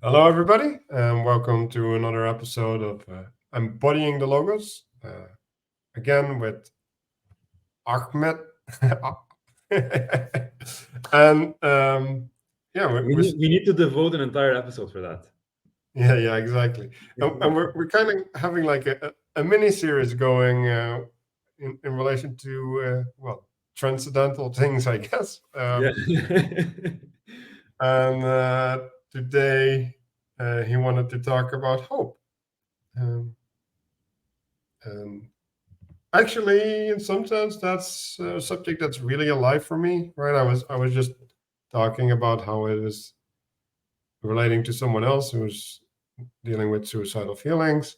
Hello, everybody, and welcome to another episode of Embodying the Logos. Again with Ahmed. and yeah, We need to devote an entire episode for that. yeah, exactly. And we're kind of having like a mini series going in relation to, transcendental things, I guess. Yeah. And today he wanted to talk about hope. Um, and Actually, in some sense, that's a subject that's really alive for me, right? I was just talking about how it is relating to someone else who's dealing with suicidal feelings,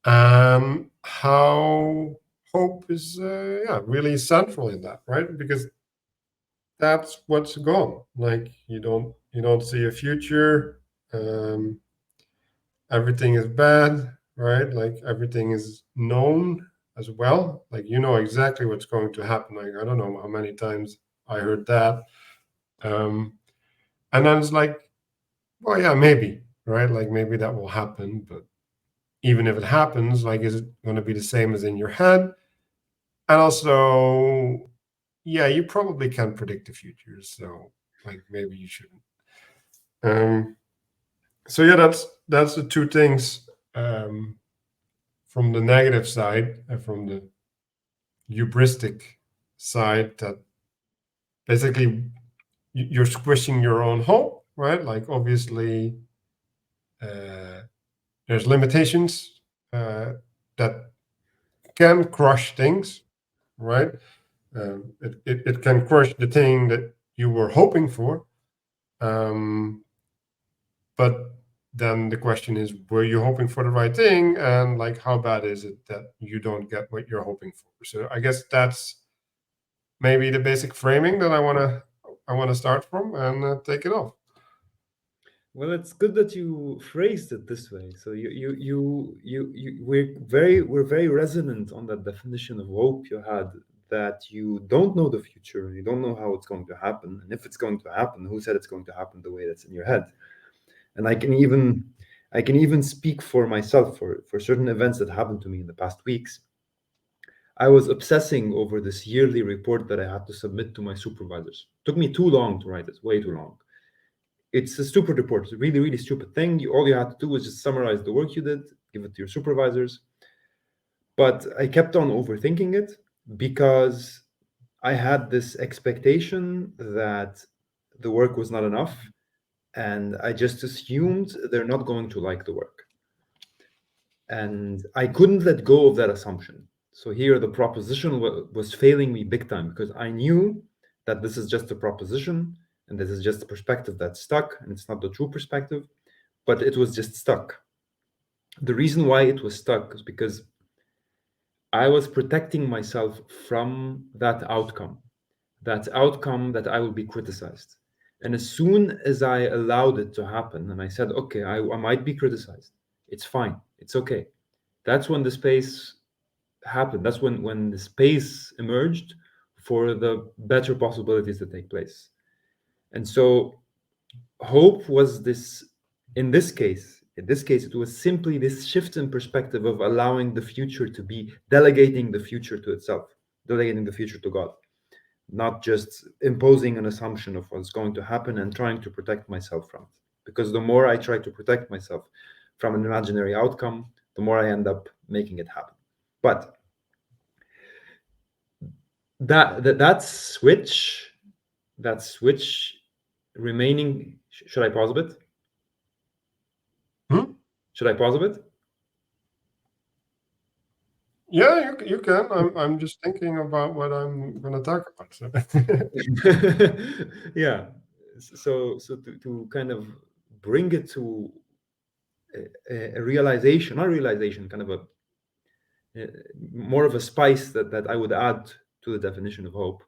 and how hope is, yeah, really central in that, right? Because that's what's gone. Like you don't see a future. Um, Everything is bad, right? Like everything is known as well. Like you know exactly what's going to happen. Like I don't know how many times I heard that. Um, and then it's like, well, yeah, maybe, right? Like maybe that will happen, but even if it happens, like is it going to be the same as in your head? And also, yeah, you probably can't predict the future, so like maybe you shouldn't. Um, so yeah, that's the two things from the negative side and from the hubristic side that basically you're squishing your own hope, right? Like obviously uh, there's limitations that can crush things, right? It can crush the thing that you were hoping for, um, but then the question is, were you hoping for the right thing, and like how bad is it that you don't get what you're hoping for? So I guess that's maybe the basic framing that I want to start from and take it off. Well, it's good that you phrased it this way. So we're very resonant on that definition of hope you had, that you don't know the future, you don't know how it's going to happen, and if it's going to happen, who said it's going to happen the way that's in your head? And I can even speak for myself for certain events that happened to me in the past weeks. I was obsessing over this yearly report that I had to submit to my supervisors. Took me too long to write it, way too long. It's a stupid report. It's a really, really stupid thing. All you had to do was just summarize the work you did, give it to your supervisors. But I kept on overthinking it because I had this expectation that the work was not enough. And I just assumed they're not going to like the work. And I couldn't let go of that assumption. So here the proposition was failing me big time because I knew that this is just a proposition and this is just a perspective that's stuck and it's not the true perspective, but it was just stuck. The reason why it was stuck is because I was protecting myself from that outcome that I will be criticized. And as soon as I allowed it to happen and I said, okay, I might be criticized, it's fine, it's okay. That's when the space happened. That's when the space emerged for the better possibilities to take place. And so hope was this, in this case it was simply this shift in perspective of allowing the future to be, delegating the future to itself, delegating the future to God, not just imposing an assumption of what's going to happen and trying to protect myself from it. Because the more I try to protect myself from an imaginary outcome, the more I end up making it happen. But that switch remaining, should I pause a bit? Hmm? Should I pause a bit? Yeah, you can. I'm just thinking about what I'm going to talk about. So. Yeah. So to kind of bring it to a realization, not realization, kind of a more of a spice that I would add to the definition of hope.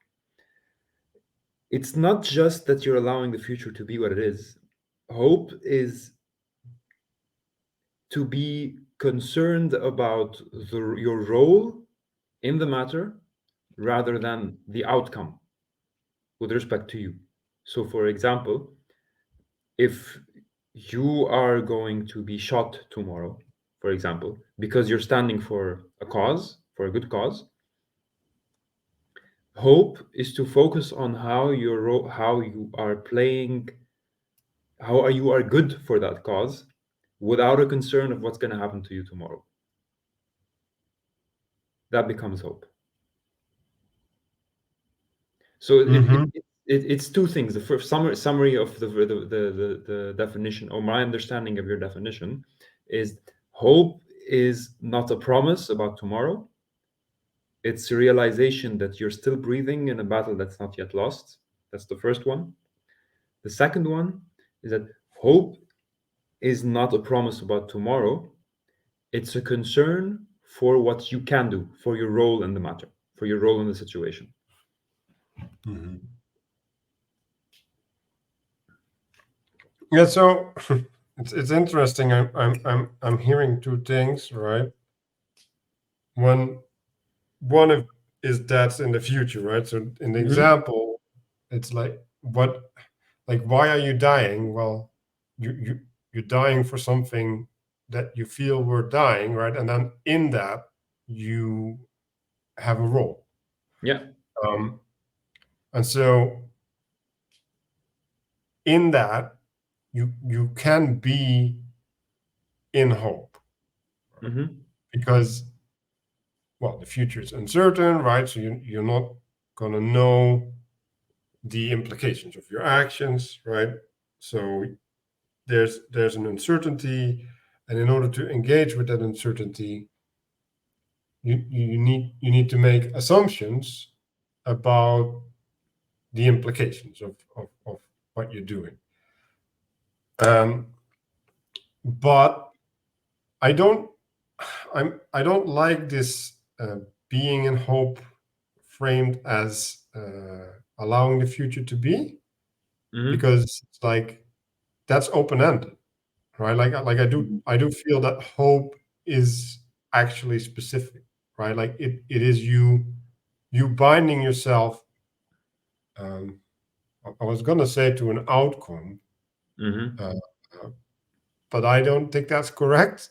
It's not just that you're allowing the future to be what it is. Hope is to be concerned about your role in the matter rather than the outcome with respect to you. So, for example, if you are going to be shot tomorrow, for example, because you're standing for a cause, for a good cause. Hope is to focus on how how you are playing, you are good for that cause, without a concern of what's going to happen to you tomorrow. That becomes hope. So Mm-hmm. it's two things. The first summary of the definition, or my understanding of your definition, is hope is not a promise about tomorrow. It's a realization that you're still breathing in a battle that's not yet lost. That's the first one. The second one is that hope is not a promise about tomorrow. It's a concern for what you can do, for your role in the matter, for your role in the situation. Mm-hmm. Yeah, so it's interesting. I'm hearing two things, right? One of is that's in the future, right? So in the Mhm. example, it's like why are you dying? Well, you're dying for something that you feel we're dying, right? And then in that you have a role. Yeah. Um, and so in that you can be in hope Hmm. because well the future is uncertain, right? So you're not gonna know the implications of your actions, right? So there's an uncertainty, and in order to engage with that uncertainty, you need to make assumptions about the implications of what you're doing. Um, but I don't I don't like this being in hope framed as allowing the future to be, Hmm. because it's like that's open ended, right? Like I do feel that hope is actually specific, right? Like it is you binding yourself. Um, I was gonna say to an outcome, Hmm. uh, uh, but I don't think that's correct.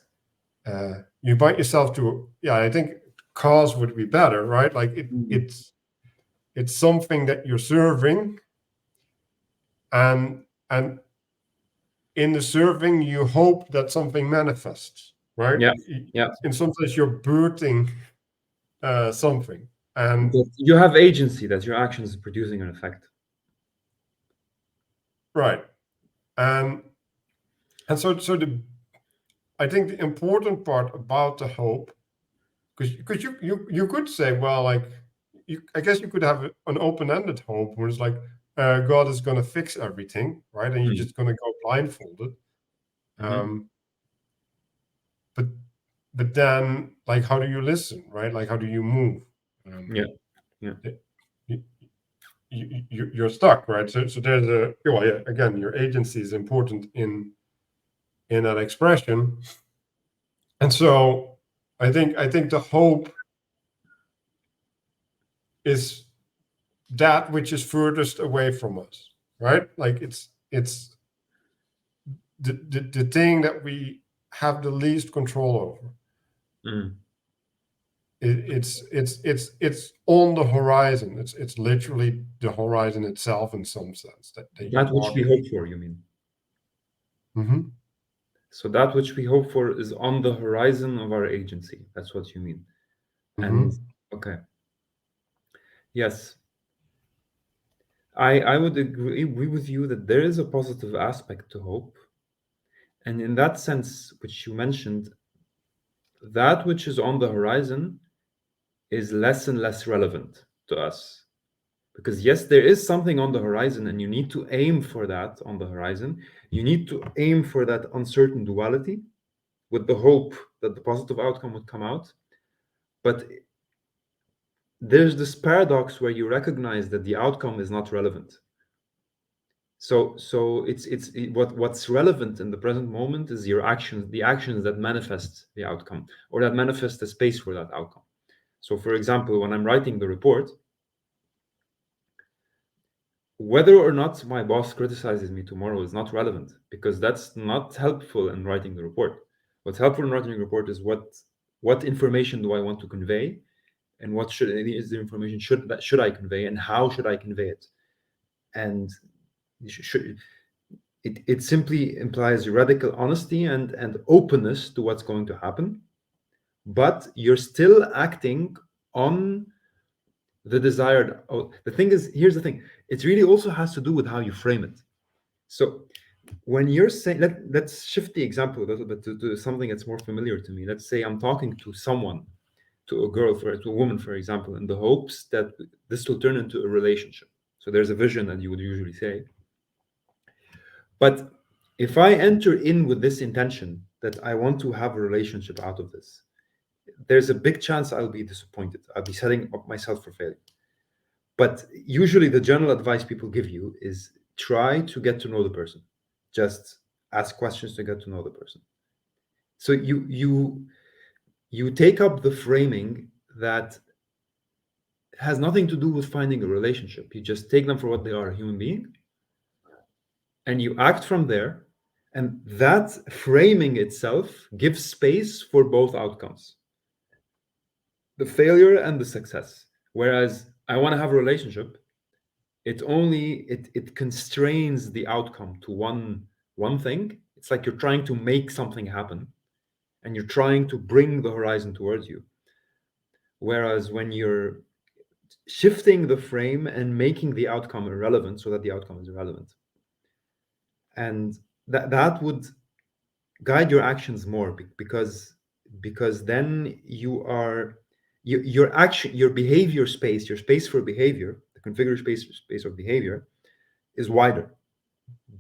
You bind yourself to, yeah, I think cause would be better, right? Like it's something that you're serving, and in the serving you hope that something manifests, right? Yeah. Yeah. In some sense you're birthing something, and That you have agency, that your actions is producing an effect. right, and so the I think the important part about the hope, because you could say, well, like I guess you could have an open-ended hope where it's like God is going to fix everything, right? And you're Mm. just going to go blindfolded. Hmm. Um, but but then, like, how do you listen, right? Like, how do you move? Um, Yeah. Yeah. it- you, you're stuck, right? So there's well, yeah, again, your agency is important in that expression, and so I think the hope is that which is furthest away from us, right? Like it's the thing that we have the least control over. Mm. It's on the horizon. It's literally the horizon itself in some sense that you're That which we walking. hope for, you mean? Hmm. So that which we hope for is on the horizon of our agency. That's what you mean. And Hmm. okay, yes, I would agree with you that there is a positive aspect to hope. And in that sense, which you mentioned, that which is on the horizon is less and less relevant to us. Because yes, there is something on the horizon, and you need to aim for that on the horizon. You need to aim for that uncertain duality with the hope that the positive outcome would come out. But there's this paradox where you recognize that the outcome is not relevant. So what's relevant in the present moment is your actions, the actions that manifest the outcome, or that manifest the space for that outcome. So for example, when I'm writing the report, whether or not my boss criticizes me tomorrow is not relevant, because that's not helpful in writing the report. What's helpful in writing a report is what information do I want to convey, and what is the information should I convey, and how should I convey it. And it simply implies radical honesty and openness to what's going to happen, but you're still acting on the desired. Oh, the thing is, here's the thing, it really also has to do with how you frame it. So when you're saying, let's shift the example a little bit to something that's more familiar to me. Let's say I'm talking to someone, to a girl, to a woman, for example, in the hopes that this will turn into a relationship. So there's a vision that you would usually say. But if I enter in with this intention that I want to have a relationship out of this, there's a big chance I'll be disappointed. I'll be setting up myself for failure. But usually the general advice people give you is try to get to know the person. Just ask questions to get to know the person. So you take up the framing that has nothing to do with finding a relationship. You just take them for what they are, a human being, and you act from there. And that framing itself gives space for both outcomes, the failure and the success. Whereas I want to have a relationship, it constrains the outcome to one thing. It's like you're trying to make something happen, and you're trying to bring the horizon towards you. Whereas when you're shifting the frame and making the outcome irrelevant, so that the outcome is irrelevant, and that would guide your actions more, because then your action, your behavior space, your space for behavior, the configured space of behavior is wider,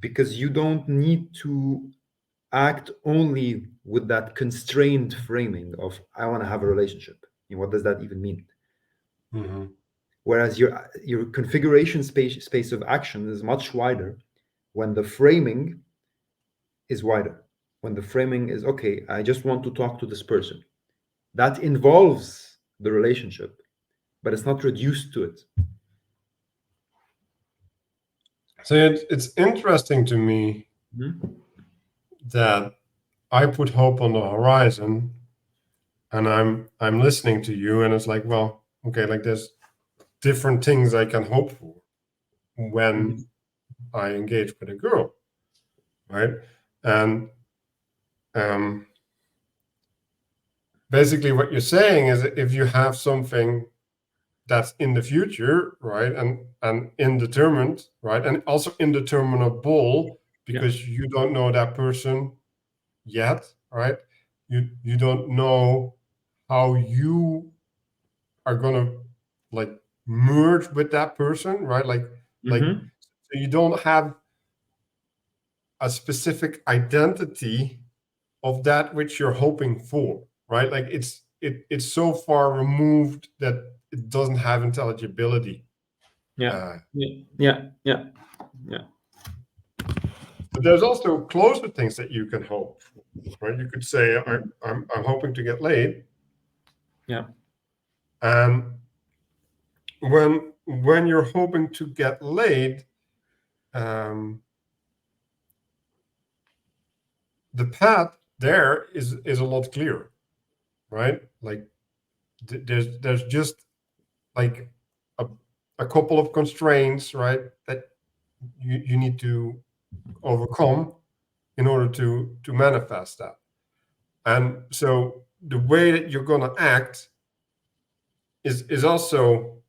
because you don't need to act only with that constrained framing of I want to have a relationship. What does that even mean? Mm-hmm. Whereas your configuration space of action is much wider when the framing is wider. When the framing is, okay, I just want to talk to this person. That involves the relationship, but it's not reduced to it. So it's interesting to me that I put hope on the horizon, and I'm listening to you, and it's like, well, okay, like there's different things I can hope for when I engage with a girl, right? And basically what you're saying is that if you have something that's in the future, right, and indeterminate, right, and also indeterminable, because you don't know that person yet, right? You don't know how you are gonna like merge with that person, right? Like so you don't have a specific identity of that which you're hoping for, right? Like it's so far removed that it doesn't have intelligibility. Yeah. But there's also closer things that you can hope for, right? You could say, I'm hoping to get laid. Yeah. And when you're hoping to get laid, the path there is a lot clearer, right? Like there's just like a couple of constraints, right, that you need to overcome in order to manifest that. And so the way that you're going to act is also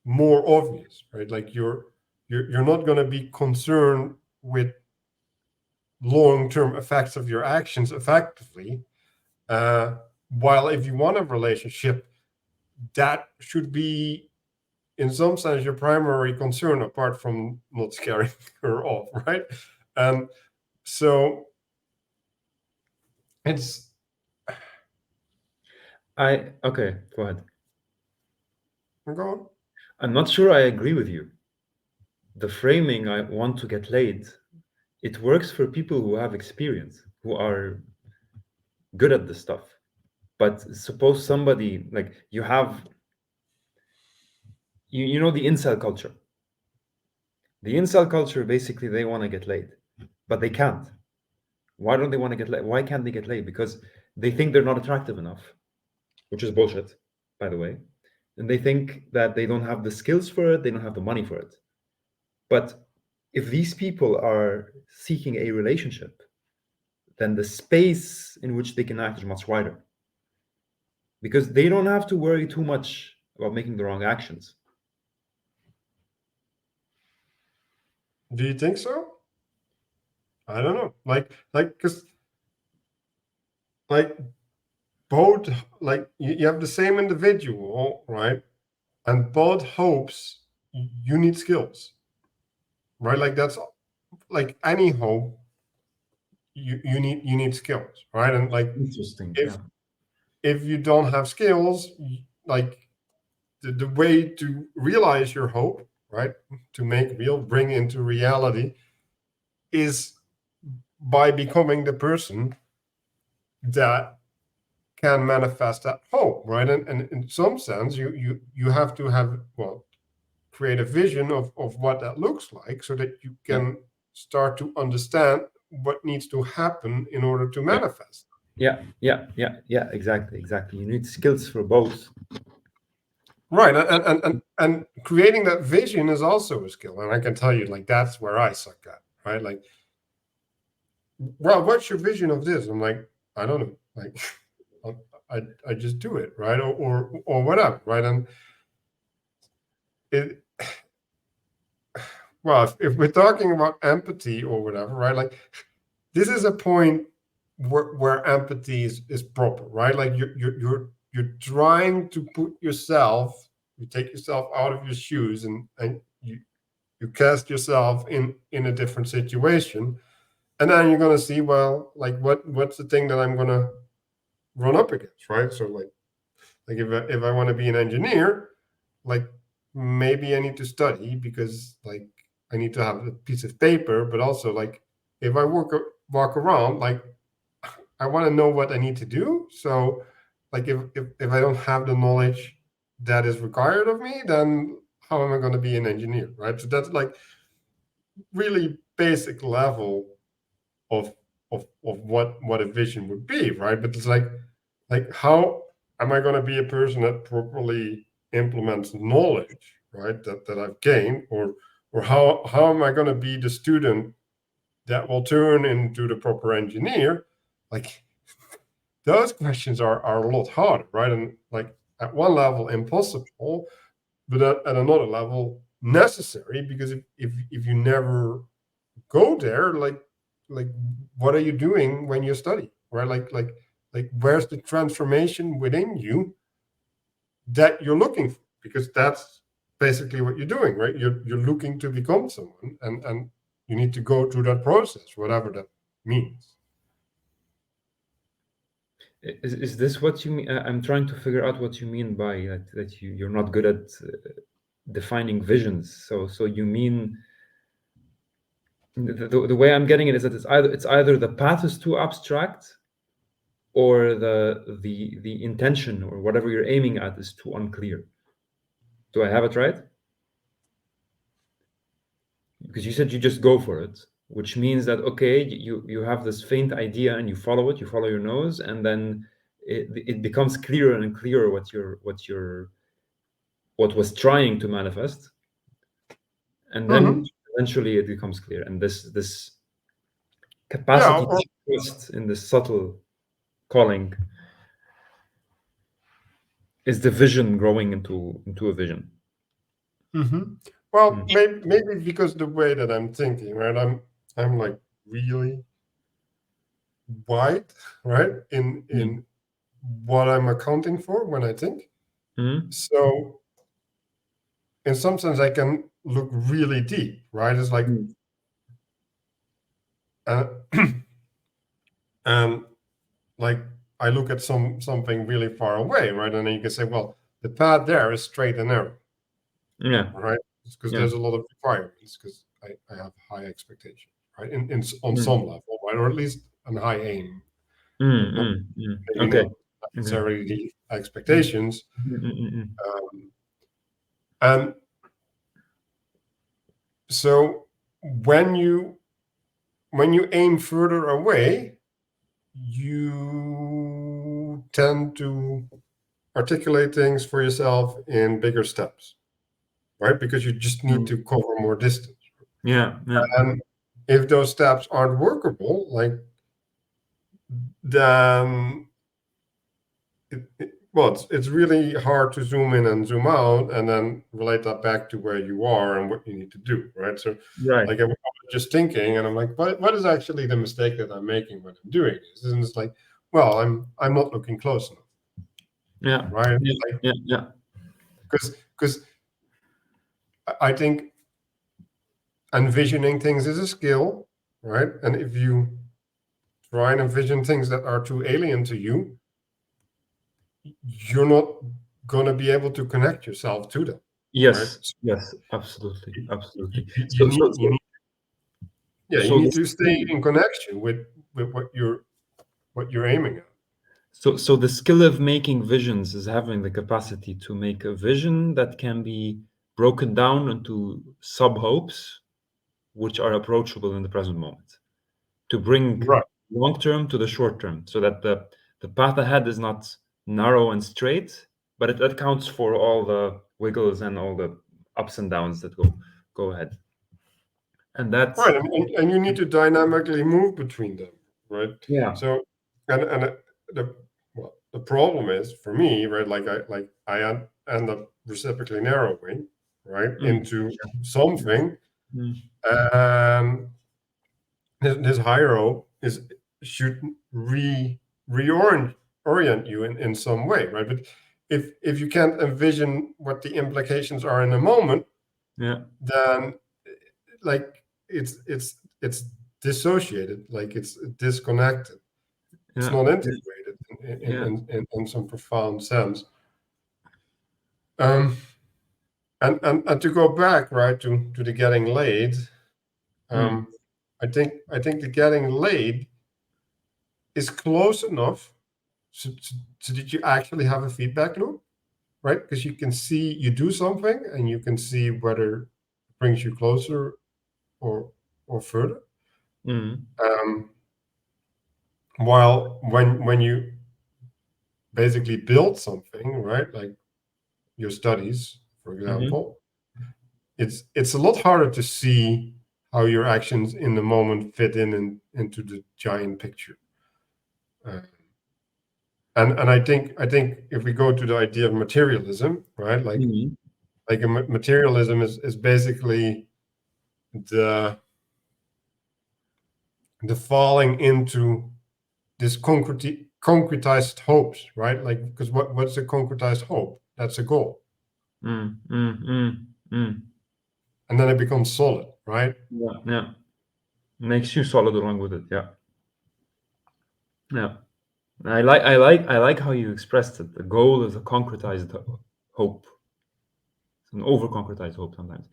more obvious, right? Like you're not going to be concerned with long-term effects of your actions effectively, while if you want a relationship, that should be in some sense your primary concern, apart from not scaring her off, right? And so it's Okay, go ahead. go on. I'm not sure I agree with you. The framing, I want to get laid, it works for people who have experience, who are good at this stuff. But suppose somebody, like, you know the incel culture. The incel culture, basically, they want to get laid, but they can't. Why don't they want to get laid? Why can't they get laid? Because they think they're not attractive enough, which is bullshit, by the way. And they think that they don't have the skills for it, they don't have the money for it. But if these people are seeking a relationship, then the space in which they can act is much wider. Because they don't have to worry too much about making the wrong actions. Do you think so? I don't know. Because like both, like you have the same individual, right? And both hopes, you need skills, right? Like that's like any hope, you need skills, right? And like Interesting. if Yeah. if you don't have skills, like the way to realize your hope, right? To make real, bring into reality, is by becoming the person that can manifest that hope, right? And in some sense, you have to have, well, create a vision of what that looks like, so that you Yeah. can start to understand what needs to happen in order to Yeah. manifest. Yeah. Exactly. You need skills for both. Right, and creating that vision is also a skill, and I can tell you, like, that's where I suck at, right? Like, well, what's your vision of this? I'm like, I don't know, like, I just do it, right, or whatever, right? And it, well, if we're talking about empathy or whatever, right? Like, this is a point where empathy is proper, right? Like you're trying to put yourself, you take yourself out of your shoes, and you cast yourself in a different situation, and then you're gonna see, well, like what's the thing that I'm gonna run up against, right? So like if I want to be an engineer, like maybe I need to study, because like I need to have a piece of paper, but also like if I walk around, like I want to know what I need to do. So like if I don't have the knowledge that is required of me, then how am I going to be an engineer, right? So that's like really basic level of of what a vision would be, right? But it's like how am I going to be a person that properly implements knowledge, right? That I've gained, or how am I going to be the student that will turn into the proper engineer? Like those questions are a lot harder, right? And like at one level impossible, but at another level necessary, because if you never go there, like what are you doing when you study, right? Like where's the transformation within you that you're looking for? Because that's basically what you're doing, right? You're looking to become someone, and you need to go through that process, whatever that means. Is this what you mean? I'm trying to figure out what you mean by that you're not good at defining visions. So you mean the way I'm getting it is that it's either the path is too abstract, or the intention or whatever you're aiming at is too unclear. Do I have it right? Because you said you just go for it, which means that okay, you have this faint idea and you follow it, you follow your nose, and then it becomes clearer and clearer what was trying to manifest, and then Hmm. eventually it becomes clear. And this Yeah, capacity to trust in this subtle calling is the vision growing into a vision. well, Mm. maybe because the way that I'm thinking, right? I'm like really wide, right? In what I'm accounting for when I think. Mm. So in some sense, I can look really deep, right? It's like, Mm. uh, and like I look at something really far away, right? And then you can say, well, the path there is straight and narrow, Yeah, right? It's because yeah. there's a lot of requirements, because I have high expectations, right? On Mm. some level, right? Or at least a high aim, Mm, not mm, mm. maybe Okay. not Okay. necessarily the Mm, expectations. mm, mm, mm, And So when you aim further away, you tend to articulate things for yourself in bigger steps, right? Because you just need to cover more distance. Yeah, yeah, And if those steps aren't workable, then it's really hard to zoom in and zoom out and then relate that back to where you are and what you need to do, right? So, right. like, I was just thinking, and I'm like, what is actually the mistake that I'm making when I'm doing this? And it's like, well, I'm not looking close enough, Yeah, right? yeah, Like, yeah, yeah. because I think envisioning things is a skill, right? And if you try and envision things that are too alien to you, you're not going to be able to connect yourself to them, right? Yes, yes, absolutely, absolutely. You need, you So need the to stay in connection with what you're aiming at. so the skill of making visions is having the capacity to make a vision that can be broken down into sub hopes, which are approachable in the present moment, to bring Right. long term to the short term, so that the path ahead is not narrow and straight, but it accounts for all the wiggles and all the ups and downs that go ahead. And that's Right, and you need to dynamically move between them, right? yeah. So, and the the problem is for me, right? End up reciprocally narrowing, right, Mm, into something, mm, and this hierarchy should reorient you in some way, right? But if you can't envision what the implications are in a moment, yeah, then like it's dissociated, like it's disconnected, it's yeah, not yeah, integrated yeah. in some profound sense. um and to go back, right, to the getting laid, Mm, um I think the getting laid is close enough so that you actually have a feedback loop, right? Because you can see you do something and you can see whether it brings you closer or further. mm, um while when you basically build something, right, like your studies, for mhm, example, it's a lot harder to see how your actions in the moment fit into the giant picture. Uh, and I think if we go to the idea of materialism, right, mhm, like materialism is basically the falling into this concretized hopes, right? Like, because what's a concretized hope? That's a goal, mm, mm, mm, mm. and then it becomes solid, right? Yeah, yeah. Makes you solid along with it. Yeah, yeah. I like how you expressed it. The goal is a concretized hope. It's an over concretized hope sometimes.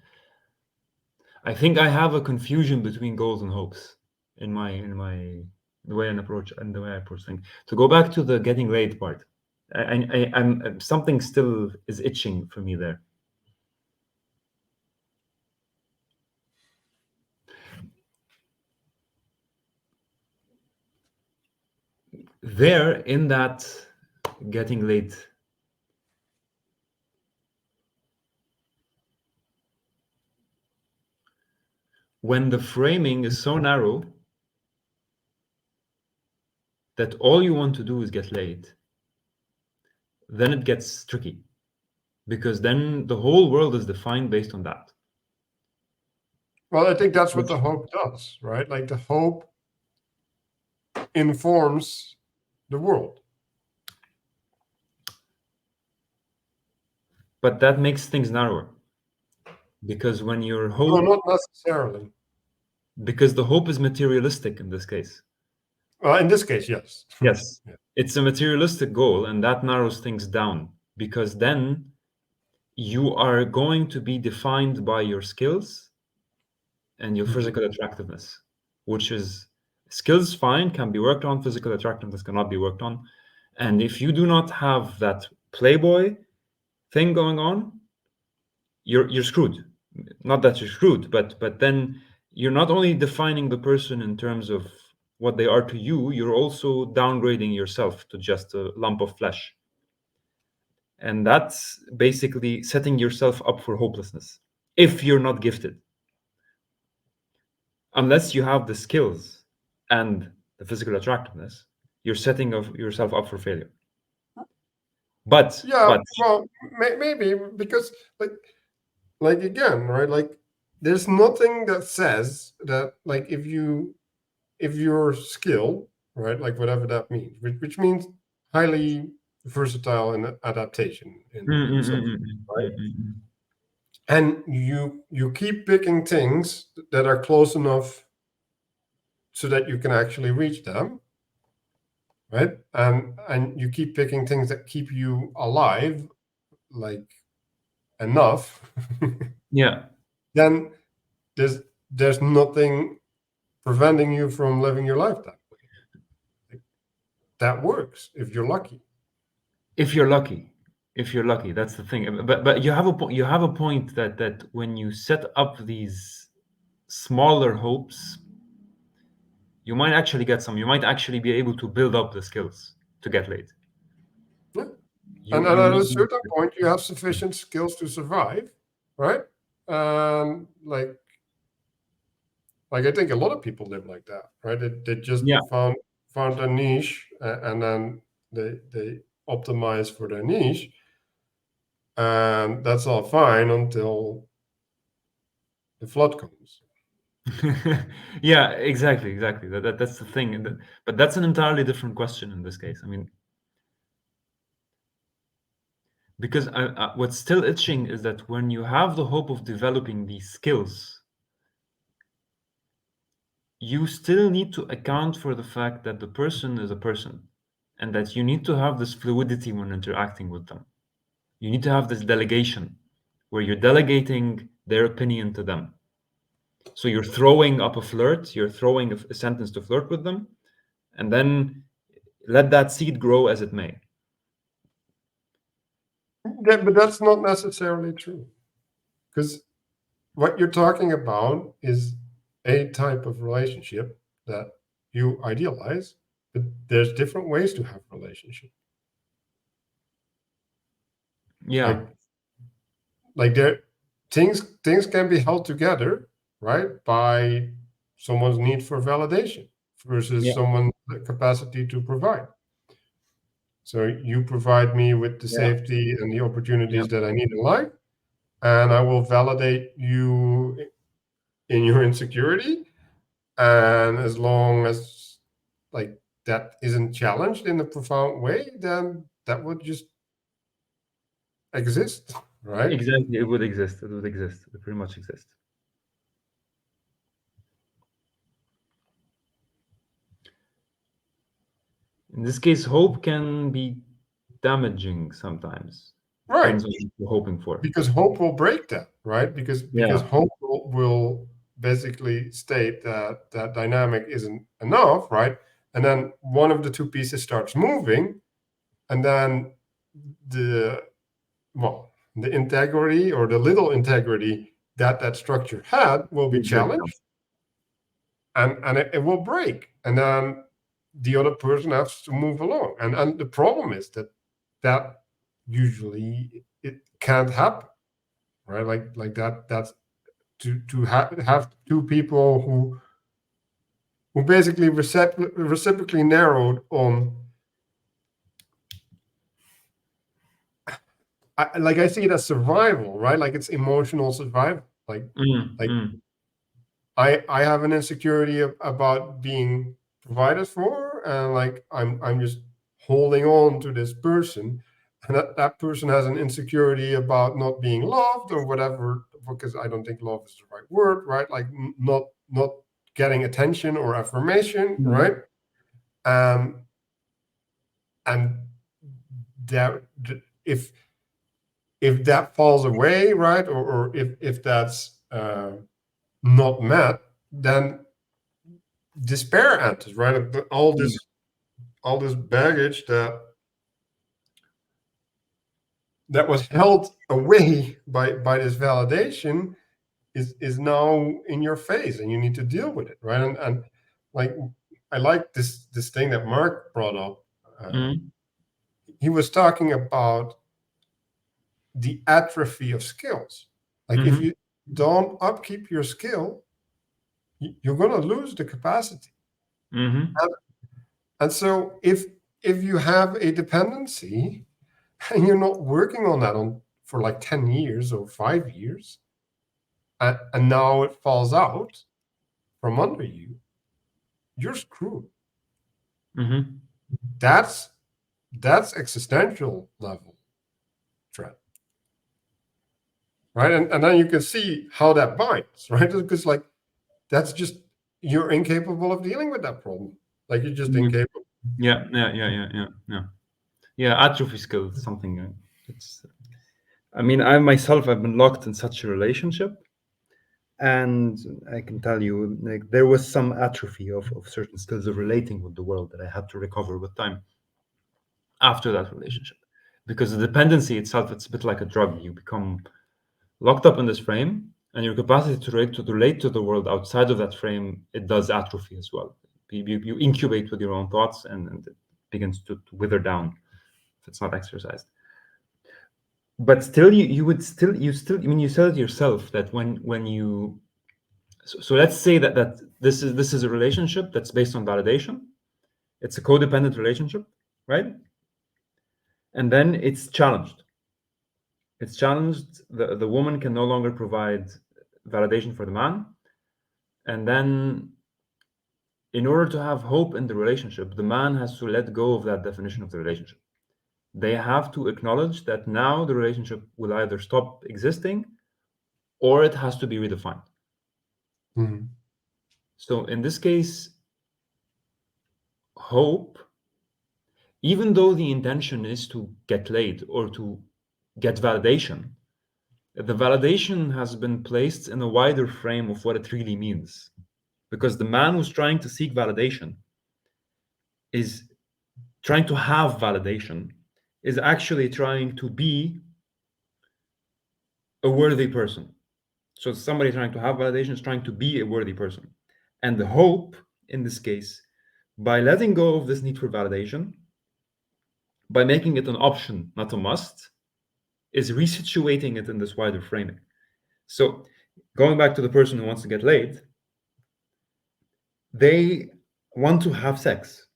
I think I have a confusion between goals and hopes in my the way I approach things. To go back to the getting laid part, I'm something still is itching for me there. There in that getting laid, when the framing is so narrow that all you want to do is get laid, then it gets tricky because then the whole world is defined based on that. Well, I think that's what the hope does, right? Like the hope informs the world. But that makes things narrower because when your No, hope, not necessarily. because the hope is materialistic in this case. Well, in this case, yes. Yes, Yeah. it's a materialistic goal, and that narrows things down because then you are going to be defined by your skills and your Mhm. physical attractiveness, which is skills fine, can be worked on, physical attractiveness cannot be worked on. And if you do not have that playboy thing going on, you're screwed not that you're screwed, but then you're not only defining the person in terms of what they are to you, you're also downgrading yourself to just a lump of flesh. And that's basically setting yourself up for hopelessness if you're not gifted. Unless you have the skills and the physical attractiveness, you're setting yourself up for failure. But Yeah, well, maybe because like again, right? Like there's nothing that says that like if you're skilled, right? Like whatever that means, which means highly versatile in adaptation in some, right? And you keep picking things that are close enough so that you can actually reach them, right? And you keep picking things that keep you alive, like enough, yeah, then there's nothing preventing you from living your life that way. Like, that works if you're lucky. if you're lucky. If you're lucky, that's the thing. But you have a point. You have a point that when you set up these smaller hopes, you might actually get some. You might actually be able to build up the skills to get laid. Yeah. You And you at a may. certain point, you have sufficient skills to survive, right? Like I think a lot of people live like that, right? They just Yeah, found a niche, and then they optimize for their niche, and that's all fine until the flood comes. yeah, exactly. That's the thing. But that's an entirely different question in this case. I mean, because what's still itching is that when you have the hope of developing these skills, you still need to account for the fact that the person is a person and that you need to have this fluidity when interacting with them. You need to have this delegation where you're delegating their opinion to them. So you're throwing up a flirt, you're throwing a sentence to flirt with them, and then let that seed grow as it may. But that's not necessarily true, because what you're talking about is a type of relationship that you idealize, but there's different ways to have a relationship. Yeah, Like there things can be held together, right, by someone's need for validation versus yeah, someone's capacity to provide. So you provide me with the yeah, safety and the yeah. opportunities that I need in life, and I will validate you in your insecurity. And as long as like that isn't challenged in a profound way, then that would just exist, right? Exactly. It would exist. It would exist. It would pretty much exist. In this case, hope can be damaging sometimes. Right. Depends on what you're hoping for. Because hope will break that, right? Because Yeah. hope will basically state that that dynamic isn't enough, right? And then one of the two pieces starts moving, and then the well, the integrity or the little integrity that that structure had will be Will break down. challenged, and it will break, and then the other person has to move along. And the problem is that usually it can't happen, right? Like that's to have two people who basically reciprocally narrowed on. I see it as survival, right? Like it's emotional survival. Mm, Like mm, I have an insecurity about being provided for, and like I'm just holding on to this person, and that person has an insecurity about not being loved or whatever, because I don't think love is the right word, right? Like not getting attention or affirmation, mm. right? Um, and that if that falls away, right, or if that's not met, then despair enters, right? Yeah. All this baggage that was held away by this validation is now in your face, and you need to deal with it, right? And like, I like this thing that Mark brought up. Mhm. He was talking about the atrophy of skills. Like, if Mhm. you don't upkeep your skill, you're going to lose the capacity. Mhm. And so if you have a dependency and you're not working on that for like 10 years or 5 years, and now it falls out from under you, you're screwed. Mhm. That's existential level threat, right? And then you can see how that binds, right? Because like, that's just, you're incapable of dealing with that problem. Like, you're just Mhm. incapable. Yeah. Yeah. Yeah. Yeah. Yeah. Yeah. Yeah. Atrophy skill is something. It's. I mean, I myself have been locked in such a relationship, and I can tell you, like, there was some atrophy of certain skills of relating with the world that I had to recover with time after that relationship, because the dependency itself, it's a bit like a drug. You become locked up in this frame, and your capacity to relate to the world outside of that frame, it does atrophy as well. You incubate with your own thoughts, and it begins to wither down if it's not exercised. But still, I mean, you said it yourself that when you, so let's say that this is a relationship that's based on validation. It's a codependent relationship, right? And then it's challenged. It's challenged. The woman can no longer provide validation for the man. And then, in order to have hope in the relationship, the man has to let go of that definition of the relationship. They have to acknowledge that now the relationship will either stop existing or it has to be redefined. Mhm. So in this case, hope, even though the intention is to get laid or to get validation, the validation has been placed in a wider frame of what it really means. Because the man who's trying to seek validation is trying to have validation, is actually trying to be a worthy person. So somebody trying to have validation is trying to be a worthy person. And the hope, in this case, by letting go of this need for validation, by making it an option, not a must, is resituating it in this wider framing. So going back to the person who wants to get laid, they want to have sex.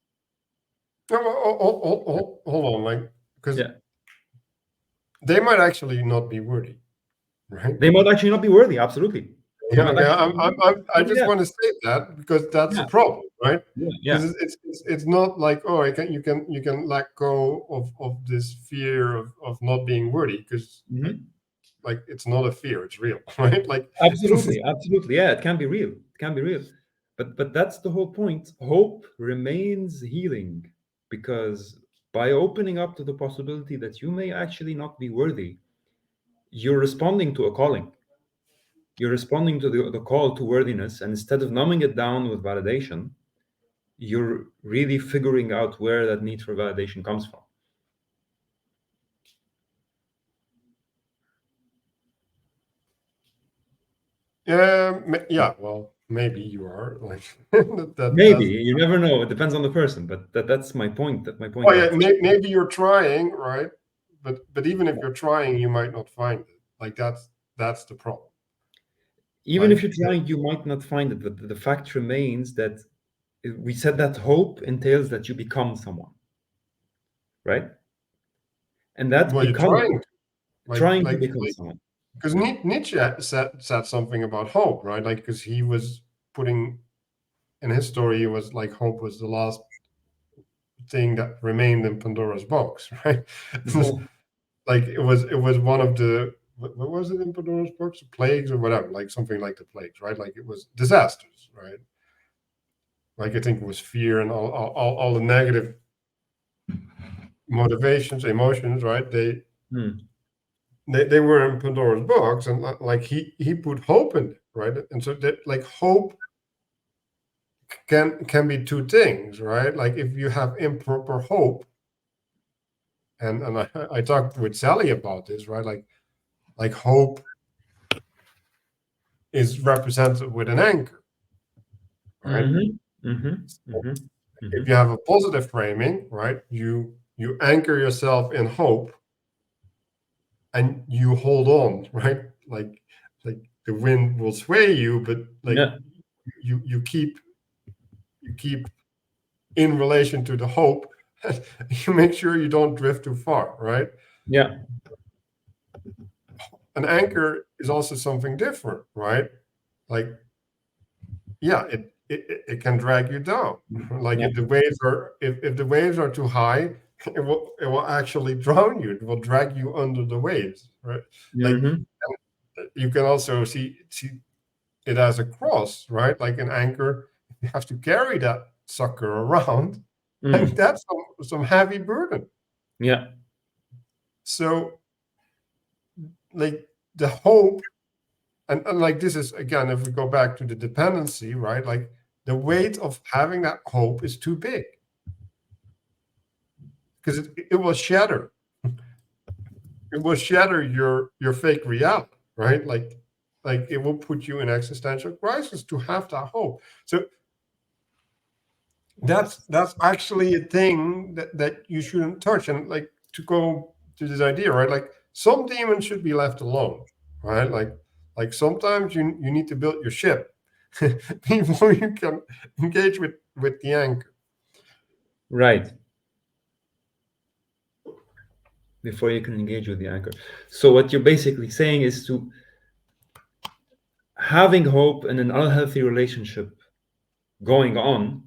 No, hold on, like, because Yeah. they might actually not be worthy, right? They might actually not be worthy, absolutely. They Yeah, might yeah. actually I yeah, just yeah, want to say that because that's a yeah, problem, right? yeah, Because yeah. it's not like, oh, you can let go of this fear of not being worthy, because Mhm. like it's not a fear, it's real, right? Like, Absolutely, absolutely. Yeah, it can be real. It can be real. But that's the whole point. Hope remains healing because by opening up to the possibility that you may actually not be worthy, you're responding to a calling. You're responding to the call to worthiness, and instead of numbing it down with validation, you're really figuring out where that need for validation comes from. yeah. Well, maybe you are like Maybe that's. you never know. It depends on the person, but that's my point. That my Oh point yeah, that maybe you're trying, right? But even if you're trying, you might not find it. Like, that's the problem. even if Like, you're trying, you might not find it. But the fact remains that we said that hope entails that you become someone, right? And that well, you're becoming, trying, like trying to like become like someone. because Nietzsche said something about hope, right? Like, because he was putting in his story, it was like hope was the last thing that remained in Pandora's box, right? Like, it was one of the, what was it in Pandora's box? Plagues or whatever, like something like the plagues, right? Like, it was disasters, right? Like, I think it was fear and all the negative motivations, emotions, right? Hmm. They were in Pandora's box, and like he put hope in it, right? And so that, like, hope can be two things, right? Like, if you have improper hope, and I talked with Sally about this, right? Like hope is represented with an anchor, right? Mm-hmm. Mm-hmm. So Mm-hmm. Mm-hmm. if you have a positive framing, right, you anchor yourself in hope, and you hold on, right? Like the wind will sway you, but like Yeah. you keep in relation to the hope. You make sure you don't drift too far, right? Yeah. An anchor is also something different, right? Like, yeah, it can drag you down. Like Yeah. if the waves are too high, it will actually drown you. It will drag you under the waves, right? Like, Mm-hmm. you can also see it as a cross, right? Like an anchor, you have to carry that sucker around, and Mm. that's some heavy burden. Yeah. So, like the hope, and like this is again, if we go back to the dependency, right? Like the weight of having that hope is too big because it will shatter. It will shatter your fake reality, right? Like it will put you in existential crisis to have that hope. So that's actually a thing that you shouldn't touch. And like to go to this idea, right? Like some demons should be left alone, right? Like sometimes you need to build your ship before you can engage with the anchor. Right. Before you can engage with the anchor. So what you're basically saying is to having hope in an unhealthy relationship going on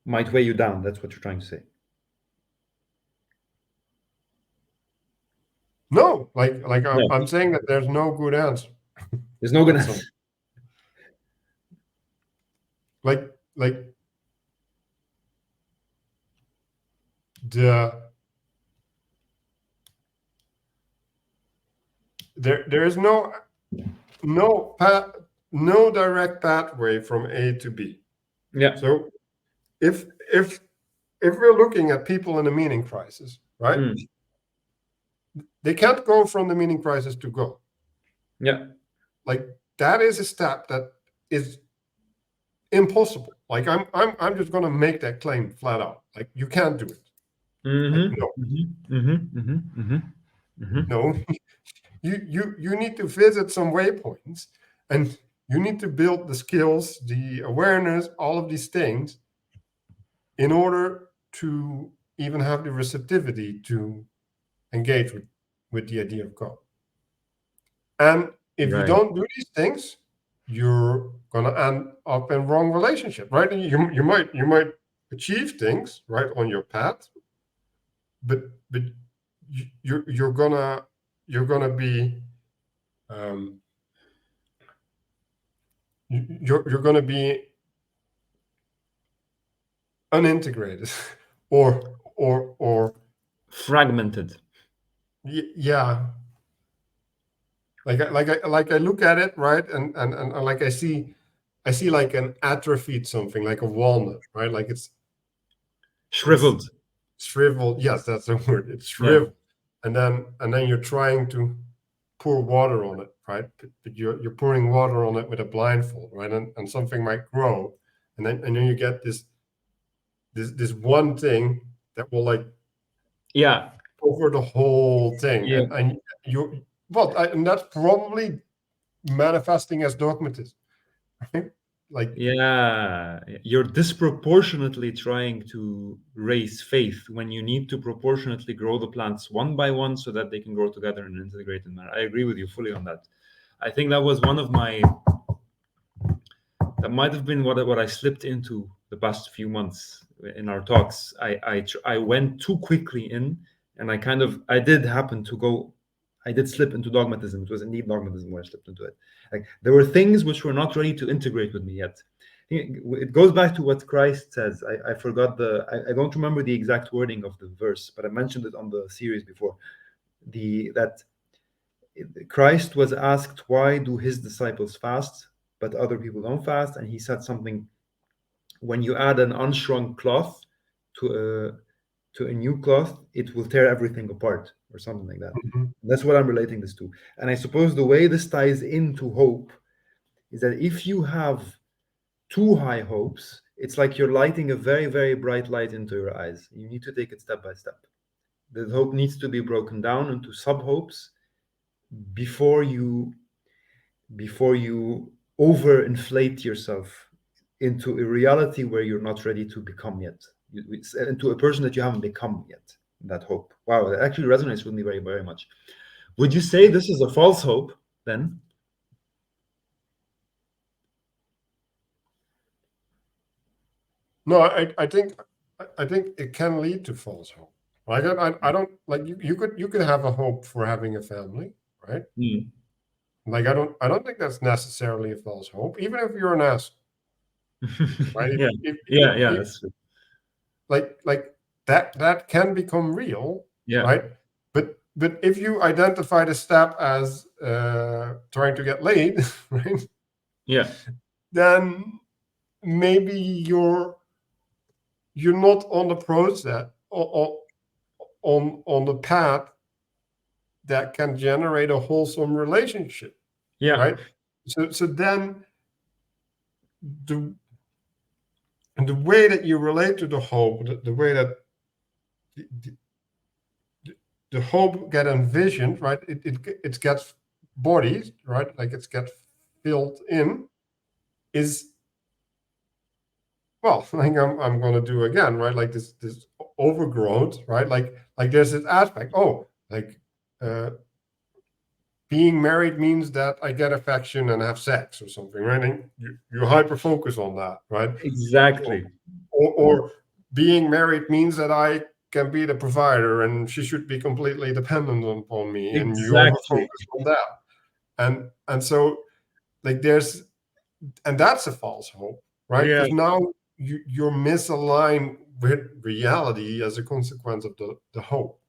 might weigh you down. That's what you're trying to say. No, like No, I'm saying that there's no good answer there's no on gonna. some like the there is no path, no direct pathway from A to B. Yeah. So if if if we're looking at people in a meaning crisis, right? Mm. They can't go from the meaning crisis to go. Yeah. Like that is a step that is impossible. Like I'm just gonna make that claim flat out. Like you can't do it. Like Mm-hmm. no, Mm-hmm. Mm-hmm. Mm-hmm. Mm-hmm. Mm-hmm. no. You need to visit some waypoints, and you need to build the skills, the awareness, all of these things in order to even have the receptivity to engage with the idea of God. And if you Right. don't do these things, you're gonna end up in wrong relationship, right? And you might achieve things right on your path, but you're gonna be um, you're gonna be unintegrated, or Fragmented. yeah, like I look at it, right, and like I see like an atrophied something, like a walnut, right? Like it's Shriveled. shriveled. Yes, that's the word. It's Yeah. shriveled, and then you're trying to pour water on it, right? But you're pouring water on it with a blindfold, right? And something might grow, and then you get this one thing that will like Yeah. over the whole thing, Yeah. and you well, and that's probably manifesting as dogmatism, right? Like, Yeah. You're disproportionately trying to raise faith when you need to proportionately grow the plants one by one so that they can grow together in an integrated manner. I agree with you fully on that. I think that was one of my that might have been what I slipped into the past few months in our talks. I went too quickly in, and I did happen to go. I did slip into dogmatism. It was indeed dogmatism where I slipped into it. Like there were things which were not ready to integrate with me yet. It goes back to what Christ says. I forgot I don't remember the exact wording of the verse, but I mentioned it on the series before. That Christ was asked, why do his disciples fast, but other people don't fast? And he said something, when you add an unshrunk cloth to a new cloth, it will tear everything apart, or something like that. mhm, That's what I'm relating this to. And I suppose the way this ties into hope is that if you have too high hopes, it's like you're lighting a very, very bright light into your eyes. You need to take it step by step. The hope needs to be broken down into sub hopes before you overinflate yourself into a reality where you're not ready to become yet, into a person that you haven't become yet. That hope. Wow, that actually resonates with me very, very much. Would you say this is a false hope then? No, I think it can lead to false hope. Like I don't like you could have a hope for having a family, right? Mm. Like I don't think that's necessarily a false hope, even if you're an ass, right? Yeah, yeah, that's true. Like that can become real, Yeah, right? But if you identify the step as trying to get laid, right? yeah, Then maybe you're not on the process on the path that can generate a wholesome relationship, yeah, right? So then the the way that you relate to the hope, the way that the, the hope get envisioned, right? It gets bodied, right? Like it's gets filled in, is well, like I'm gonna do again, right? Like this overgrowth, right? Like there's this aspect. Oh, like uh, being married means that I get affection and have sex or something, right? And you hyper focus on that, right? exactly. Or being married means that I can be the provider and she should be completely dependent upon me, and you over Exactly. focus on that. And so like there's and that's a false hope, right? Yeah, Because now you're misaligned with reality as a consequence of the hope.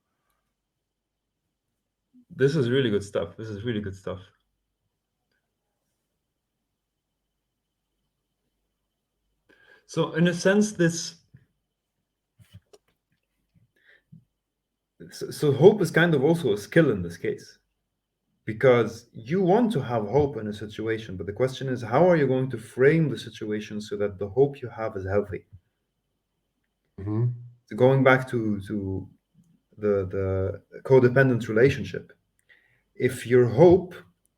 this is really good stuff. This is really good stuff. So, in a sense, so hope is kind of also a skill in this case, because you want to have hope in a situation, but the question is, how are you going to frame the situation so that the hope you have is healthy? Mm-hmm. So going back to the codependent relationship, if your hope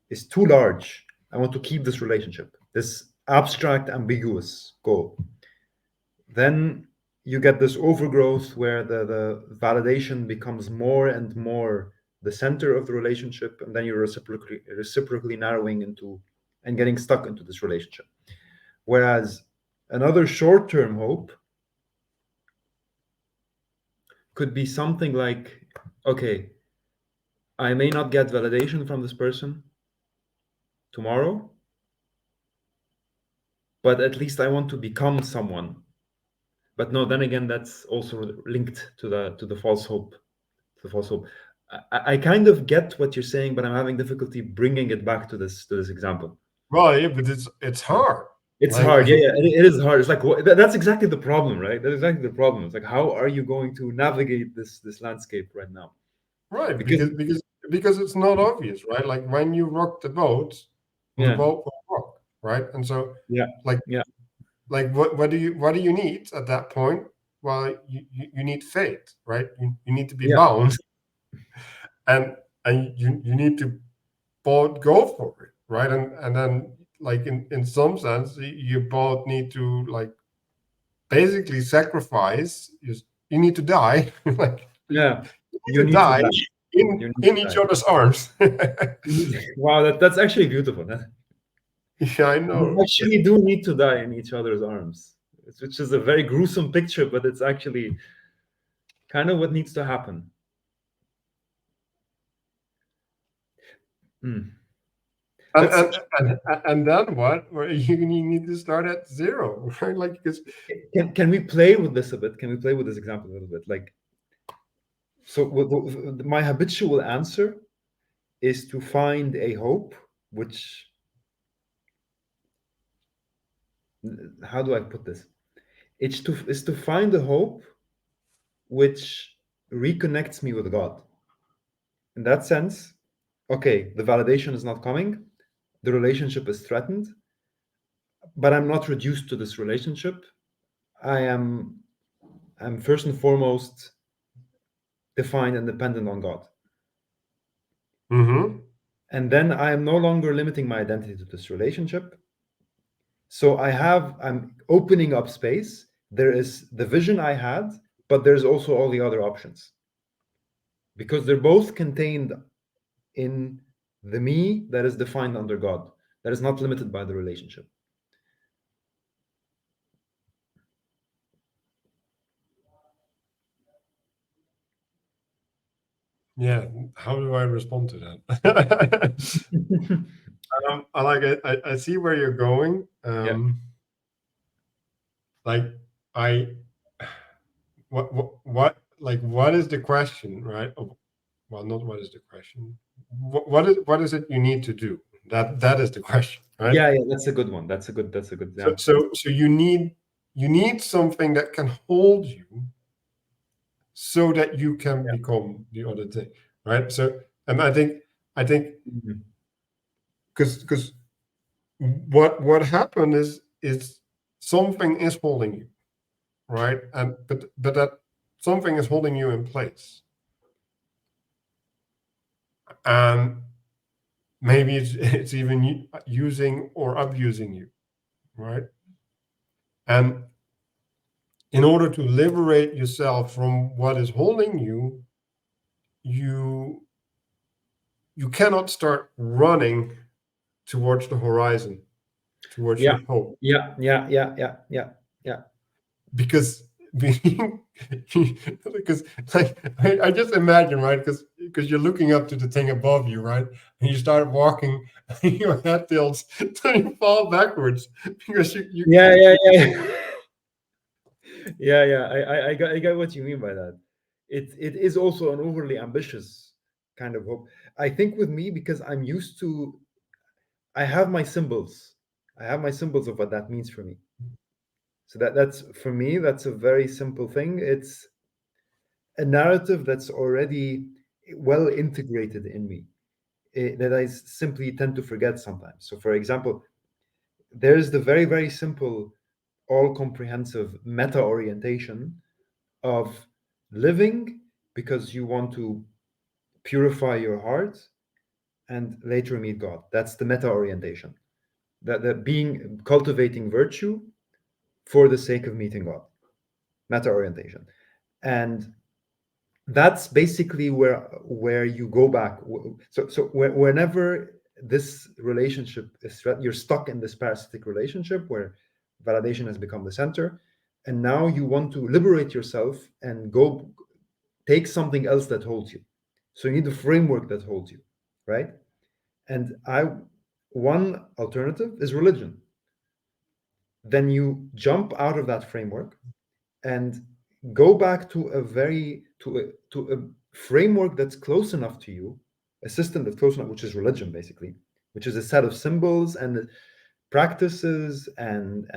is too large, I want to keep this relationship, this abstract, ambiguous goal, then you get this overgrowth where the validation becomes more and more the center of the relationship, and then you're reciprocally narrowing into and getting stuck into this relationship. Whereas another short-term hope could be something like, okay, I may not get validation from this person tomorrow, but at least I want to become someone. But no, then again, that's also linked to the false hope. The false hope. I kind of get what you're saying, but I'm having difficulty bringing it back to this example. Well, yeah, but it's hard. It's Like, hard, yeah, yeah, it is hard. It's like that's exactly the problem, right? That's exactly the problem. It's like, how are you going to navigate this landscape right now? right, Because because it's not obvious, right? Like when you rock the yeah, boat will rock, right? And so yeah, like yeah, what do you need at that point? Well, you need faith, right? You need to be yeah, bound, and you need to both go for it, right? And then like in some sense, you both need to like basically sacrifice. You need to die, like yeah. you need You to need to die die. You need in to each die. other's arms. Wow, that's actually beautiful. Yeah, I You know. actually do need to die in each other's arms, which is a very gruesome picture, but it's actually kind of what needs to happen. Hmm. And Let's and and then what? Where you need to start at zero, right? Like because can we play with this a bit? Can we play with this example a little bit? Like, so my habitual answer is to find a hope, which, how do I put this? It's to find a hope which reconnects me with God. In that sense, okay, the validation is not coming, the relationship is threatened. but I'm not reduced to this relationship. I'm first and foremost defined and dependent on God. Mm-hmm. And then I am no longer limiting my identity to this relationship. So I'm opening up space. There is the vision I had, but there's also all the other options, because they're both contained in the me that is defined under God, that is not limited by the relationship. Yeah. How do I respond to that? I like it. I see where you're going. Yeah. Like I, what is the question, right? Oh, well, not what is the question. What is it you need to do? That is the question, right? Yeah, that's a good one. That's a good So yeah. so you need something that can hold you, so that you can Yeah. become the other thing, right? So, and I think Mhm. because what happened is something is holding you, right? And but that something is holding you in place, and maybe it's even using or abusing you, right? And in order to liberate yourself from what is holding you, you you cannot start running towards the horizon, towards Yeah. your hope, Yeah. Yeah. Yeah. Yeah. Yeah. Yeah. because being because like I just imagine, right? Because you're looking up to the thing above you, right? And you start walking, and your head tilts, so you fall backwards because Yeah. Yeah. Yeah. Yeah. Yeah. I get what you mean by that. It is also an overly ambitious kind of hope. I think with me, because I'm used to, I have my symbols. I have my symbols of what that means for me. So that's for me, that's a very simple thing. It's a narrative that's already well integrated in me, that I simply tend to forget sometimes. So, for example, there's the very, very simple, all comprehensive meta orientation of living because you want to purify your heart and later meet God. That's the meta orientation. That being cultivating virtue for the sake of meeting God. Meta orientation. And that's basically where you go back. So whenever this relationship is you're stuck in this parasitic relationship where validation has become the center, and now you want to liberate yourself and go take something else that holds you. So you need a framework that holds you, right? And one alternative is religion. Then you jump out of that framework and go back to a framework that's close enough to you, a system that's close enough, which is religion basically, which is a set of symbols and practices and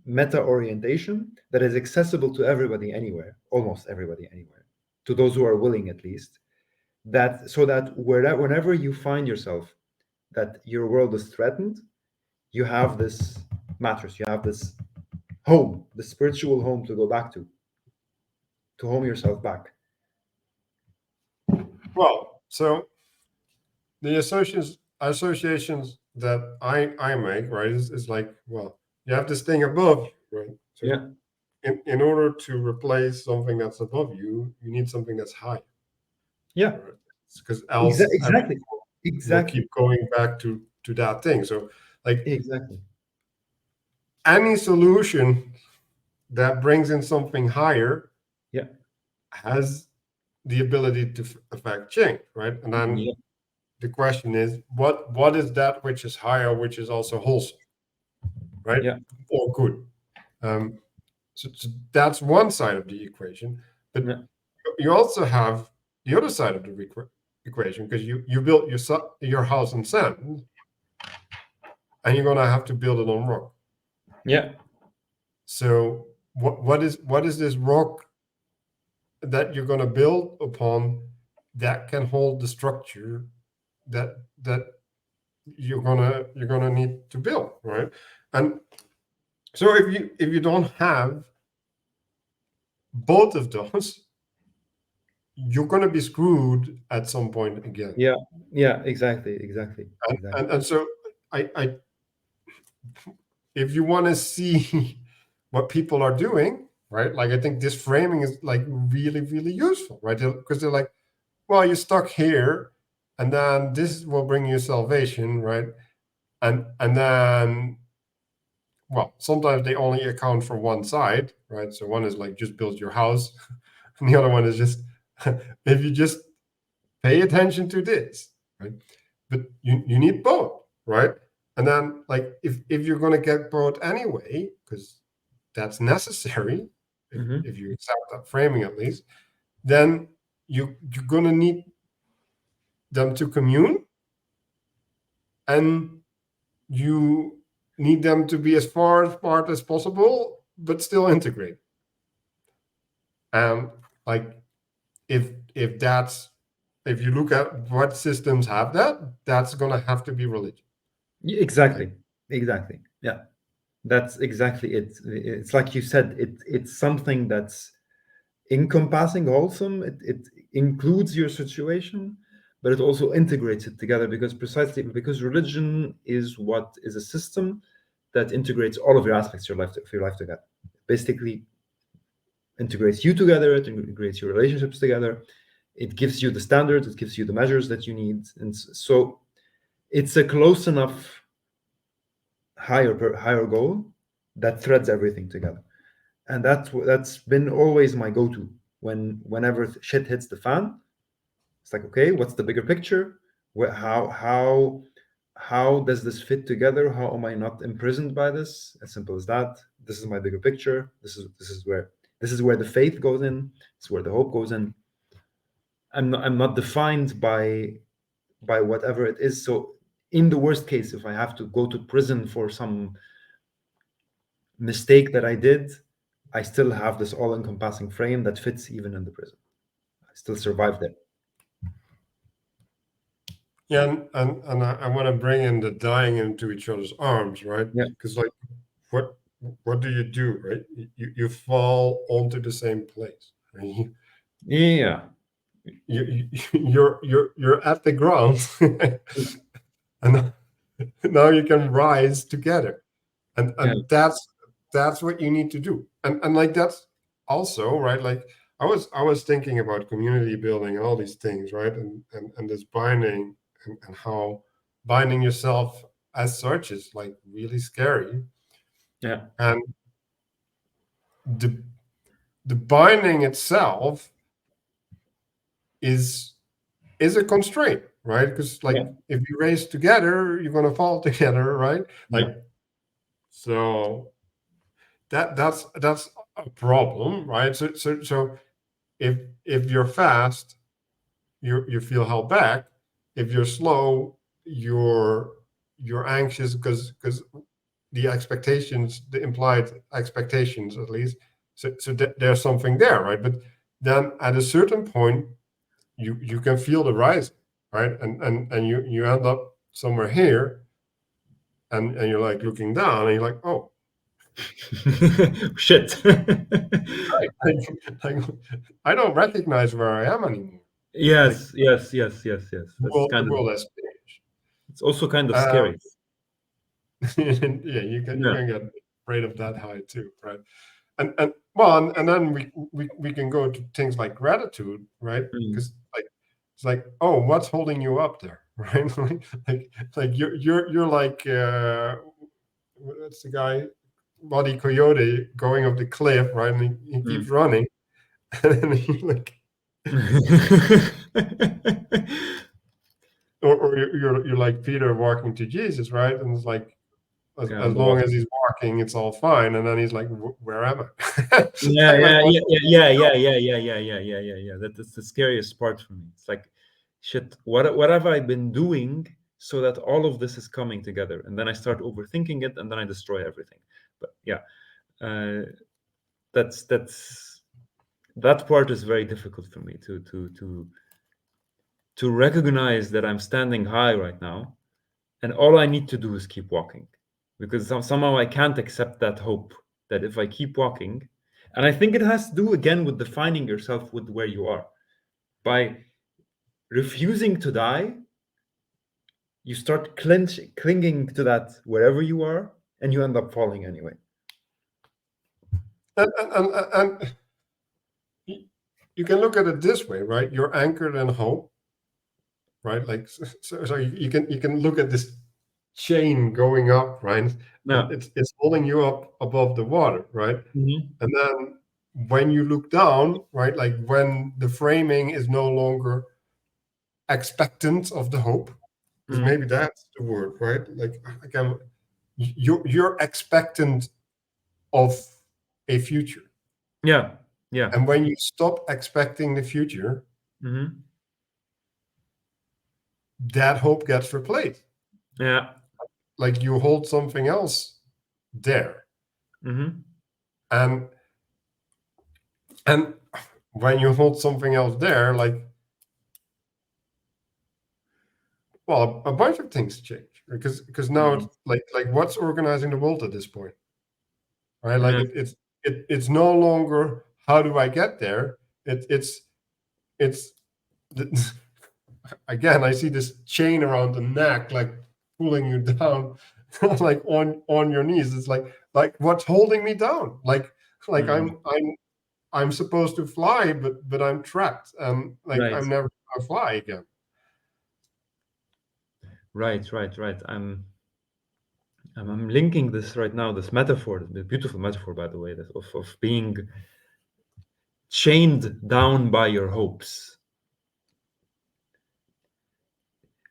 meta orientation that is accessible to everybody anywhere, almost everybody anywhere, to those who are willing at least. That so that whenever you find yourself that your world is threatened, you have this mattress, you have this home, the spiritual home to go back to home yourself back. well, so the associations that I make, right, is like, well, you have this thing above you, right? So Yeah. in order to replace something that's above you, you need something that's high, Yeah. right? Because else everything Exactly. will Exactly. keep going back to that thing. So like Exactly. any solution that brings in something higher Yeah. has the ability to affect change, right? And then Yeah. the question is, what is that which is higher, which is also wholesome, right, Yeah. or good? Um, so that's one side of the equation, but Yeah. you also have the other side of the equation, because you built your house on sand, and you're gonna have to build it on rock. Yeah. So what is this rock that you're gonna build upon that can hold the structure that you're gonna need to build, right? And So if you don't have both of those, you're going to be screwed at some point again. Yeah, exactly. And so I if you want to see what people are doing, right? Like I think this framing is like really, really useful, right? Because they're like, well, you're stuck here, and then this will bring you salvation, right? And then, well, sometimes they only account for one side, right? So one is like just build your house, and the other one is just if you just pay attention to this, right? But you need both, right? And then like if you're gonna get both anyway, because that's necessary, Hmm. if you accept that framing at least, then you're gonna need them to commune, and you need them to be as far apart as possible, but still integrate. And like if that's if you look at what systems have that, that's gonna have to be religion. Like Exactly. Yeah, that's exactly it. It's like you said, it's something that's encompassing, wholesome. It includes your situation, but it also integrates it together, because precisely because religion is what is a system that integrates all of your aspects of your life together. Basically, integrates you together. It integrates your relationships together. It gives you the standards. It gives you the measures that you need, and so it's a close enough higher goal that threads everything together. And that's been always my go-to whenever shit hits the fan. It's like, okay, what's the bigger picture? How does this fit together? How am I not imprisoned by this? As simple as that. This is my bigger picture. This is where the faith goes in. This is where the hope goes in. I'm not defined by whatever it is. So in the worst case, if I have to go to prison for some mistake that I did, I still have this all-encompassing frame that fits even in the prison. I still survive there. yeah, and I want to bring in the dying into each other's arms, right? Yeah. Because like what do you do, right? You fall onto the same place. Right? Yeah. You're at the ground, and now you can rise together, Yeah. and that's what you need to do, and like that's also right. Like I was thinking about community building and all these things, right? And this binding and how binding yourself as such is like really scary, Yeah. and the the binding itself is is a constraint, right? Because like Yeah. if you race together, you're gonna fall together, right? Yeah. Like so that's a problem, right? So if you're fast, you feel held back. If you're slow, you're anxious because the expectations, the implied expectations, at least. So there's something there, right? But then at a certain point, you can feel the rise, right? And you end up somewhere here, and you're like looking down, and you're like, oh, Shit. right. Like, I don't recognize where I am anymore. Like Yes. That's the kind of. world has changed. It's also kind of Um, scary. yeah, you Yeah. can get afraid of that high too, right? And well, and then we can go to things like gratitude, right? Mm. Because like it's like, oh, what's holding you up there, right? Like you're like what's the guy, Buddy Coyote, going up the cliff, right? And he keeps Mm. running, and then he like, or you're like Peter walking to Jesus, right? And it's like Yeah, as on the long water. as he's walking, it's all fine. And then he's like, Where am I?" Yeah, like yeah, what? yeah, yeah, yeah, yeah, yeah, yeah, yeah, yeah, yeah, yeah. That's the scariest part for me. It's like, shit. What have I been doing so that all of this is coming together? And then I start overthinking it, and then I destroy everything. But yeah, uh, that's that part is very difficult for me to recognize that I'm standing high right now, and all I need to do is keep walking. because somehow I can't accept that hope that if I keep walking, and I think it has to do again with defining yourself with where you are. By refusing to die, you start clinging to that wherever you are, and you end up falling anyway. And you can look at it this way, right? You're anchored in hope, right? Like so you can look at this chain going up, right? Yeah. It's holding you up above the water, right? Mhm. And then when you look down, right, like when the framing is no longer expectant of the hope, because Mhm. maybe that's the word, right? Like again, you're expectant of a future, Yeah. Yeah. and when you stop expecting the future, Mhm. that hope gets replaced. Yeah. Like you hold something else there, Mhm. and and when you hold something else there, like, well, a bunch of things change because now it's Mhm. like what's organizing the world at this point, right? Like Yeah. it's no longer how do I get there. It's again, I see this chain around the neck, like pulling you down, like on your knees. It's like what's holding me down? Like Mhm. I'm supposed to fly, but I'm trapped, and like Right. I'm never gonna fly again. Right. Right. Right. I'm linking this right now. This metaphor, the beautiful metaphor, by the way, that of being chained down by your hopes,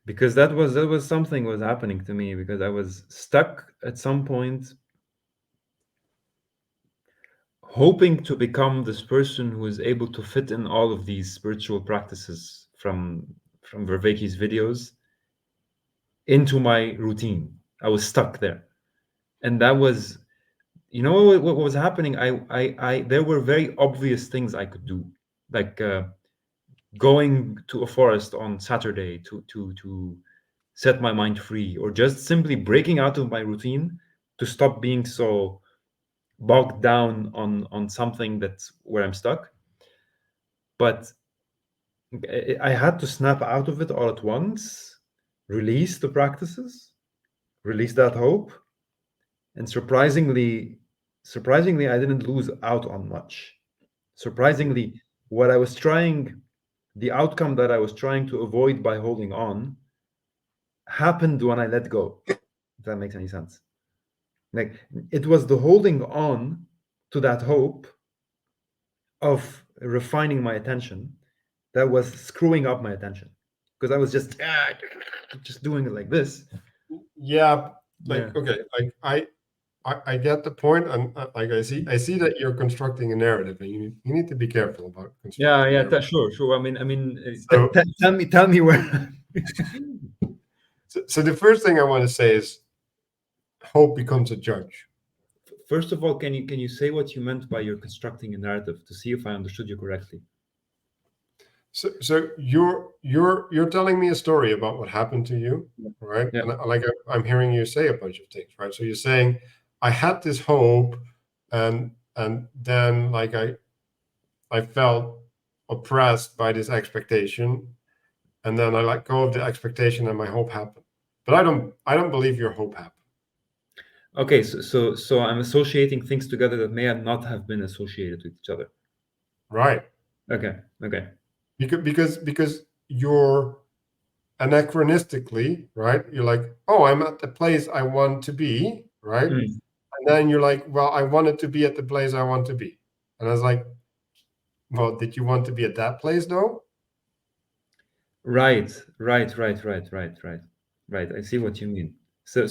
because that was something was happening to me, because I was stuck at some point hoping to become this person who is able to fit in all of these spiritual practices from Vervaeke's videos into my routine. I was stuck there, and that was, what was happening. I there were very obvious things I could do, like going to a forest on Saturday to set my mind free, or just simply breaking out of my routine to stop being so bogged down on something that's where I'm stuck. But I had to snap out of it all at once, release the practices, release that hope, and surprisingly, I didn't lose out on much. Surprisingly, what I was trying, the outcome that I was trying to avoid by holding on, happened when I let go. If that makes any sense. Like, it was the holding on to that hope of refining my attention that was screwing up my attention, because I was just doing it like this. Yeah, Yeah. like okay, like I get the point, and like I see that you're constructing a narrative, and you need to be careful about Yeah, constructing yeah, narrative. sure. So, Tell me where. so the first thing I want to say is hope becomes a judge. First of all, can you say what you meant by you're constructing a narrative, to see if I understood you correctly? So you're telling me a story about what happened to you, right? Yeah. And I'm hearing you say a bunch of things, right? So you're saying I had this hope, and then like I felt oppressed by this expectation, and then I let go of the expectation, and my hope happened. But I don't believe your hope happened. Okay, so I'm associating things together that may not have been associated with each other. Right. Okay. Okay. Because you're anachronistically, right? You're like, oh, I'm at the place I want to be, right? Mm. And then you're like, well, I wanted to be at the place I want to be. And I was like, well, did you want to be at that place though? Right. Right. Right. Right. Right. Right. Right. I see what you mean. So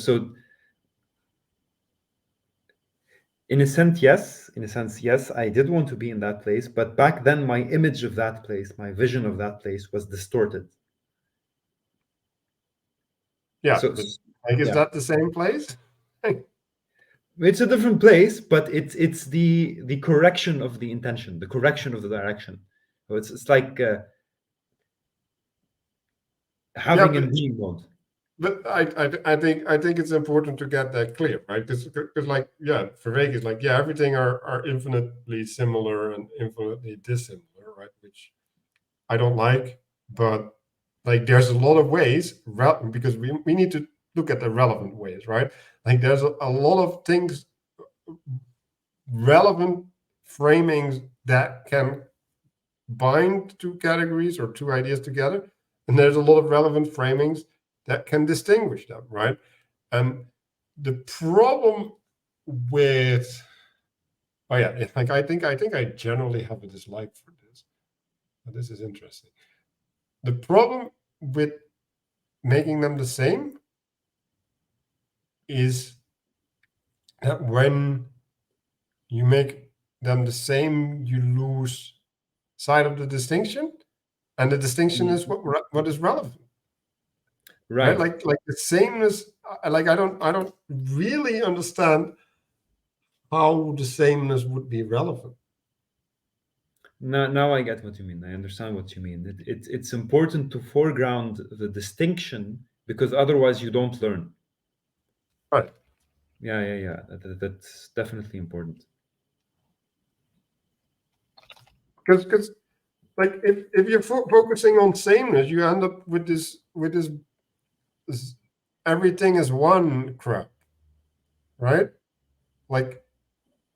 in a sense, yes. In a sense, yes. I did want to be in that place, but back then, my image of that place, my vision of that place, was distorted. Yeah, So but like, is yeah, that the same place? it's a different place, but it's the correction of the intention, the correction of the direction. So it's like Yeah, having but in being mode. but I think it's important to get that clear, right? Because like, yeah, for Vegas, like, yeah, everything are infinitely similar and infinitely dissimilar, right? Which I don't like, but like there's a lot of ways, because we need to look at the relevant ways, right? Like there's a lot of things, relevant framings that can bind two categories or two ideas together, and there's a lot of relevant framings that can distinguish them, right? And the problem with, oh yeah, like I think I generally have a dislike for this, but this is interesting. The problem with making them the same is that when you make them the same, you lose sight of the distinction, and the distinction is what is relevant, right? Right. Like the sameness. Like I don't really understand how the sameness would be relevant. Now I get what you mean. I understand what you mean. It's important to foreground the distinction because otherwise you don't learn. Right. Yeah. That's definitely important. Because like if you're focusing on sameness, you end up with this everything is one crap, right? Like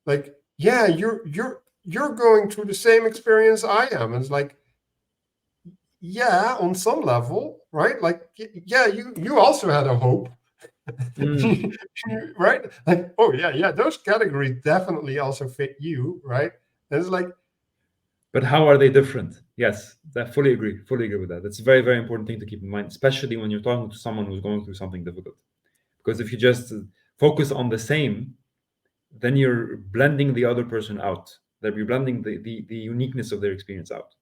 like yeah, you're going through the same experience I am. And it's like, yeah, on some level, right? Like yeah, you also had a hope. Mm. Right? Like, oh yeah, those categories definitely also fit you, right? And it's like, But how are they different? Yes, I fully agree. Fully agree with that. That's a very, very important thing to keep in mind, especially when you're talking to someone who's going through something difficult. Because if you just focus on the same, then you're blending the other person out. That you're blending the uniqueness of their experience out,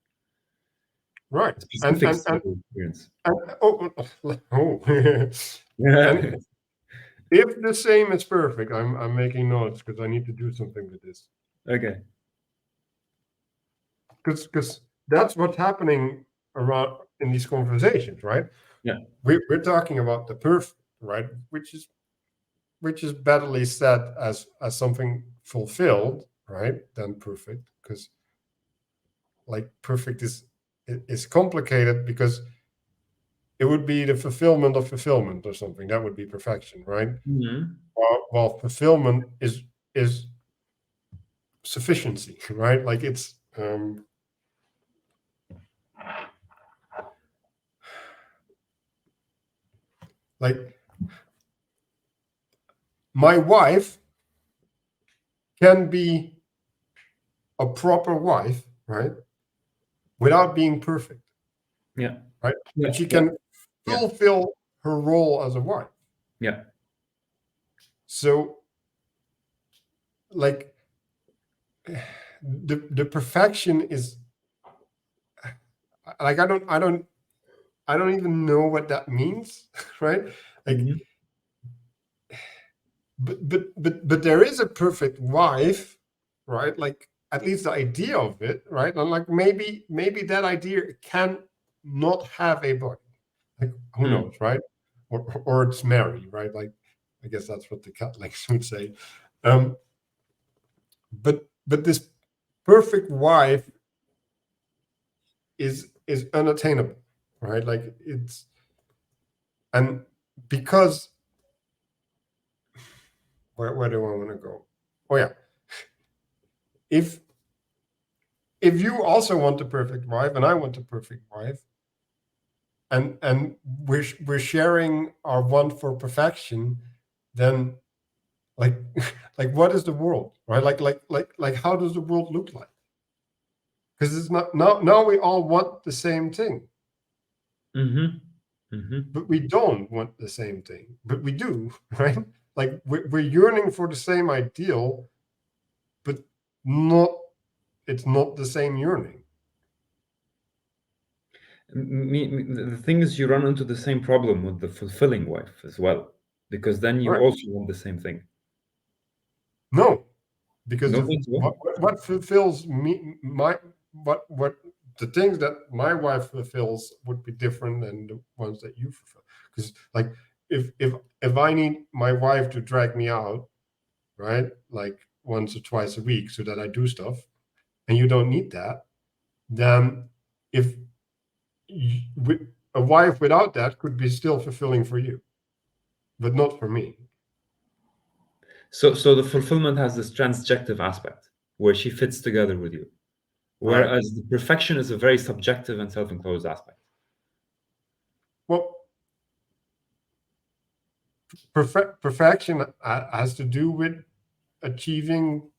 right. specifics of their experience. And oh, Yeah. and if the same is perfect, I'm making notes because I need to do something with this. Okay. Because that's what's happening around in these conversations, right? Yeah. We're talking about the perfect, right? Which is badly said as something fulfilled, right? Than perfect, because like perfect is complicated because it would be the fulfillment of fulfillment or something. That would be perfection, right? Mhm. While fulfillment is sufficiency, right? Like it's like my wife can be a proper wife, right? Without being perfect, Yeah. right? Yeah. But she Yeah. can Yeah. fulfill her role as a wife. Yeah. So like the perfection is like I don't even know what that means, right? Like Mhm. but there is a perfect wife, right? Like at least the idea of it, right? And like maybe that idea can not have a body. Like who Mm. knows, right? Or it's Mary, right? Like I guess that's what the Catholics would say. But this perfect wife is unattainable, right? Like it's and because where do I want to go? Oh yeah, if you also want the perfect wife and I want the perfect wife, and we're sharing our want for perfection, then like like what is the world, right? Like how does the world look like? Because it's not now we all want the same thing, Mhm. Mhm. but we don't want the same thing, but we do, right? Like we're yearning for the same ideal, but not it's not the same yearning. The thing is, you run into the same problem with the fulfilling wife as well, because then you Right. also want the same thing. No, because No the think so? what fulfills me my what the things that my wife fulfills would be different than the ones that you fulfill. Because like if I need my wife to drag me out, right, like once or twice a week so that I do stuff, and you don't need that, then if a wife without that could be still fulfilling for you, but not for me. So the fulfillment has this transjective aspect where she fits together with you, Right. whereas the perfection is a very subjective and self-enclosed aspect. Well, perfection has to do with achieving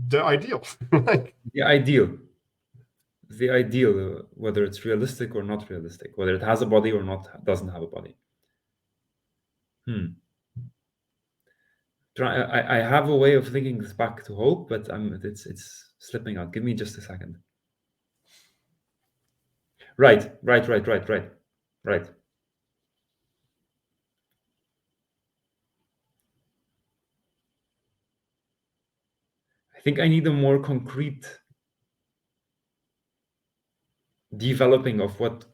the ideal. Like, The ideal, whether it's realistic or not realistic, whether it has a body or not, doesn't have a body. I have a way of thinking this back to hope, but it's slipping out. Give me just a second. Right. I think I need a more concrete developing of what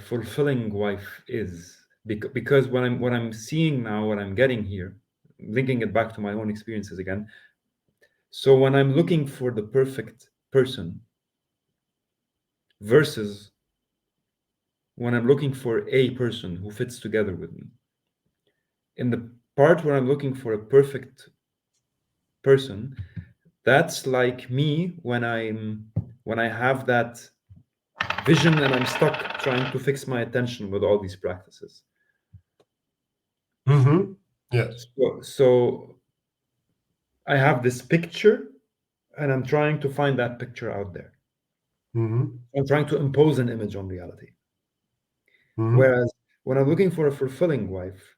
fulfilling wife is, because what I'm seeing now, what I'm getting here, linking it back to my own experiences again. So when I'm looking for the perfect person versus when I'm looking for a person who fits together with me, in the part where I'm looking for a perfect person, that's like me when I have that vision and I'm stuck trying to fix my attention with all these practices. yes. So I have this picture and I'm trying to find that picture out there. I'm trying to impose an image on reality. Whereas when I'm looking for a fulfilling wife,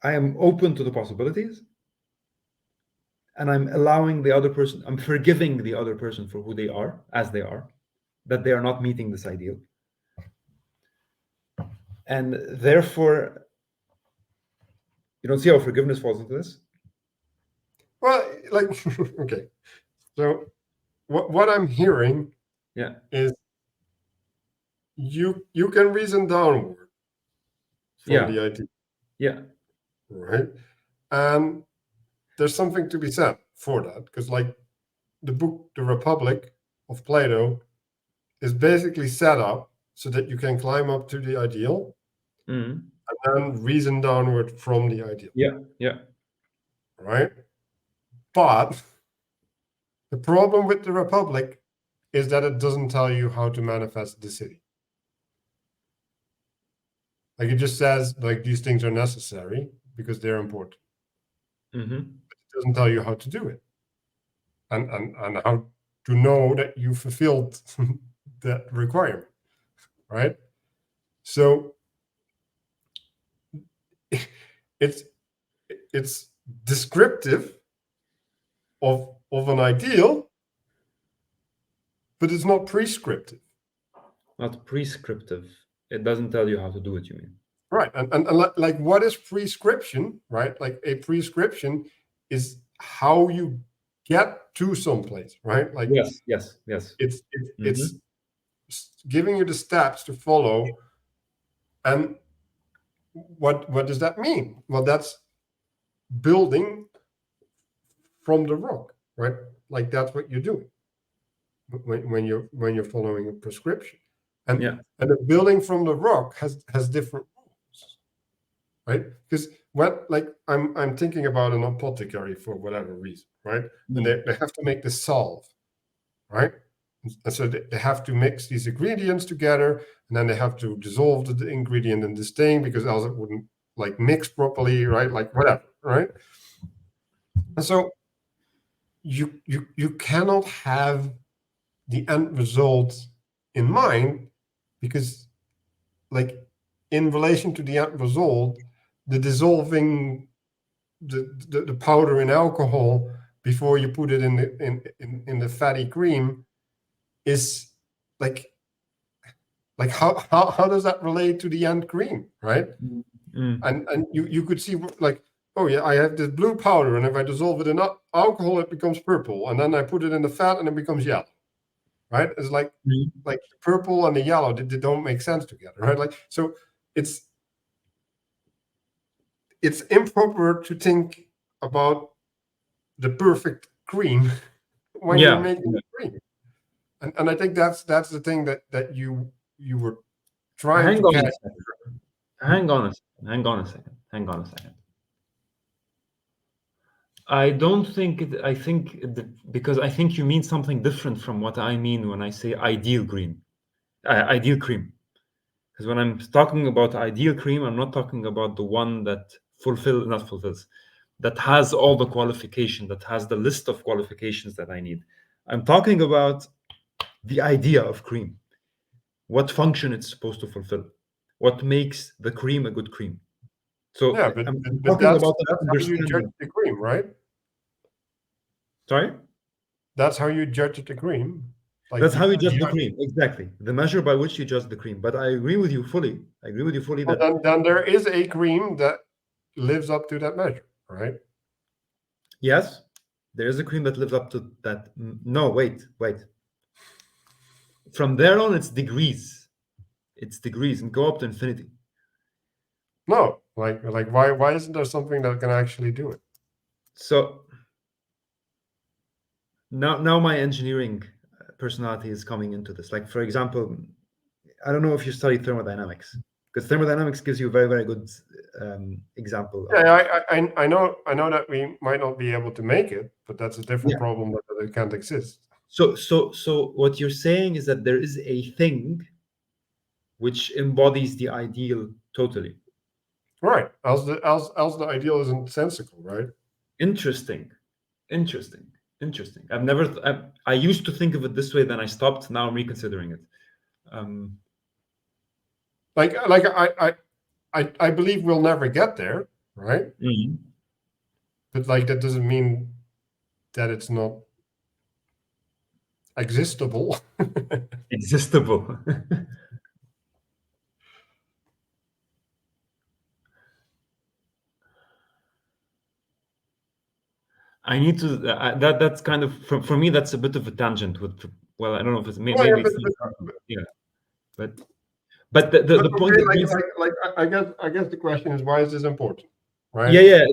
I am open to the possibilities and I'm allowing the other person, I'm forgiving the other person for who they are, as they are, that they are not meeting this ideal. And therefore, you don't see how forgiveness falls into this? Well, like, okay. So what I'm hearing is you can reason downward from the idea. Yeah. Right. And there's something to be said for that, because like the book The Republic of Plato is basically set up so that you can climb up to the ideal and then reason downward from the ideal. Yeah. Right. But the problem with The Republic is that it doesn't tell you how to manifest the city. Like, it just says like these things are necessary because they're important. It doesn't tell you how to do it and how to know that you fulfilled that requirement, right? So it's descriptive of an ideal, but it's not prescriptive. Not prescriptive. It doesn't tell you how to do it, you mean? Right. And like, what is prescription, right? Like, a prescription is how you get to someplace, right? Like, yes. It's giving you the steps to follow. And what does that mean? Well, that's building from the rock, right? Like, that's what you're doing when you're following a prescription. And the building from the rock has different rules, right? Because when, like, I'm thinking about an apothecary for whatever reason, right? And they have to make the salve, right? And so they have to mix these ingredients together, and then they have to dissolve the ingredient in this thing because else it wouldn't like mix properly, right? Like, whatever, right? And so you cannot have the end result in mind, because like, in relation to the end result, the dissolving the powder in alcohol before you put it in the fatty cream is like how does that relate to the end cream, right? And you could see, like, oh yeah, I have this blue powder, and if I dissolve it in alcohol, it becomes purple, and then I put it in the fat and it becomes yellow, right? It's like the purple and the yellow, they don't make sense together, right? Like, so it's improper to think about the perfect cream when you're Yeah. making the cream. And I think that's the thing that you were trying Hang to on catch. a second. Hang on a second. Hang on a second. Hang on a second. I don't think it, I think because I think you mean something different from what I mean when I say ideal green, ideal cream. Because when I'm talking about ideal cream, I'm not talking about the one that not fulfills, that has all the qualification, that has the list of qualifications that I need. I'm talking about the idea of cream, what function it's supposed to fulfill, what makes the cream a good cream. So Yeah, but I'm but talking that's about an how you judge understanding. the cream, right? Sorry? That's how you judge the cream. Like That's how you you judge the cream. Exactly. The measure by which you judge the cream. But I agree with you fully. I agree with you fully well, that then there is a cream that lives up to that measure, right? yes, there is a cream that lives up to that. No, wait. From there on, it's degrees. It's degrees and go up to infinity. No, like why isn't there something that can actually do it? So now my engineering personality is coming into this. Like for example, I don't know if you study thermodynamics, because thermodynamics gives you a very, very good example of. Yeah, I know that we might not be able to make it, but that's a different Yeah. problem that it can't exist. So what you're saying is that there is a thing which embodies the ideal totally. Right. Else the ideal isn't sensical, right? Interesting, interesting, interesting. I've never. I used to think of it this way, then I stopped. Now I'm reconsidering it. Um, Like I believe we'll never get there, right? mhm. But like that doesn't mean that it's not existable. Existable. I need to. That's kind of for me. That's a bit of a tangent. With well, I don't know if it's Well, yeah, maybe it's not. Yeah, but the point okay, that brings I guess the question is why is this important, right? yeah.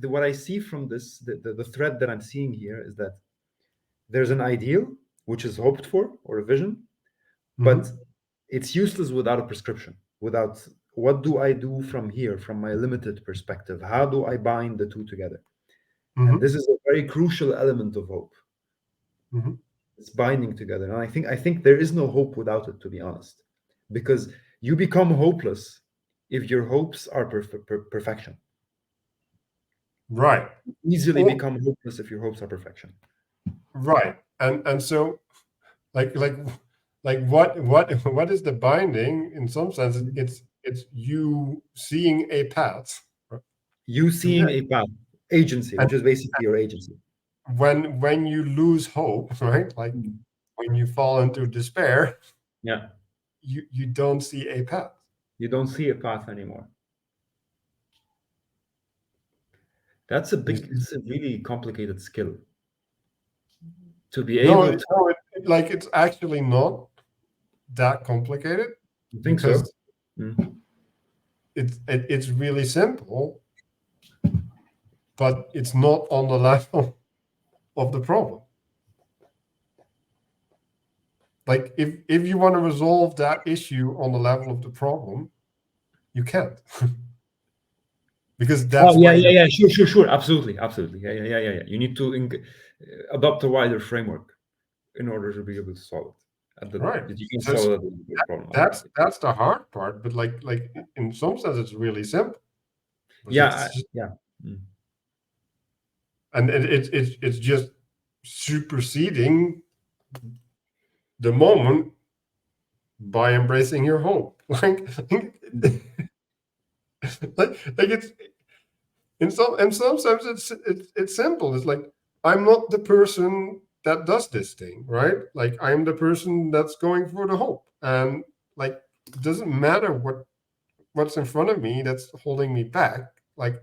The what I see from this the thread that I'm seeing here is that there's an ideal which is hoped for or a vision, but Hmm. it's useless without a prescription, without what do I do from here, from my limited perspective? How do I bind the two together? And Hmm. this is a very crucial element of hope. Hmm. It's binding together. And I think there is no hope without it, to be honest, because you become hopeless if your hopes are perfection. Right. Easily Or, become hopeless if your hopes are perfection. right. And so like like what is the binding? In some sense, it's you seeing a path You to seeing get. a path, agency, And which is basically your agency. when you lose hope, right? Like Mm. when you fall into despair, Yeah, you don't see a path. you don't see a path anymore. That's a You- big, it's a really complicated skill to be no, able to. like it's actually not that complicated You think so? because Mm. it's really simple, but it's not on the level of the problem. Like if you want to resolve that issue on the level of the problem, you can't because Oh that's yeah, where yeah, you're yeah. Sure. Absolutely. Yeah. You need to adopt a wider framework in order to be able to solve it. right. But you can So solve the problem, obviously. that's the hard part, but like in some sense it's really simple. But Yeah, it's just, yeah. Mm. and it's just superseding the moment by embracing your hope. Like it's in some sense it's simple. It's like I'm not the person that does this thing, right? Like I'm the person that's going for the hope, and like it doesn't matter what's in front of me that's holding me back. Like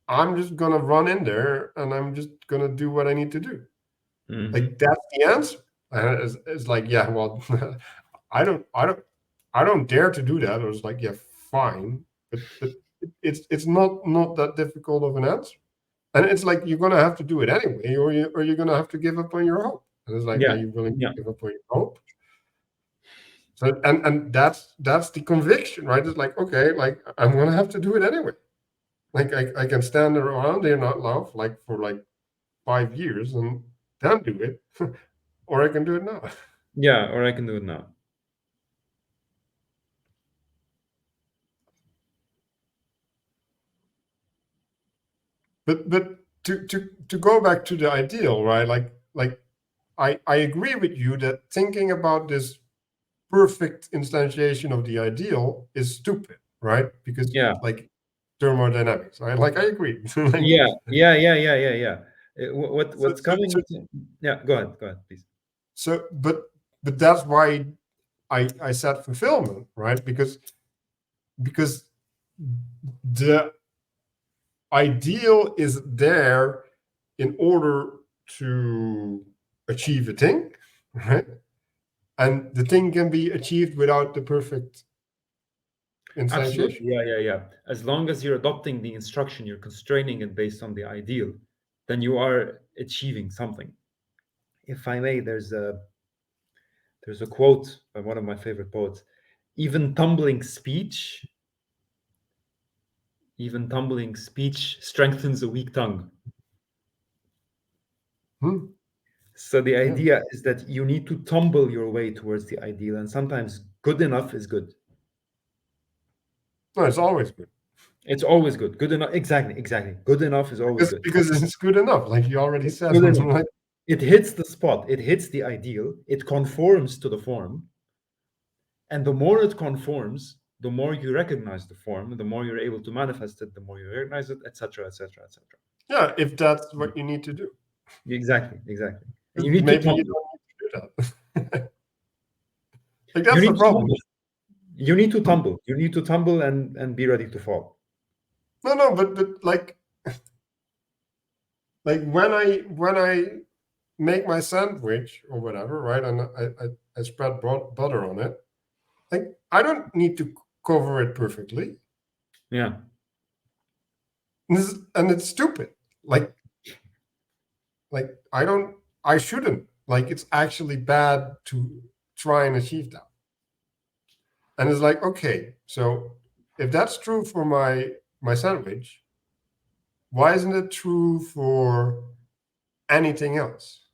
I'm just gonna run in there and I'm just gonna do what I need to do. Hmm. Like that's the answer. And it's like, yeah, well, I don't dare to do that. Or it's like, yeah, fine, but it's not that difficult of an answer. And it's like you're gonna have to do it anyway, or you're gonna have to give up on your hope. And it's like, are Yeah, you willing yeah, to give up on your hope? So and that's the conviction, right? It's like, okay, like I'm gonna have to do it anyway. Like I can stand around here and not laugh like for like 5 years and then do it, or I can do it now. yeah. Or I can do it now. But to go back to the ideal, right? Like I agree with you that thinking about this perfect instantiation of the ideal is stupid, right? Because Yeah, like thermodynamics, right? Like I agree. Like, yeah, yeah, yeah, yeah, yeah, yeah. so, What's so, coming? so, Yeah, go ahead, please. so but that's why I said fulfillment, right? Because the ideal is there in order to achieve a thing, right? And the thing can be achieved without the perfect instantiation. Absolutely. Yeah, yeah, yeah. As long as you're adopting the instruction, you're constraining it based on the ideal, then you are achieving something. If I may, there's a quote by one of my favorite poets. Even tumbling speech, even tumbling speech strengthens a weak tongue. Hmm, So the yeah, idea is that you need to tumble your way towards the ideal, and sometimes good enough is good. no, it's always good It's always good. Good enough. Exactly, exactly. Good enough is always good. because it's good enough, like you already It's said. good enough. Like, It hits the spot. It hits the ideal. It conforms to the form. And the more it conforms, the more you recognize the form, the more you're able to manifest it, the more you recognize it, etc., etc., etc. yeah, if that's what you need to do, Exactly, exactly. And you need to maybe you tumble. don't need to do that. Like You that's the need to problem. tumble. You need to Hmm? tumble. You need to tumble and be ready to fall. No, but like when I make my sandwich or whatever, right, and I spread butter on it, like I don't need to cover it perfectly. Yeah. And it's stupid. Like I don't, I shouldn't. Like it's actually bad to try and achieve that. And it's like, okay, so if that's true for my sandwich, why isn't it true for anything else?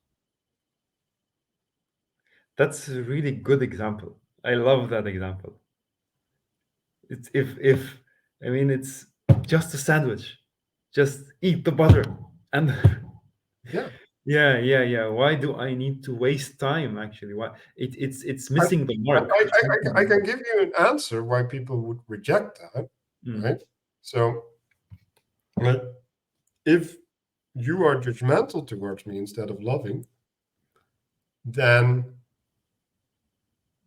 That's a really good example. I love that example. It's if I mean it's just a sandwich. Just eat the butter. And Yeah. yeah, yeah, yeah. Why do I need to waste time actually? Why it's And missing the I, mark. I, It's missing I the can mark. give you an answer why people would reject that, Mm. right? So, like, if you are judgmental towards me instead of loving, then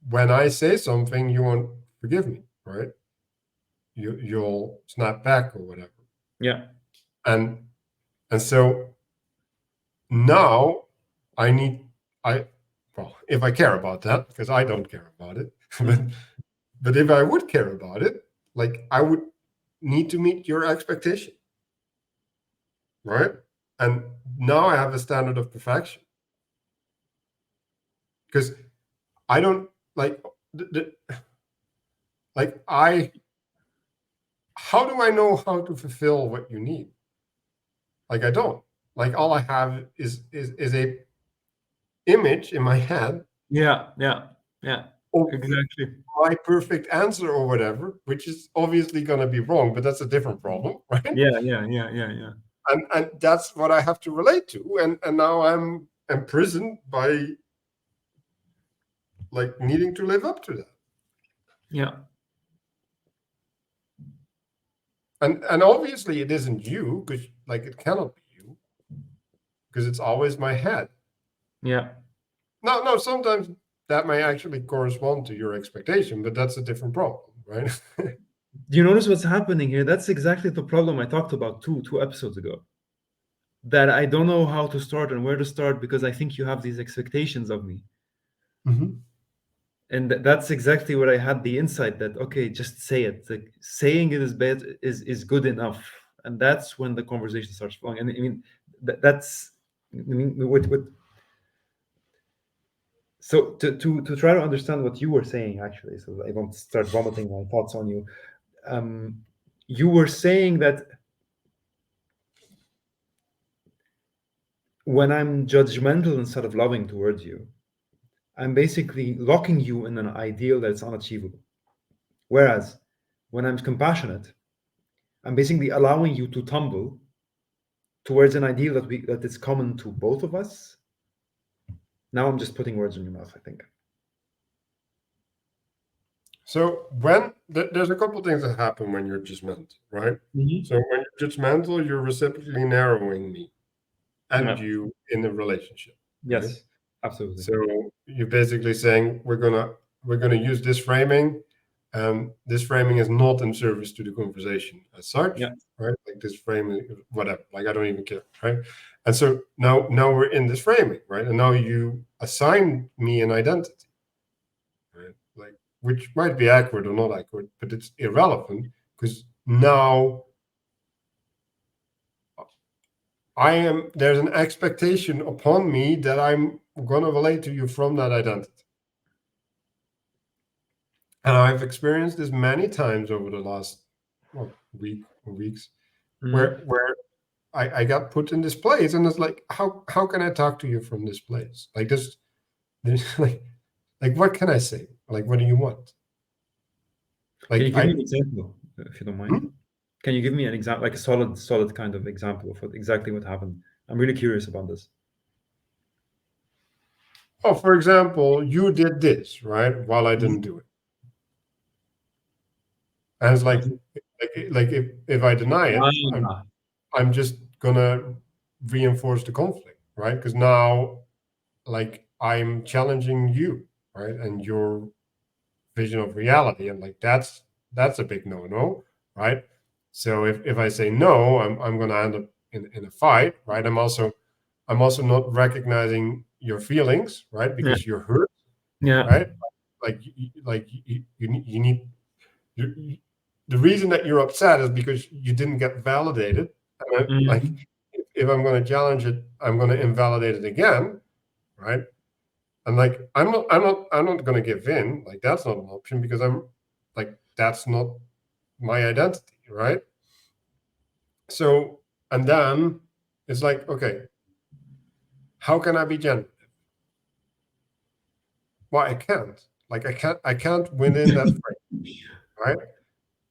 when I say something, you won't forgive me, right? You'll snap back or whatever. Yeah. And so now I need I well, if I care about that, because I don't care about it, but Mhm. but if I would care about it, like I would need to meet your expectation, right? And now I have a standard of perfection because I don't like like I how do I know how to fulfill what you need? Like I don't. Like all I have is a image in my head Yeah, yeah, yeah. of Exactly. my perfect answer or whatever, which is obviously going to be wrong, but that's a different problem, right? Yeah, yeah, yeah, yeah, yeah. And that's what I have to relate to, and now I'm imprisoned by like needing to live up to that. Yeah, And obviously it isn't you, because like it cannot be you, because it's always my head. yeah. No, sometimes that may actually correspond to your expectation, but that's a different problem, right? Do you notice what's happening here? That's exactly the problem I talked about two episodes ago. That I don't know how to start and where to start because I think you have these expectations of me. Mhm. And that's exactly where I had the insight that, okay, just say it. Like, saying it is bad is good enough, and that's when the conversation starts flowing. And I mean, that's, I mean, what so to try to understand what you were saying, actually, so that I don't start vomiting my thoughts on you. You were saying that when I'm judgmental instead of loving towards you, I'm basically locking you in an ideal that's unachievable. Whereas when I'm compassionate, I'm basically allowing you to tumble towards an ideal that is common to both of us. Now I'm just putting words in your mouth, I think. So when there's a couple things that happen when you're judgmental, right? Mhm. So when you're judgmental, you're reciprocally narrowing me and Yeah. you in the relationship, right? Yes, absolutely. So you're basically saying we're gonna use this framing, and this framing is not in service to the conversation as such, Yeah. right? Like this framing, whatever. Like I don't even care, right? And so now we're in this framing, right? And now you assign me an identity, right? Like which might be accurate or not accurate, but it's irrelevant because now there's an expectation upon me that I'm gonna relate to you from that identity. And I've experienced this many times over the last week or weeks Mhm. where I got put in this place and it's like, how can I talk to you from this place? Like this like what can I say? Like what do you want? Can you Like give me an example, if you don't mind? Hmm? Can you give me an example, like a solid kind of example of exactly what happened? I'm really curious about this. Oh, for example, you did this, right? While I didn't do it. And it's like Okay. like if I deny it, Ah, I'm just gonna reinforce the conflict, right? Because now like I'm challenging you, right? And your vision of reality. And like that's a big no, right? So if I say no, I'm gonna end up in a fight, right? I'm also not recognizing your feelings, right? yeah, Because you're hurt, yeah. right? You need the reason that you're upset is because you didn't get validated. And like Mhm. if I'm going to challenge it, I'm going to invalidate it again, right? And like I'm not going to give in. Like that's not an option because I'm like that's not my identity, right? So and then it's like, okay, how can I be generative? Well, I can't. Like I can't within that frame, right?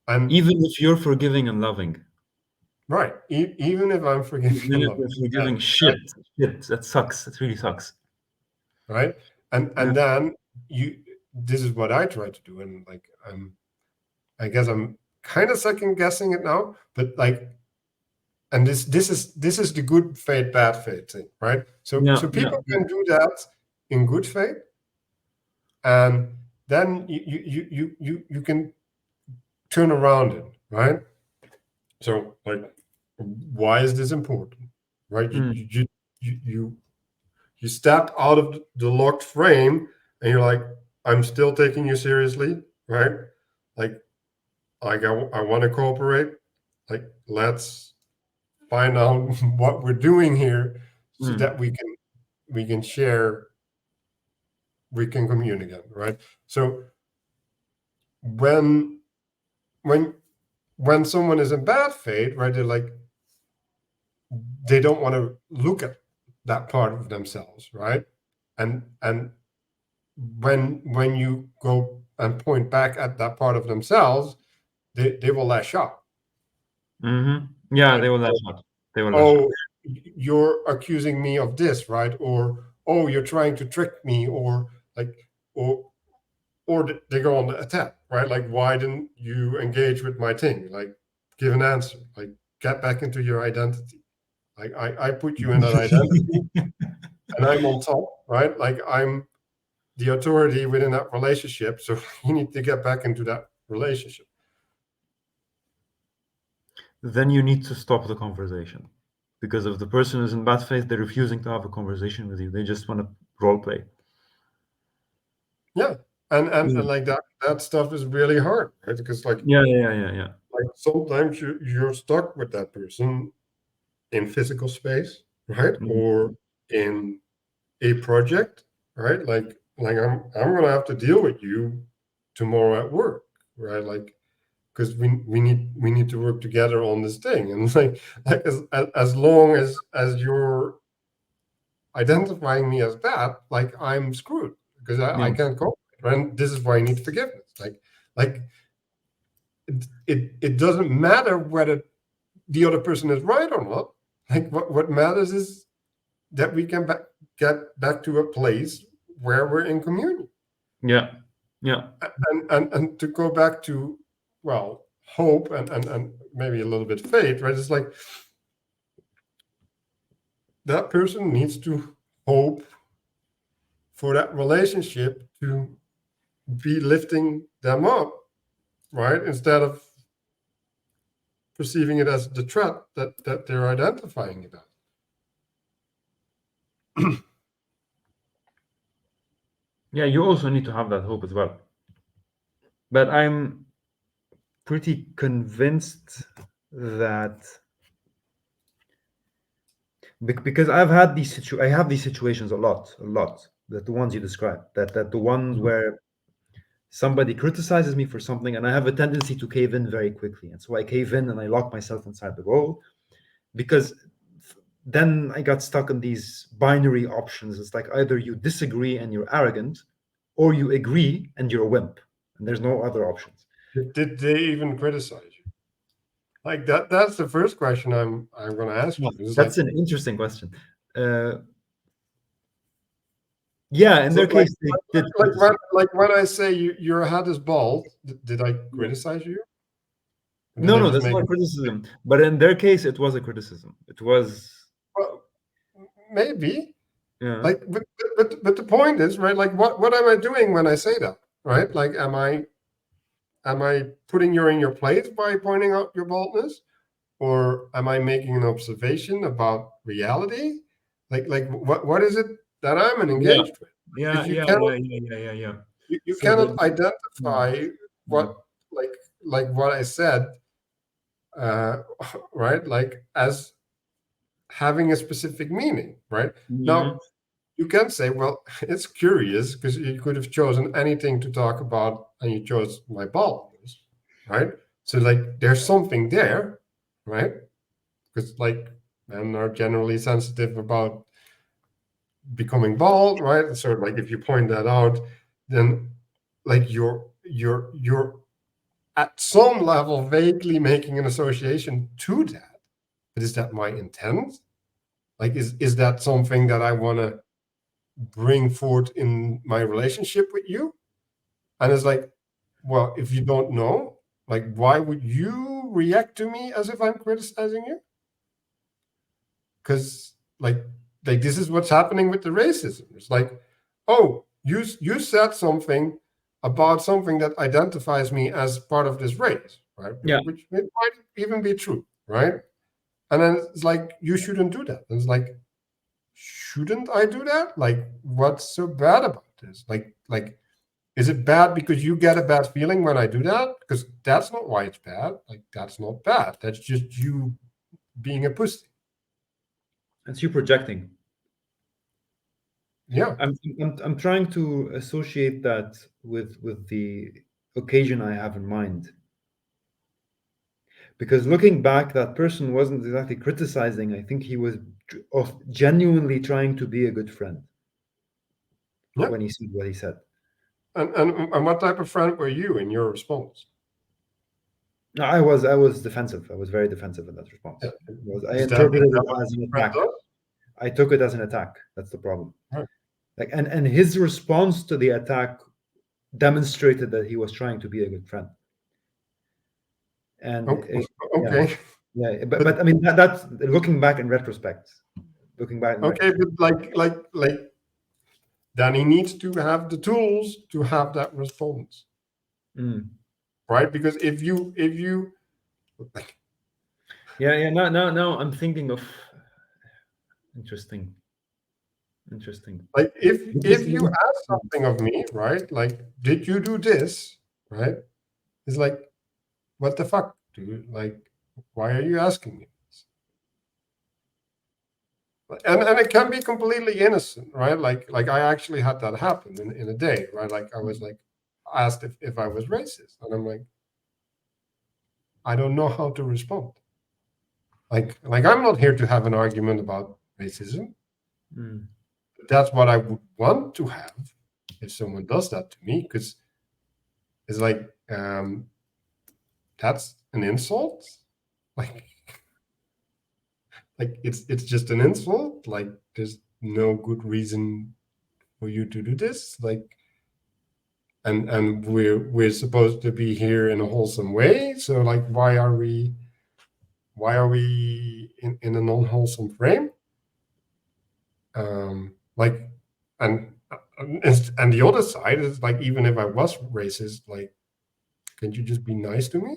And Even if you're forgiving and loving, right, even if I'm forgiving even and if loving, you're forgiving, shit, that sucks. That really sucks. right? And Yeah, and then this is what I try to do, and like I guess I'm kind of second guessing it now, but like, and this is the good faith, bad faith thing, right? So yeah, so yeah. people can do that in good faith, and then you can turn around it, right? So like, why is this important, right? You Mm, you you you, you you step out of the locked frame and you're like, I'm still taking you seriously, right? Like I want to cooperate. Like let's find out what we're doing here so mm, that we can share, we can communicate, right? So when when when someone is in bad faith, right, they're like they don't want to look at that part of themselves, right? And when you go and point back at that part of themselves, they will lash out. Yeah, Right? they will lash out. They will lash out. Oh, you're accusing me of this, right? Or oh, you're trying to trick me, or like, or they go on the attack, right? Like, why didn't you engage with my thing? Like, give an answer. Like, get back into your identity. Like, I put you in that identity, and I'm on top, right? Like, I'm the authority within that relationship. So you need to get back into that relationship. Then you need to stop the conversation. Because if the person is in bad faith, they're refusing to have a conversation with you. They just want to role play. Yeah, and Yeah. like that stuff is really hard, right? Because Yeah. like sometimes you're stuck with that person in physical space, right? Mm. Or in a project, right? Like I'm gonna have to deal with you tomorrow at work, right? Like because we need to work together on this thing, and like as long as you're identifying me as that, like I'm screwed because I Yeah. can't cope. And this is why I need forgiveness. Like it doesn't matter whether the other person is right or not. Like what matters is that we can get back to a place where we're in communion. Yeah. Yeah. And to go back to, well, hope and maybe a little bit faith, right? It's like that person needs to hope for that relationship to be lifting them up, right? Instead of perceiving it as the threat that they're identifying it as. Yeah. You also need to have that hope as well. But I'm pretty convinced that because I have these situations a lot. That the ones you described, that the ones where somebody criticizes me for something, and I have a tendency to cave in very quickly, and so I cave in and I lock myself inside the role because then I got stuck in these binary options. It's like either you disagree and you're arrogant, or you agree and you're a wimp, and there's no other options. Did they even criticize you? Like that's the first question I'm gonna ask Yeah, you. It's like that's an interesting question. Uh, yeah, in so their case, they did criticize. like when I say your head is bald, did I Yeah. criticize you? Or did No, I no, just that's make not criticism. But in their case, it was a criticism. It was, well, maybe. yeah, Like but the point is, right, like what am I doing when I say that? Right? Like am I putting you in your place by pointing out your baldness? Or am I making an observation about reality? Like what is it that I'm yeah, engaged with? yeah, Because you yeah, cannot yeah, yeah, yeah, yeah, yeah. you So cannot mm, identify mm, what like like what I said, uh, right? Like as having a specific meaning, right? Now mhm. you can say, well, it's curious because you could have chosen anything to talk about, and you chose my baldness, right? So like there's something there, right? Because like men are generally sensitive about becoming bald, right? And so like if you point that out, then like you're at some level vaguely making an association to that. But is that my intent? Like is that something that I want to bring forth in my relationship with you? And it's like, well, if you don't know, like why would you react to me as if I'm criticizing you? Because like this is what's happening with the racism. It's like, oh, you said something about something that identifies me as part of this race, right? Yeah, Which it might even be true, right? And then it's like you shouldn't do that. And it's like, shouldn't I do that? Like, what's so bad about this? Like, is it bad because you get a bad feeling when I do that? Because that's not why it's bad. Like, that's not bad. That's just you being a pussy. it's you projecting. Yeah. I'm trying to associate that with the occasion I have in mind. Because looking back, that person wasn't exactly criticizing. I think he was genuinely trying to be a good friend Yeah. when he said what he said. And what type of friend were you in your response? No, I was defensive. I was very defensive in that Yeah. response. I Is interpreted that it what as a an friend attack. does? I took it as an attack. That's the problem. Right. Like, and his response to the attack demonstrated that he was trying to be a good friend. And Okay. yeah, Okay. yeah. But But I mean that's looking back in retrospect. Looking back in okay, retrospect. but like then he needs to have the tools to have that response, Mm. right? Because if you like, Yeah, yeah. No, no, no. I'm thinking of interesting. Interesting. Like if you ask something of me, right? Like, did you do this? Right? It's like, what the fuck, dude? Like, why are you asking me this? And it can be completely innocent, right? Like I actually had that happen in a day, right? Like I was like asked if I was racist, and I'm like, I don't know how to respond. Like I'm not here to have an argument about racism. Mm. That's what I would want to have if someone does that to me, because it's like, that's an insult. Like it's just an insult. Like there's no good reason for you to do this. Like, and we're supposed to be here in a wholesome way. So like, why are we in a non-wholesome frame? Like, and and the other side is like, even if I was racist, like, can't you just be nice to me?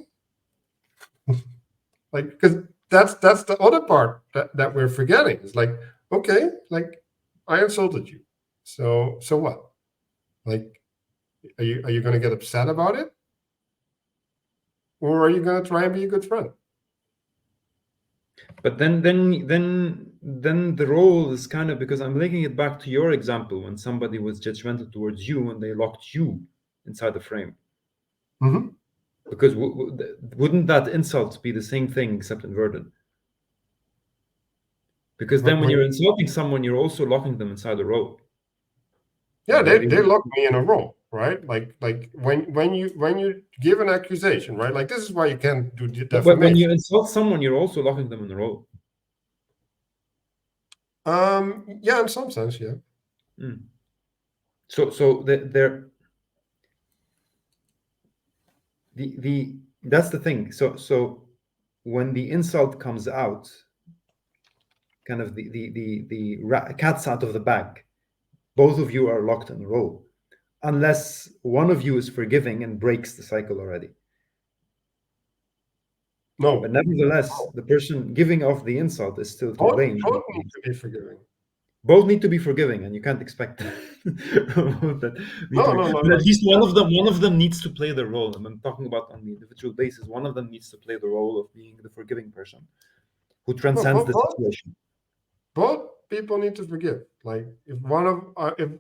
Like, because that's the other part that we're forgetting. It's like, okay, like I insulted you, so what? Like, are you going to get upset about it, or are you going to try and be a good friend? But then the role is kind of, because I'm linking it back to your example when somebody was judgmental towards you and they locked you inside the frame. Mm-hmm. Because wouldn't that insult be the same thing except inverted? Because then when you're insulting someone, you're also locking them inside the role. Yeah, they lock me in a role, right? Like when you give an accusation, right? Like, this is why you can't do But when you defamation. insult someone, you're also locking them in the role. Yeah, in some sense, yeah. Mm. So that's the thing. So when the insult comes out, kind of the cat's out of the bag, both of you are locked in the role, unless one of you is forgiving and breaks the cycle already. No, But nevertheless, the person giving off the insult is still to both blame. need to be forgiving. Both need to be forgiving, and you can't expect that need to No, be. no, no, But no. at least one of them needs to play the role. And I'm talking about on the individual basis. One of them needs to play the role of being the forgiving person who No, transcends the situation. both people need to forgive. Like, if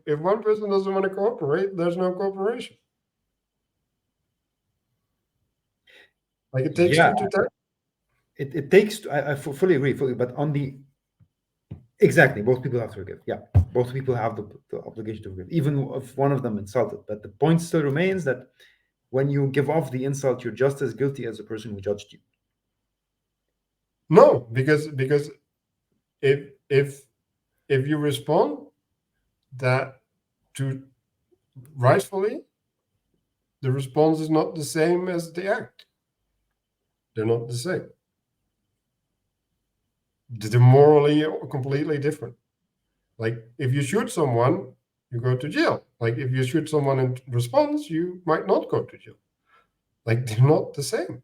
if one person doesn't want to cooperate, there's no cooperation. Like, it takes Yeah, two to tango. it takes. I fully agree, fully. But on the exactly, both people have to forgive. Yeah, both people have the obligation to forgive, even if one of them insulted. But the point still remains that when you give off the insult, you're just as guilty as the person who judged you. No, because if you respond that to rightfully, the response is not the same as the act. They're not the same. They're morally completely different. Like, if you shoot someone, you go to jail. Like, if you shoot someone in response, you might not go to jail. Like, they're not the same.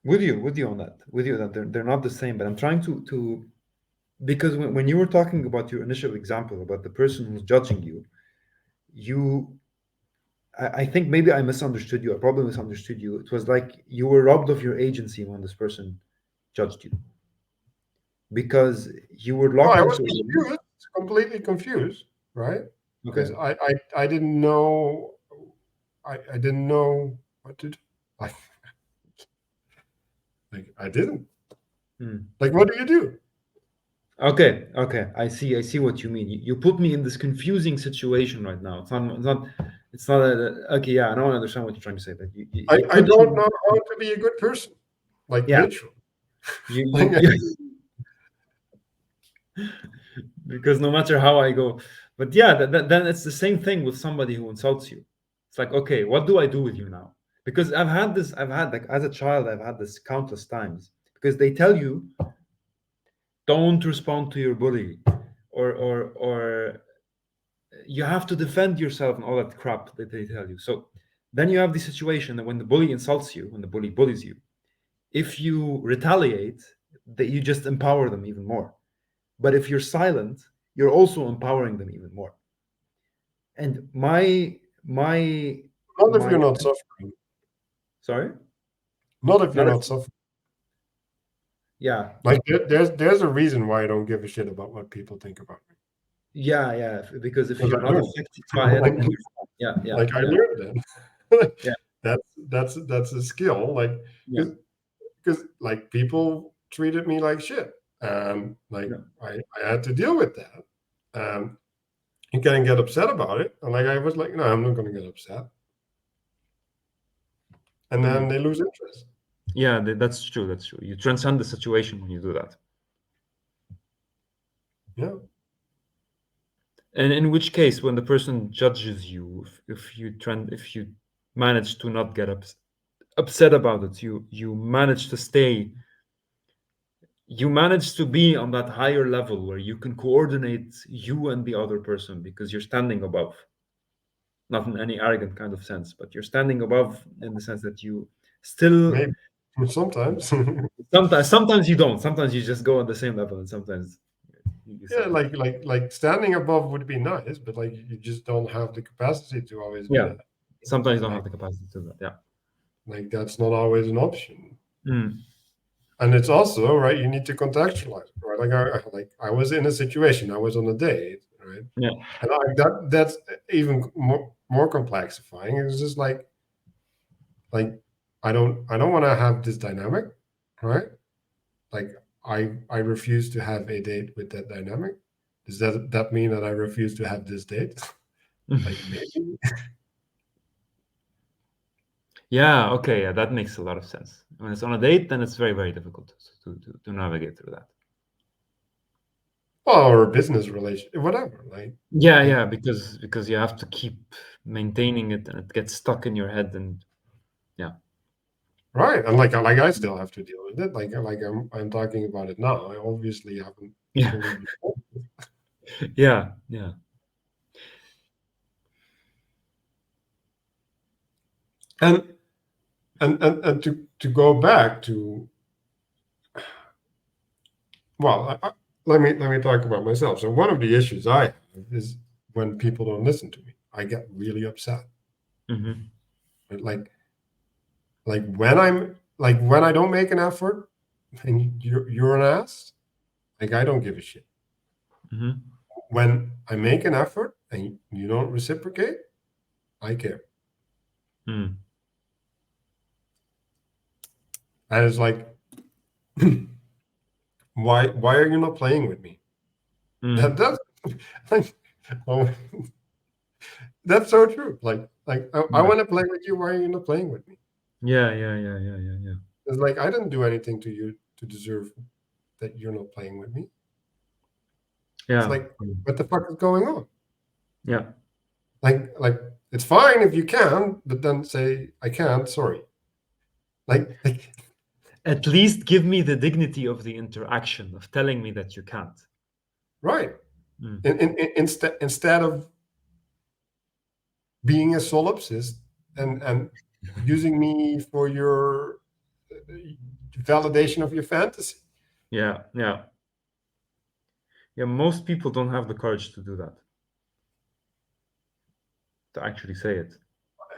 With you on that. With you that they're not the same. But I'm trying to because when you were talking about your initial example about the person who's judging you, you I think maybe I misunderstood you. I probably misunderstood you. It was like you were robbed of your agency when this person judged you because you were No, locked I was into a room. confused, completely confused, right? Because Okay. I didn't know, I didn't know what to do. Like, I didn't. Hmm. Like, what do you do? Okay. I see what you mean. You put me in this confusing situation right now. It's not okay, yeah, I don't understand what you're trying to say, but you I put don't you know how to be a good person. Like, yeah, literally. you, Like, because no matter how I go, but yeah, then it's the same thing with somebody who insults you. It's like, okay, what do I do with you now? Because I've had like as a child, I've had this countless times because they tell you don't respond to your bully, or you have to defend yourself and all that crap that they tell you. So then you have the situation that when the bully insults you, when the bully bullies you, if you retaliate, that you just empower them even more. But if you're silent, you're also empowering them even more. And my Not if my you're not suffering. sorry, Not if you're not not if, suffering. yeah, Like there's a reason why I don't give a shit about what people think about me. yeah, because if Because you're I not don't. affected by it, like, then yeah, like I yeah, learned that. yeah, That's a skill. Like yeah, because like people treated me like shit, and like yeah. I had to deal with that. Um, you can get upset about it, and like I was like, no, I'm not going to get upset, and then Mm. they lose interest. Yeah, that's true. That's true. You transcend the situation when you do that. Yeah, And in which case, when the person judges you, if you manage to not get upset about it, you manage to stay, you manage to be on that higher level where you can coordinate you and the other person because you're standing above, not in any arrogant kind of sense, but you're standing above in the sense that you still maybe sometimes. sometimes you don't. Sometimes you just go on the same level, and sometimes you Yeah, separate. like standing above would be nice, but like you just don't have the capacity to always do Yeah, that. sometimes you don't have Like the capacity to do that. Yeah. that's not always an option. Mm. And it's also right. You need to contextualize, right? Like I was in a situation. I was on a date, right? Yeah. And that's even more complexifying. It's just like I don't want to have this dynamic, right? Like I refuse to have a date with that dynamic. Does that mean that I refuse to have this date? Like maybe. Yeah, okay, yeah, that makes a lot of sense. When it's on a date, then it's very, very difficult to navigate through that. Or a business relation, whatever. Yeah, Like yeah, because you have to keep maintaining it and it gets stuck in your head and yeah. right, and like I still have to deal with it. Like I'm talking about it now. I obviously haven't Yeah. fully resolved it. Yeah, yeah. And and to go back to well, let me talk about myself. So one of the issues I have is when people don't listen to me. I get really upset. Mm-hmm. Right? Like when I don't make an effort and you're an ass, like I don't give a shit. Mm-hmm. When I make an effort and you don't reciprocate, I care. Mm. And it's like, why are you not playing with me? Mm. That's like, oh, that's so true. Like I Yeah. want to play with you. Why are you not playing with me? Yeah, yeah, yeah, yeah, yeah, yeah. It's like I didn't do anything to you to deserve that you're not playing with me. It's Yeah. like, what the fuck is going on? Yeah. Like it's fine if you can, but then say I can't. Sorry. Like At least give me the dignity of the interaction of telling me that you can't. right. Mm. Instead of being a solipsist and using me for your validation of your fantasy. Yeah, yeah. Yeah, most people don't have the courage to do that, to actually say it.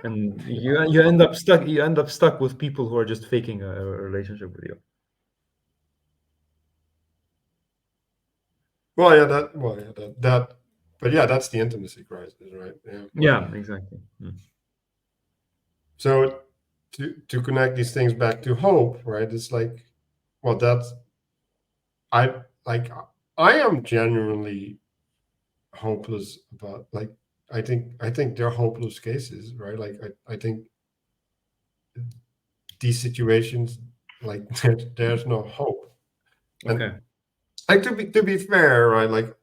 And you end up stuck with people who are just faking a relationship with you. That but yeah, that's the intimacy crisis, right? Yeah. Yeah, exactly. Mm. So to connect these things back to hope, right? It's like, well, that's I like I am genuinely hopeless about like I think they're hopeless cases, right? Like I think these situations like there's no hope. And Okay. like to be fair, right? Like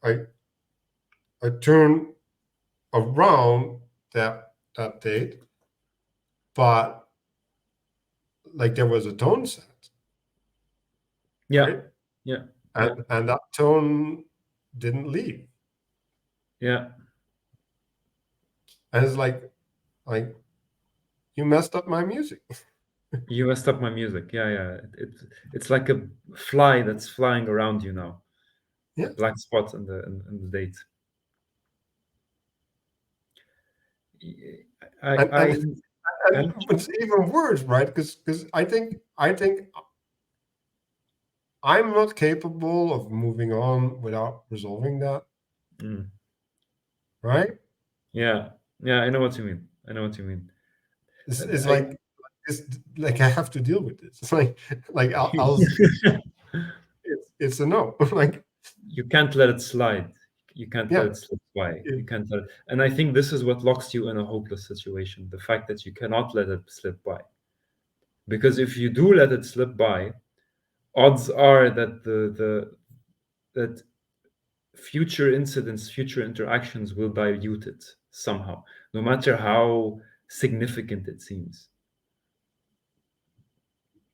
I turn around that date, but like there was a tone set, Yeah. right? Yeah. Yeah. And that tone didn't leave. Yeah. And it's like you messed up my music. You messed up my music. Yeah, yeah. It's like a fly that's flying around you now. Yeah, Black spot in the date. I and I and it's even worse, right? Because I think I'm not capable of moving on without resolving that, mm, right? yeah, yeah. I know what you mean. I know what you mean. It's I it's like I have to deal with this. It's like it's a no. Like you can't let it slide. You can't let yeah, it slip by. it, You can't let it, and I think this is what locks you in a hopeless situation. The fact that you cannot let it slip by. Because if you do let it slip by, odds are that that future incidents, future interactions will dilute it somehow, no matter how significant it seems.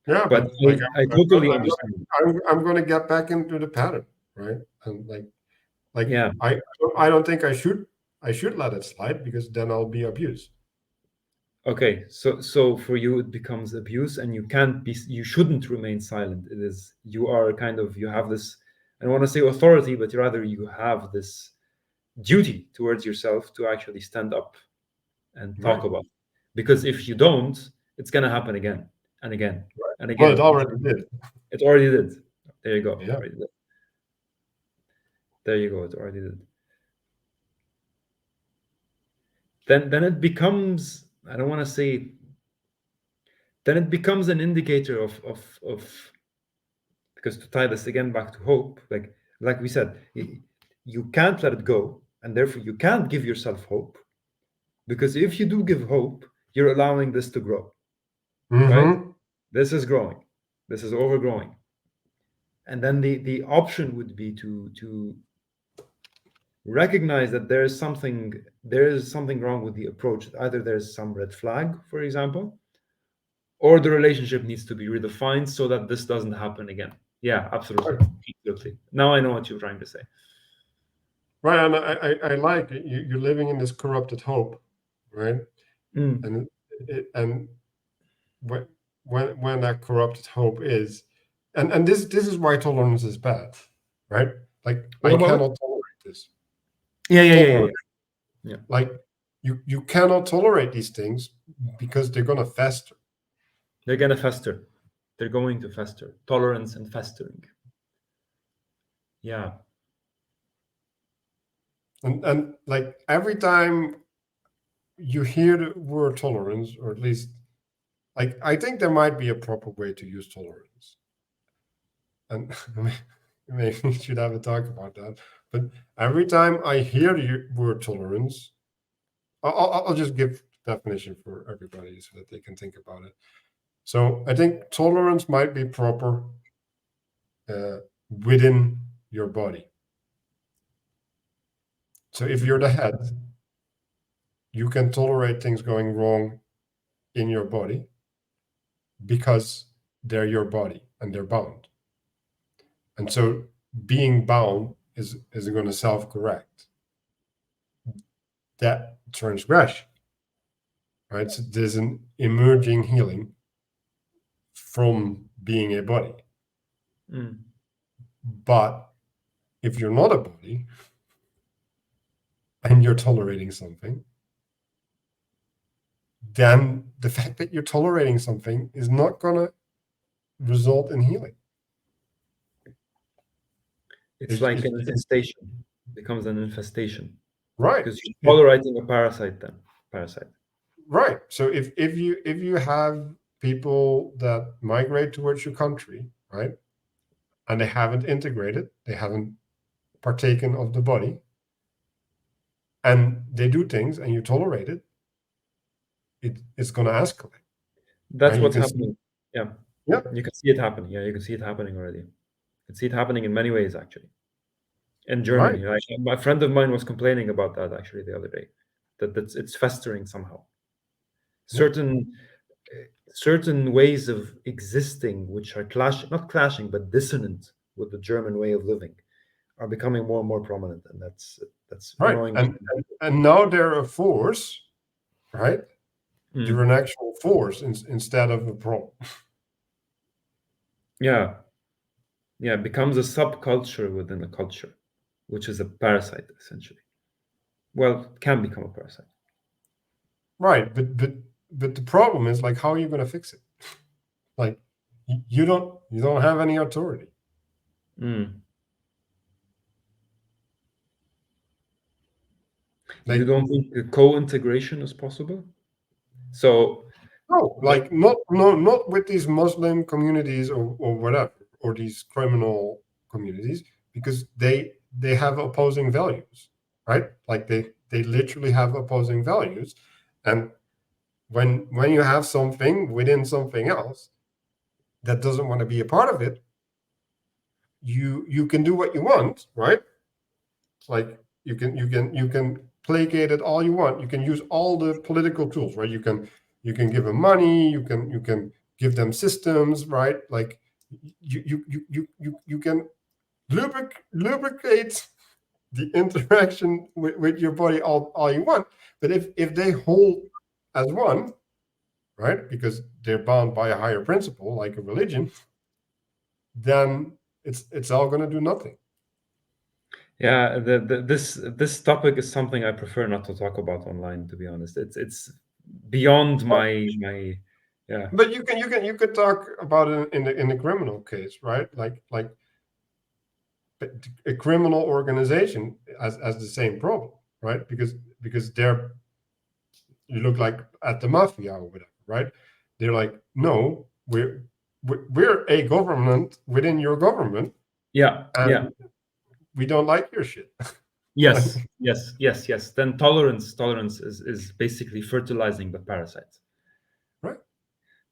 yeah, But but like I totally understand. I'm gonna get back into the pattern, right? And like Yeah. I don't think I should let it slide because then I'll be abused. Okay. So for you it becomes abuse, and you can't be. You shouldn't remain silent. It is you are kind of you have this. I don't want to say authority, but rather you have this duty towards yourself to actually stand up and talk Right. about it. Because if you don't, it's gonna happen again and again and Well, it again. already did. It already did. There you go. Yeah. Already did. There you go. It already did. Then it becomes. I don't want to say. Then it becomes an indicator of because to tie this again back to hope, like we said, you can't let it go, and therefore you can't give yourself hope, because if you do give hope, you're allowing this to grow, right? Mm-hmm. This is growing. This is overgrowing. And then the option would be to recognize that there is something wrong with the approach. Either there's some red flag, for example, or the relationship needs to be redefined so that this doesn't happen again. Yeah, absolutely. Absolutely. Now I know what you're trying to say. Right, and I like it. You're living in this corrupted hope, right? Mm. And and when when that corrupted hope is, and this is why tolerance is bad, right? Like What I about it? cannot tolerate this. Yeah, yeah, yeah, yeah, Tolerance, yeah. Yeah. like you cannot tolerate these things because they're gonna fester. They're gonna fester. They're going to fester. Tolerance and festering. Yeah. And like every time you hear the word tolerance, or at least like I think there might be a proper way to use tolerance. And maybe we should have a talk about that. But every time I hear the word tolerance, I'll just give the definition for everybody so that they can think about it. So I think tolerance might be proper uh, within your body. So if you're Mhm. the head, you can tolerate things going wrong in your body because they're your body and they're bound. And so being bound is going to self correct that transgression, right? So there's an emerging healing from being a body. Mm. But if you're not a body and you're tolerating something, then the fact that you're tolerating something is not going to result in healing. It's It's, like it's, an it's infestation. Becomes an infestation right. because you're It, tolerating a parasite. Then parasite. right. So if you have people that migrate towards your country, right, and they haven't integrated, they haven't partaken of the body, and they do things, and you tolerate it, it's going to escalate, That's right? You what's can see, happening. Yeah, yeah, you can see it happening. Yeah, you can see it happening already. You can see it happening in many ways actually. In right, Germany, like a friend of mine was complaining about that actually the other day, that it's festering somehow. yeah, Certain certain ways of existing, which are not clashing, but dissonant with the German way of living, are becoming more and more prominent, and that's right, annoying. and now they're a force, right, You're an actual force instead of a problem. Yeah. Yeah, it becomes a subculture within a culture, which is a parasite, essentially. Well, it can become a parasite. Right, but the problem is, like, how are you going to fix it? Like, you don't have any authority. You Like, don't think a co-integration is possible? So, no, like, not with these Muslim communities or whatever, or these criminal communities, because they have opposing values, right? Like, they literally have opposing values, and when you have something within something else that doesn't want to be a part of it, you can do what you want, right? Like, you can placate it all you want. You can use all the political tools, right? You can give them money. You can give them systems, right? Like, you can lubricate the interaction with your body all you want. But if they hold as one, right, because they're bound by a higher principle like a religion, then it's all going to do nothing. yeah, this topic is something I prefer not to talk about online, to be honest. It's beyond my yeah. But you could talk about it in the criminal case, right? Like a criminal organization as the same problem, right? Because they're, you look like at the mafia or whatever, right? They're like, no, we're a government within your government, Yeah, yeah. and we don't like your shit. Yes, yes. Then tolerance is basically fertilizing the parasites. Right.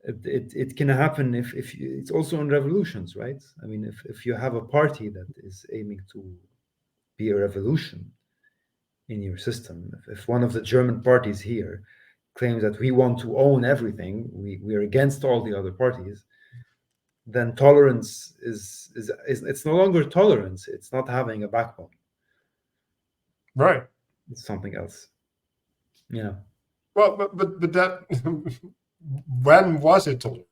It can happen if you, it's also in revolutions, right? I mean, if you have a party that is aiming to be a revolution in your system, if one of the German parties here claims that we want to own everything, we are against all the other parties, then tolerance is it's no longer tolerance. It's not having a backbone. Right. It's something else. Yeah. Well, but that when was it tolerance?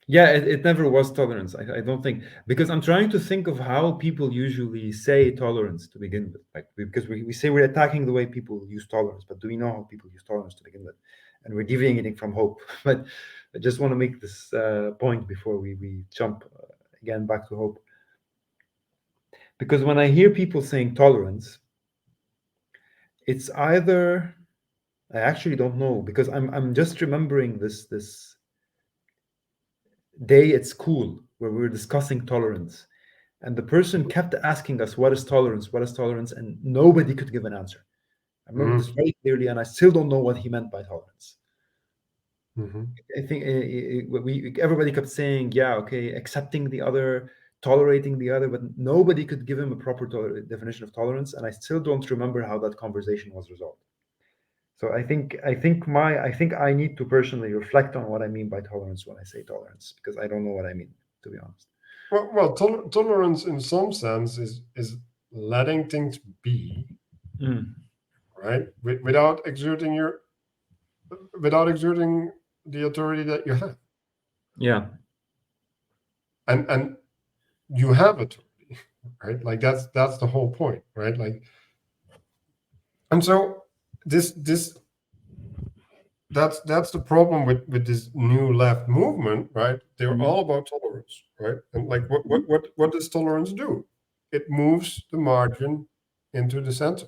Yeah, it never was tolerance. I don't think, because I'm trying to think of how people usually say tolerance to begin with. Like, because we say we're attacking the way people use tolerance, but do we know how people use tolerance to begin with? And we're deviating from hope. But I just want to make this point before we jump again back to hope. Because when I hear people saying tolerance, it's either, I actually don't know, because I'm just remembering this day at school where we were discussing tolerance, and the person kept asking us, what is tolerance, and nobody could give an answer. I remember this very clearly, and I still don't know what he meant by tolerance. I think everybody kept saying, yeah, okay, accepting the other, tolerating the other, but nobody could give him a proper definition of tolerance, and I still don't remember how that conversation was resolved. So I think I need to personally reflect on what I mean by tolerance when I say tolerance, because I don't know what I mean, to be honest. Well, tolerance in some sense is letting things be, right, without exerting the authority that you have. Yeah. And you have authority, right? Like, that's the whole point, right? Like, and so this that's the problem with this new left movement, right? They're all about tolerance, right? And like, what does tolerance do? It moves the margin into the center,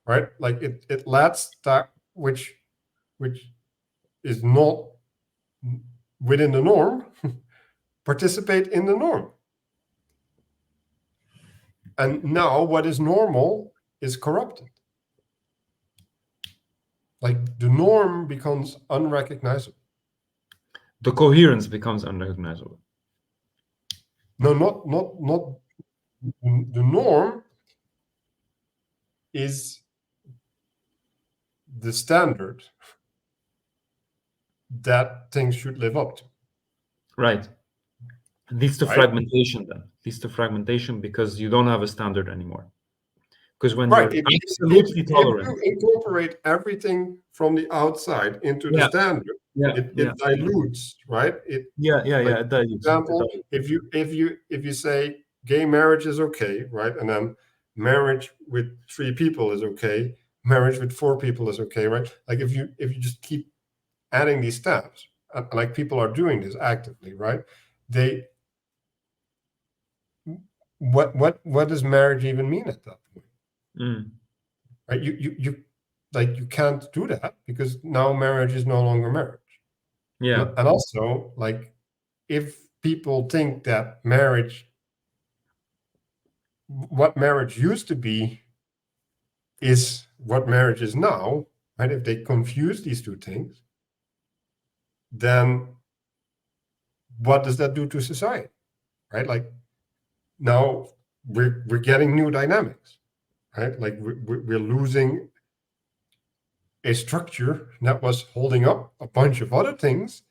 right? Like, it lets that which is not within the norm participate in the norm. And now what is normal is corrupted. Like, the norm becomes unrecognizable. The coherence becomes unrecognizable. No, not the norm is the standard that things should live up to. Right. Leads to Right? fragmentation then. Leads to fragmentation because you don't have a standard anymore. Because when Right. you're absolutely If tolerant, you incorporate everything from the outside into the yeah, standard, yeah, yeah, it dilutes, right? Like, it dilutes. It example, dilutes. if you say gay marriage is okay, right, and then marriage with 3 people is okay, marriage with 4 people is okay, right? Like if you just keep adding these steps, like people are doing this actively, right? They what does marriage even mean at that point, Mm. right? You like you can't do that because now marriage is no longer marriage, Yeah. and also like if people think that marriage, what marriage used to be is what marriage is now, right? If they confuse these two things, then what does that do to society, right? Like now we're getting new dynamics, right? Like we're losing a structure that was holding up a bunch of other things,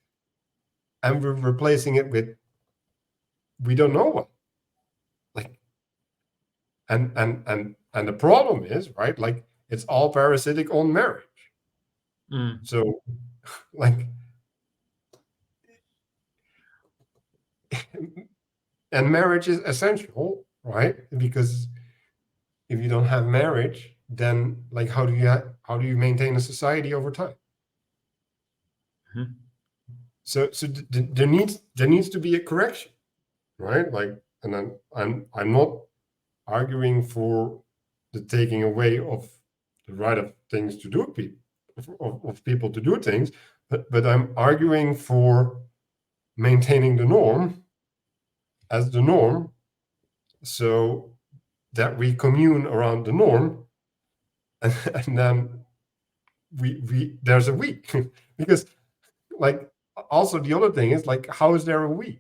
and we're replacing it with we don't know what. Like, and the problem is, right? Like it's all parasitic on marriage. Mm. So, like, and marriage is essential, right? Because if you don't have marriage, then like how do you maintain a society over time? Mhm. So there needs to be a correction, right? Like, and then I'm not arguing for the taking away of the right of things to do people of people to do things, but I'm arguing for maintaining the norm as the norm, so that we commune around the norm, and then we there's a we because like also the other thing is like how is there a we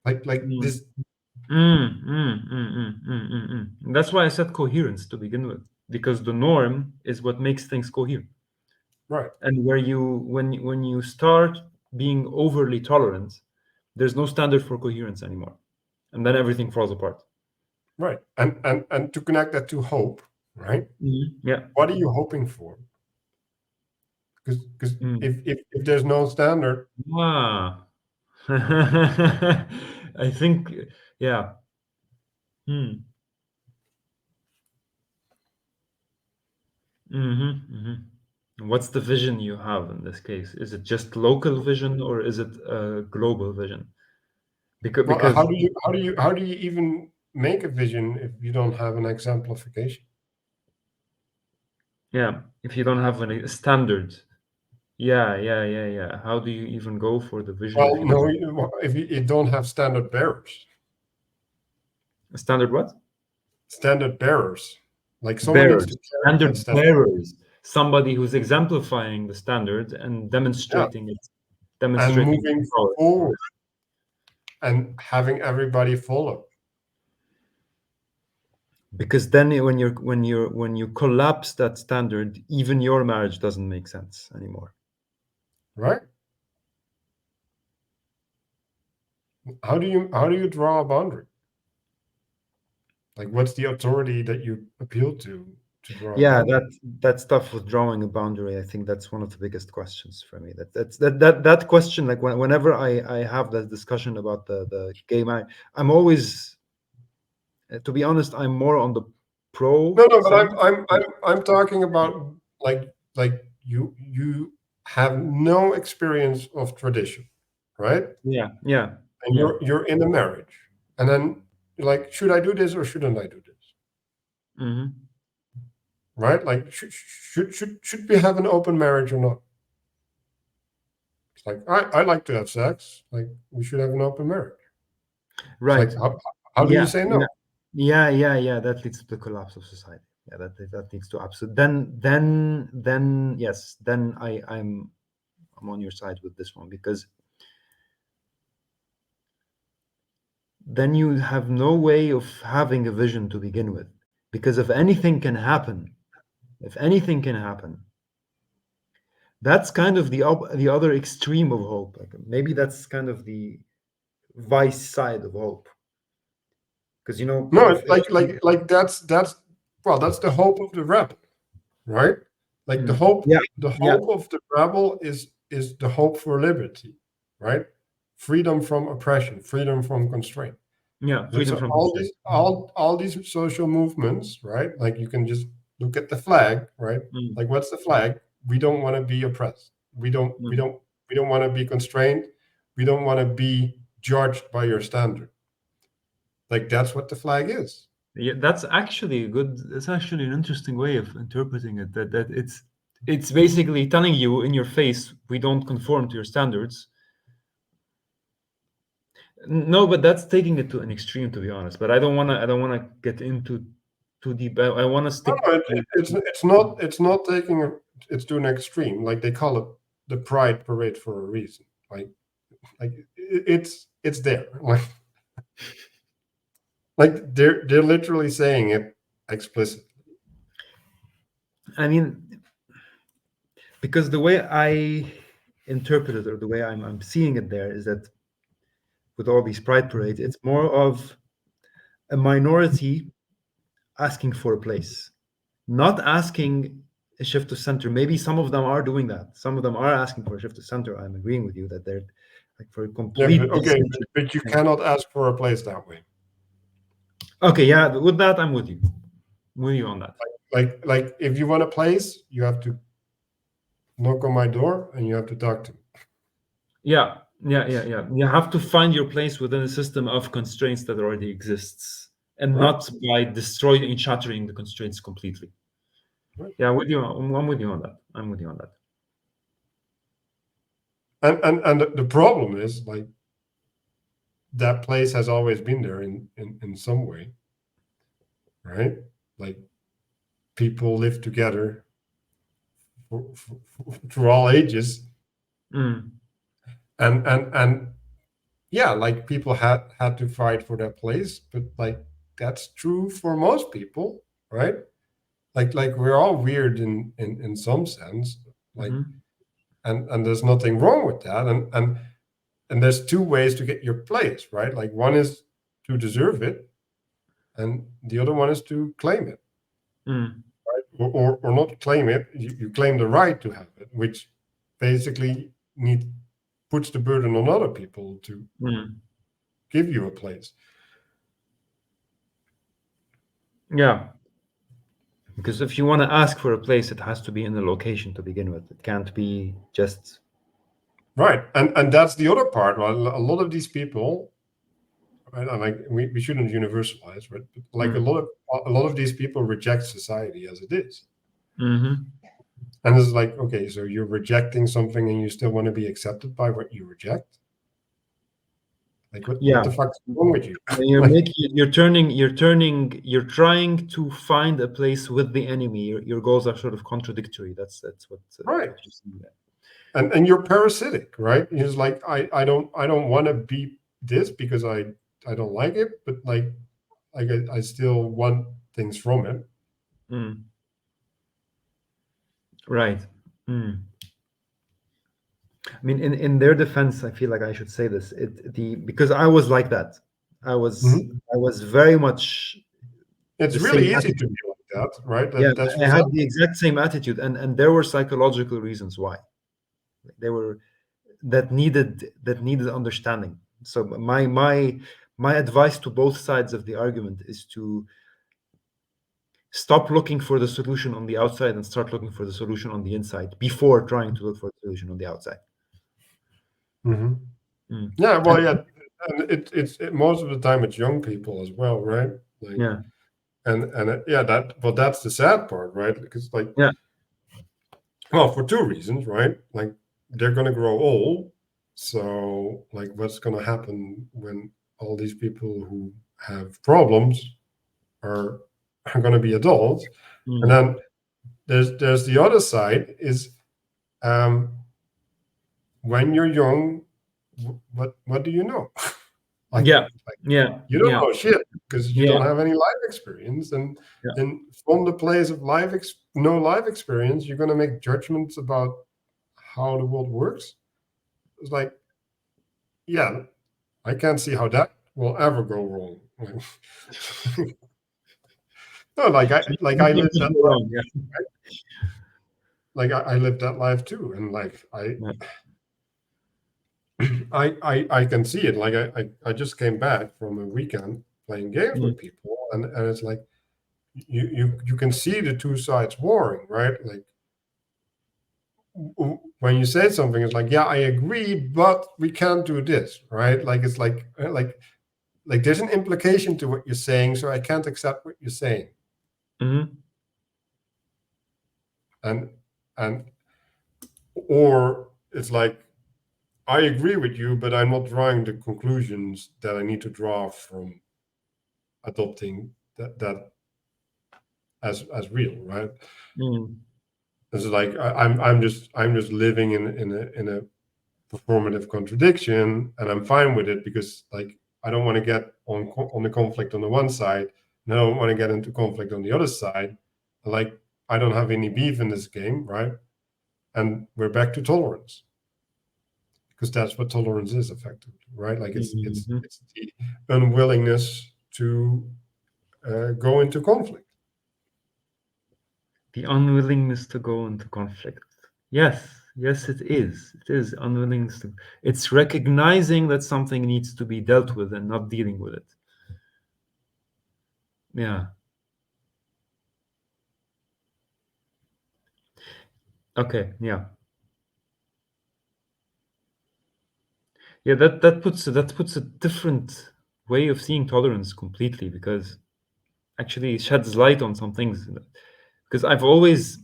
like Mm. this That's why I said coherence to begin with, because the norm is what makes things coherent. right And where you when you start being overly tolerant, there's no standard for coherence anymore, and then everything falls apart. right and to connect that to hope, right? Yeah. What are you hoping for? Because Mm. if there's no standard, Ah. I think, yeah. Hmm. What's the vision you have in this case? Is it just local vision or is it a global vision? Because well, because how do you even make a vision if you don't have an exemplification? yeah, if you don't have any standard, yeah. How do you even go for the vision if Well, you don't no, have if you don't have standard bearers, a standard what? standard bearers, like someone needs to Bearers, carry that standard standard. bearers, somebody who's exemplifying the standard and Yeah, demonstrating it, and demonstrating moving power. forward and having everybody follow, Because then when you collapse that standard, even your marriage doesn't make sense anymore. right? How do you draw a boundary? Like, what's the authority that you appeal to draw a Yeah, boundary? that stuff with drawing a boundary, I think that's one of the biggest questions for me. That question, like whenever I have that discussion about the gay marriage, I'm always, to be honest, I'm more on the pro No, but side. I'm talking about like you have no experience of tradition, right? And Yeah. you're in a marriage, and then you're like, should I do this or shouldn't I do this? Hmm. Right? Like, should we have an open marriage or not? It's like I like to have sex. Like, we should have an open marriage. It's like Right. how do you Yeah. say no? Yeah. That leads to the collapse of society. Yeah, that leads to absolute. Then yes, then I'm on your side with this one, because then you have no way of having a vision to begin with. Because if anything can happen, that's kind of the other extreme of hope. Like maybe that's kind of the vice side of hope. Because No, if like that's well, that's the hope of the rebel, right? Like the hope Yeah, the yeah, hope of the rebel is the hope for liberty, right? Freedom from oppression, freedom from constraint. yeah. Like, Freedom so from all constraint. these all these social movements, right? Like you can just look at the flag, right? Mm, Like what's the flag? We don't want to be oppressed. We don't we mm. don't we don't want to be constrained. We don't want to be judged by your standard. Like that's what the flag is. Yeah, that's actually a good. That's actually an interesting way of interpreting it. That it's basically telling you in your face, we don't conform to your standards. No, but that's taking it to an extreme, to be honest. But I don't want to. I don't want to get into too deep. I want to No, stick no, to. it's not taking it's to an extreme. Like they call it the pride parade for a reason. Like it's there. Like they're literally saying it explicitly. I mean, because the way I interpret it, or the way I'm seeing it, there is that with all these pride parades, it's more of a minority asking for a place, not asking a shift to center. Maybe some of them are doing that. Some of them are asking for a shift to center. I'm agreeing with you that they're like for a Yeah, complete but okay, decentral. but you cannot ask for a place that way. Okay, yeah, with that I'm with you. With you on that. Like if you want a place, you have to knock on my door and you have to talk to me. Yeah, yeah. You have to find your place within a system of constraints that already exists, and Right? not by destroying and shattering the constraints completely. Right. Yeah, with you. I'm with you on that. I'm with you on that. And the problem is like that place has always been there in some way, right? Like people live together through all ages, Mm, and yeah, like people had to fight for that place, but like that's true for most people, right? Like we're all weird in some sense, like mhm. and there's nothing wrong with that, and there's two ways to get your place, right? Like one is to deserve it, and the other one is to claim it, Mm, or not claim it. You claim the right to have it, which basically puts the burden on other people to mm. give you a place. Yeah. Because if you want to ask for a place, it has to be in a location to begin with. It can't be just. Right, and that's the other part. Right? A lot of these people, right, and like we shouldn't universalize, right? But like Mm, a lot of these people reject society as it is, mhm. and it's like, okay, so you're rejecting something, and you still want to be accepted by what you reject. Like what Yeah. the fuck's wrong with you? You're Like making, you're trying to find a place with the enemy. Your goals are sort of contradictory. That's right, what you're saying there. and you're parasitic, right? It's like I don't want to be this because I don't like it, but like I still want things from it. Mm, right. Mm. I mean, in their defense, I feel like I should say this. Because I was like that. I was Mhm. I was very much It's the same really easy to attitude. be like that, right? Yeah, That's I had the resentment. exact same attitude, and there were psychological reasons why. They were that needed understanding. So my advice to both sides of the argument is to stop looking for the solution on the outside and start looking for the solution on the inside before trying to look for the solution on the outside. Hmm. Mm. Yeah, And well, yeah, and most of the time it's young people as well, right? Like, yeah, yeah, but that's the sad part, right? Because like, yeah, well, for two reasons, right? Like they're gonna grow old, so like, what's gonna happen when all these people who have problems are are gonna be adults? And mm. then there's the other side is um, when you're young, what do you know? like Yeah, like yeah, you don't yeah, know shit because you yeah, don't have any life experience, yeah. and from the place of no life experience, you're gonna make judgments about how the world works. It's like, yeah, I can't see how that will ever go wrong. No, I lived Something that go life. wrong, yeah. I lived that life too, and like Yeah. I can see it. Like I just came back from a weekend playing games Mm, with people, and it's like you can see the two sides warring, right? Like when you say something, it's like, yeah, I agree, but we can't do this, right? Like it's like there's an implication to what you're saying, so I can't accept what you're saying, mhm, and and or it's like I agree with you, but I'm not drawing the conclusions that I need to draw from adopting that as real, right? mm, It's like I'm just living in a performative contradiction, and I'm fine with it because like I don't want to get on the conflict on the one side, and I don't want to get into conflict on the other side. Like I don't have any beef in this game, right? And we're back to tolerance because that's what tolerance is effectively, right? Like mhm. it's the unwillingness to go into conflict. The unwillingness to go into conflict. Yes, yes, it is. It is unwillingness to. It's recognizing that something needs to be dealt with and not dealing with it. Yeah. Okay. Yeah. Yeah. That puts a different way of seeing tolerance completely, because actually it sheds light on some things. Because I've always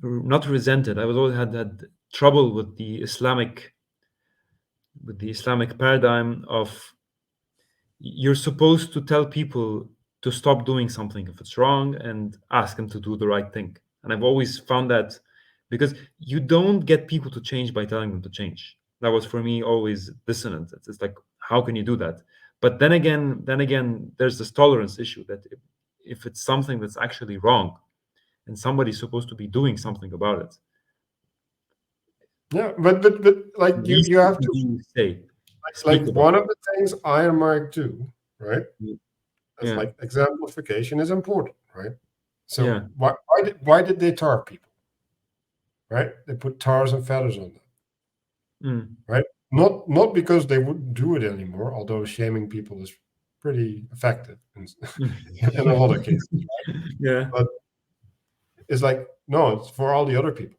not resented. I was always had trouble with the Islamic paradigm of you're supposed to tell people to stop doing something if it's wrong and ask them to do the right thing. And I've always found that, because you don't get people to change by telling them to change. That was for me always dissonant. It's like, how can you do that? But then again, there's this tolerance issue that if it's something that's actually wrong and somebody's supposed to be doing something about it, Yeah, but like least you you have can to do is say, like speak about one of the things I admire too, right? it. Is Yeah, like exemplification is important, right? So yeah. why did they tar people, right? They put tars and feathers on them, Mm. right? Not because they wouldn't do it anymore, although shaming people is pretty effective in a lot of cases. Yeah. But it's like no, it's for all the other people.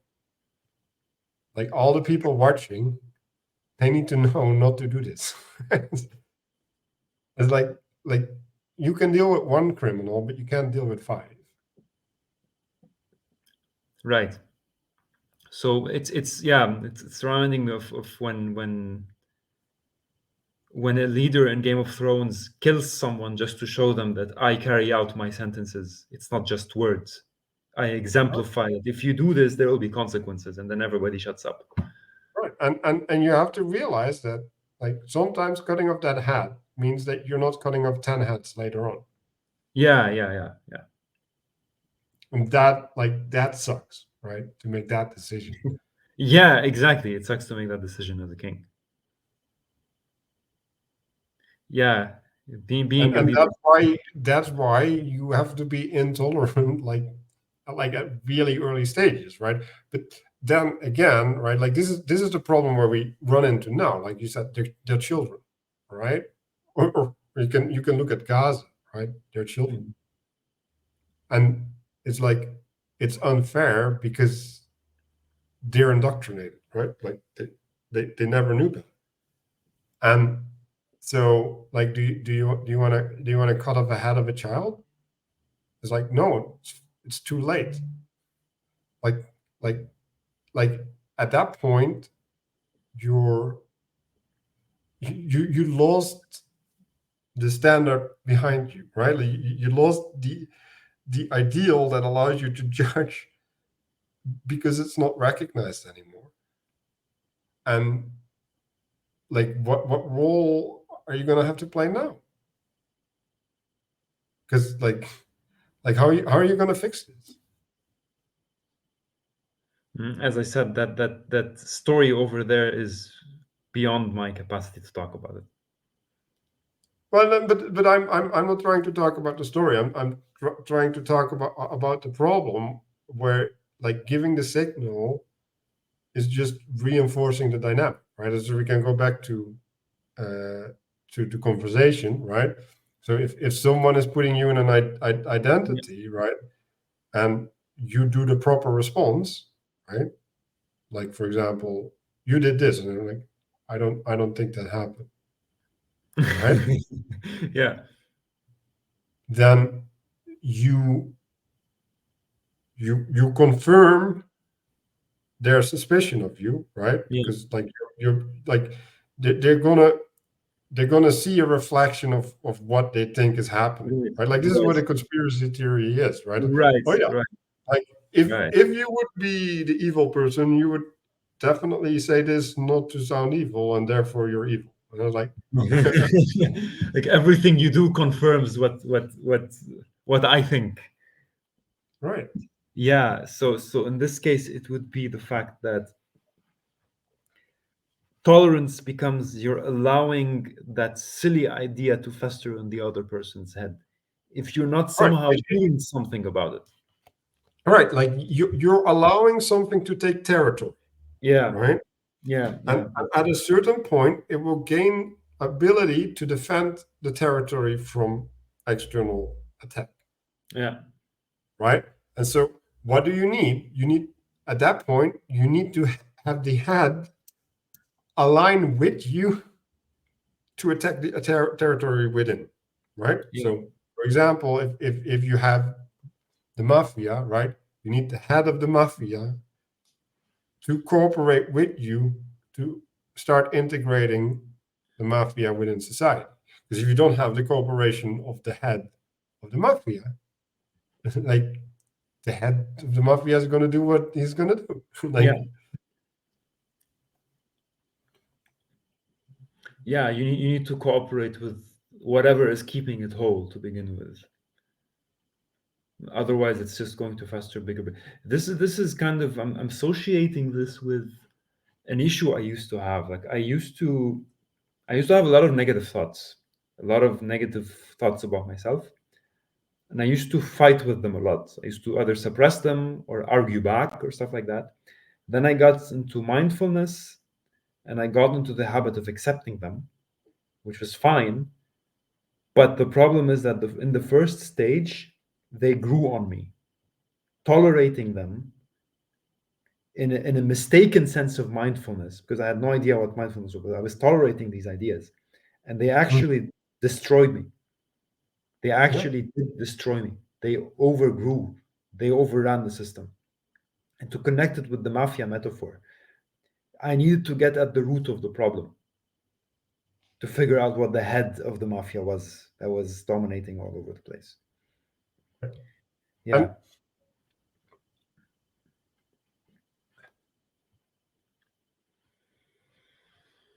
Like all the people watching, they need to know not to do this. It's like you can deal with one criminal, but you can't deal with five. Right. So it's yeah, it's surrounding of when a leader in Game of Thrones kills someone just to show them that I carry out my sentences. It's not just words. I exemplify it. If you do this, there will be consequences, and then everybody shuts up. Right. And you have to realize that like sometimes cutting off that hat means that you're not cutting off 10 hats later on. Yeah, yeah, yeah, yeah. And that sucks, right? To make that decision. Yeah, exactly. It sucks to make that decision as a king. Yeah, being a And leader. that's why you have to be intolerant like at really early stages, right? But then again, right, like this is the problem where we run into now. Like you said, they're children, right? Or you can look at Gaza, right? They're children. Mm, And it's like it's unfair because they're indoctrinated, right? Like they never knew better. And so like do you want to cut off the head of a child? It's like no, it's too late. Like like like at that point you're you lost the standard behind you, right? Like you lost the ideal that allows you to judge because it's not recognized anymore. And like what role are you gonna have to play now? Because like how are you gonna fix this? As I said, that story over there is beyond my capacity to talk about it. Well, but I'm not trying to talk about the story. I'm trying to talk about the problem where like giving the signal is just reinforcing the dynamic, right? So we can go back to the conversation, right? So if someone is putting you in an Yeah. identity, right, and you do the proper response, right? Like for example, you did this, and I'm like, I don't think that happened, right? Yeah. Then you you confirm their suspicion of you, right? Yeah. Because like you're like they're gonna see a reflection of what they think is happening, Right. right? Like this is what Right. a conspiracy theory is, right? Right. Oh yeah, Right. like Right. if you would be the evil person, you would definitely say this not to sound evil, and therefore you're evil. And I was like, Like everything you do confirms what I think. right, Yeah. So in this case, it would be the fact that tolerance becomes you're allowing that silly idea to fester in the other person's head if you're not right, somehow doing something about it. right. Like you're allowing something to take territory, Yeah. right? Yeah. And Yeah. at a certain point, it will gain ability to defend the territory from external attack, Yeah. right? And so, what do you need? You need, at that point, you need to have the head align with you to attack the territory within, right? Yeah. So, for example, if you have the mafia, right, you need the head of the mafia to cooperate with you to start integrating the mafia within society. Because if you don't have the cooperation of the head of the mafia, like the head of the mafia is going to do what he's going to do. Yeah. Like, Yeah. You need to cooperate with whatever is keeping it whole to begin with. Otherwise, it's just going to fester bigger. This is kind of I'm associating this with an issue I used to have. Like I used to have a lot of negative thoughts, a lot of negative thoughts about myself, and I used to fight with them a lot. I used to either suppress them or argue back or stuff like that. Then I got into mindfulness and I got into the habit of accepting them, which was fine. But the problem is that in the first stage, they grew on me. Tolerating them in a mistaken sense of mindfulness, because I had no idea what mindfulness was. I was tolerating these ideas, and they actually destroyed me. They yeah, actually did destroy me. They overgrew, they overran the system. And to connect it with the mafia metaphor, I needed to get at the root of the problem to figure out what the head of the mafia was that was dominating all over the place. and Yeah.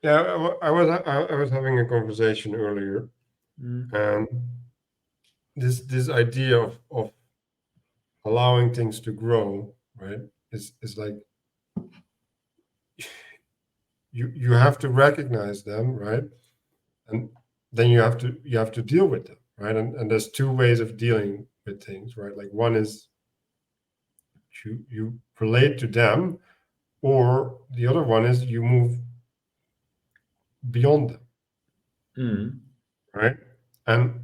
yeah, I was having a conversation earlier, Mm. and this idea of allowing things to grow, right, is like you have to recognize them, right, and then you have to deal with them, right, and there's two ways of dealing with things, right? Like one is you relate to them, or the other one is you move beyond them, Mm. right? And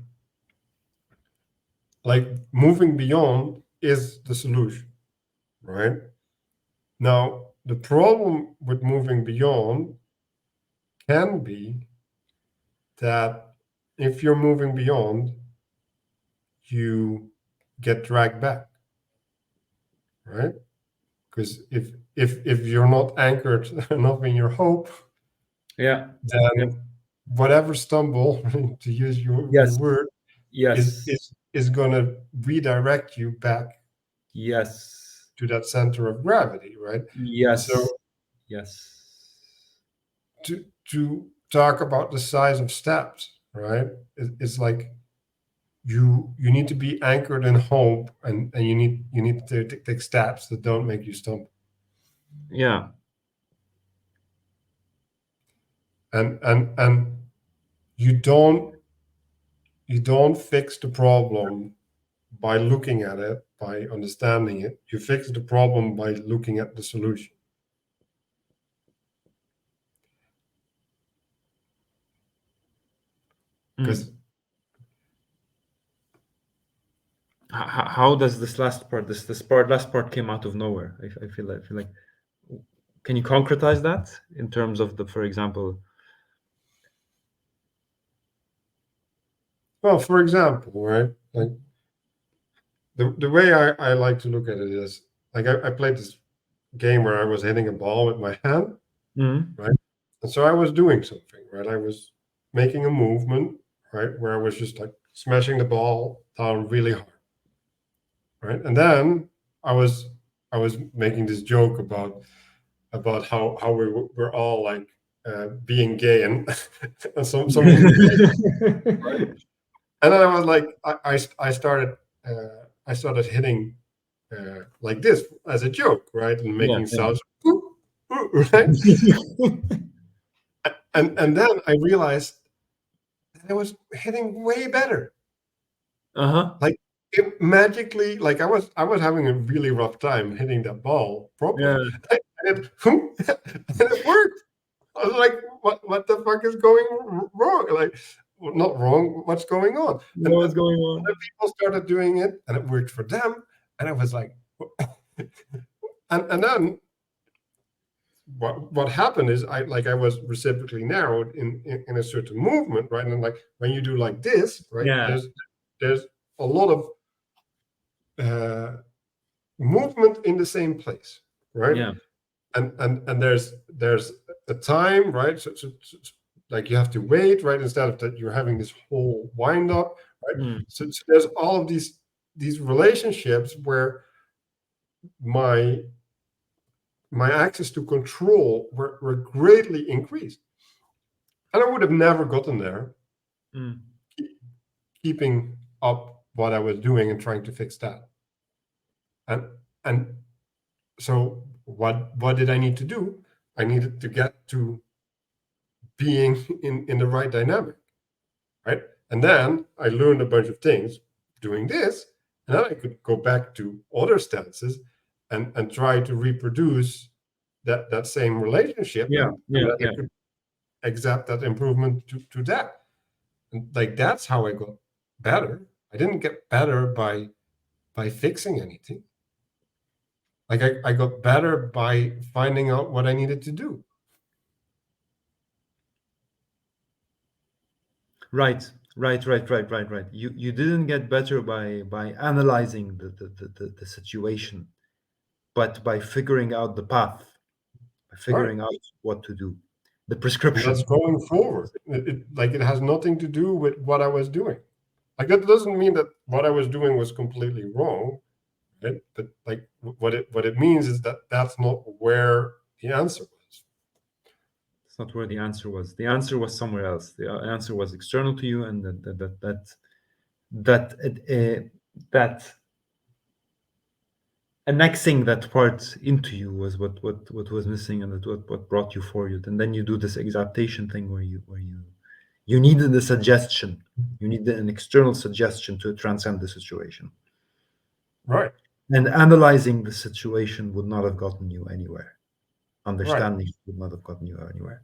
like moving beyond is the solution, right? Now the problem with moving beyond can be that if you're moving beyond, you get dragged back, right? Because if you're not anchored enough in your hope, Yeah. Yeah. then whatever stumble, to use your Yes. word, Yes. is going to redirect you back Yes. to that center of gravity, right? And Yes. so Yes. to talk about the size of steps, right? It's like you need to be anchored in hope, and you need to take steps that don't make you stumble. Yeah. And you don't you don't fix the problem by looking at it, by understanding it. You fix the problem by looking at the solution. Because how does this last part, last part came out of nowhere? I feel like, can you concretize that in terms of for example? Well, for example, right, like the way I like to look at it is like I played this game where I was hitting a ball with my hand, right? And so I was doing something, right? I was making a movement, right, where I was just like smashing the ball down really hard, right? And then I was making this joke about how we're all like being gay and some indication, right? And then I was like, I started hitting like this as a joke, right, and making sounds, right? And then I realized that I was hitting way better. Like it magically, like I was having a really rough time hitting that ball properly, and it worked. I was like, what the fuck is going wrong? Like, well, not wrong. What's going on? What's going on? And people started doing it, and it worked for them. And I was like, and then what happened is I was reciprocally narrowed in a certain movement, right? And like when you do like this, right? There's a lot of movement in the same place, right? And there's a time, right? So like you have to wait, right? Instead of that, you're having this whole wind up, right? So there's all of these relationships where my access to control were greatly increased, and I would have never gotten there keeping up what I was doing and trying to fix that. And so what did I need to do? I needed to get to being in the right dynamic, right? And then I learned a bunch of things doing this, and then I could go back to other stances and try to reproduce that same relationship, and then I could accept that improvement to that. And like that's how I got better. I didn't get better by fixing anything. Like I got better by finding out what I needed to do. Right. You didn't get better by analyzing the situation, but by figuring out the path, by figuring out what to do, the And prescription. that's going forward. It has nothing to do with what I was doing. Like that doesn't mean that what I was doing was completely wrong, right? But like what it means is that that's not where the answer was. It's not where the answer was. The answer was somewhere else. The answer was external to you, and that annexing that part into you was what was missing, and what brought you forward. And then you do this exaptation thing where you needed a suggestion. You needed an external suggestion to transcend the situation. Right. And analyzing the situation would not have gotten you anywhere. Understanding would not have gotten you anywhere.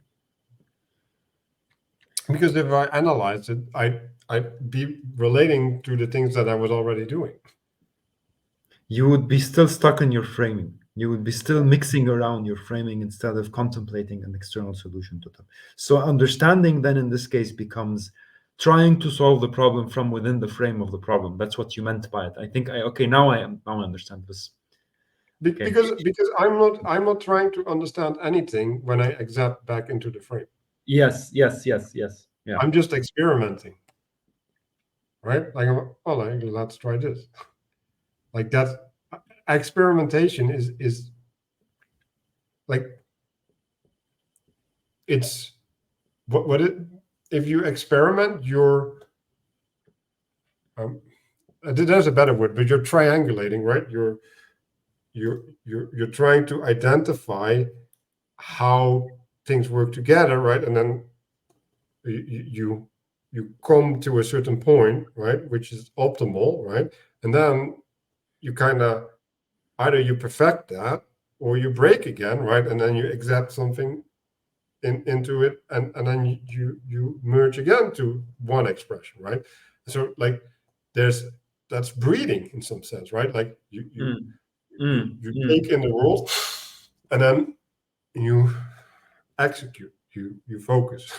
Because if I analyzed it, I'd be relating to the things that I was already doing. You would be still stuck in your framing. You would be still mixing around your framing instead of contemplating an external solution to them. So understanding then in this case becomes trying to solve the problem from within the frame of the problem. That's what you meant by it. I think now I understand this. Okay. Because I'm not trying to understand anything when I exact back into the frame. Yes. Yeah. I'm just experimenting. Right? Like, let's try this. Like that experimentation is like it's what it if you experiment, you're there's a better word, but you're triangulating, right? You're trying to identify how things work together, right? And then you you come to a certain point, right, which is optimal, right, and then you kind of either you perfect that or you break again, right, and then you accept something into it, and then you merge again to one expression, right? So like that's breathing in some sense, right? Like you take in the world, and then you execute, you focus.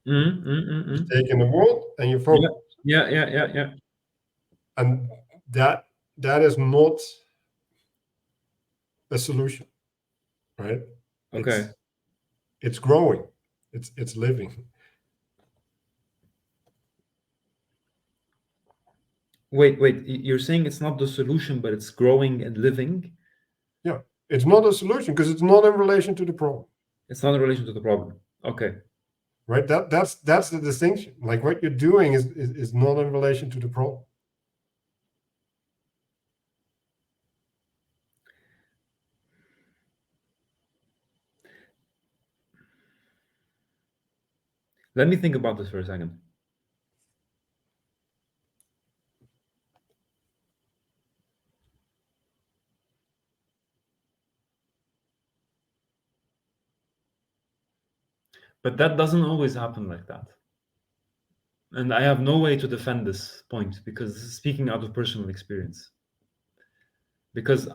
You take in the world and you focus. Yeah. And that is not a solution, right? Okay. It's growing, it's living. Wait. You're saying it's not the solution, but it's growing and living? Yeah, it's not a solution because it's not in relation to the problem. It's not in relation to the problem. Okay. Right, that's the distinction. Like what you're doing is not in relation to the problem. Let me think about this for a second. But that doesn't always happen like that. And I have no way to defend this point because this is speaking out of personal experience. Because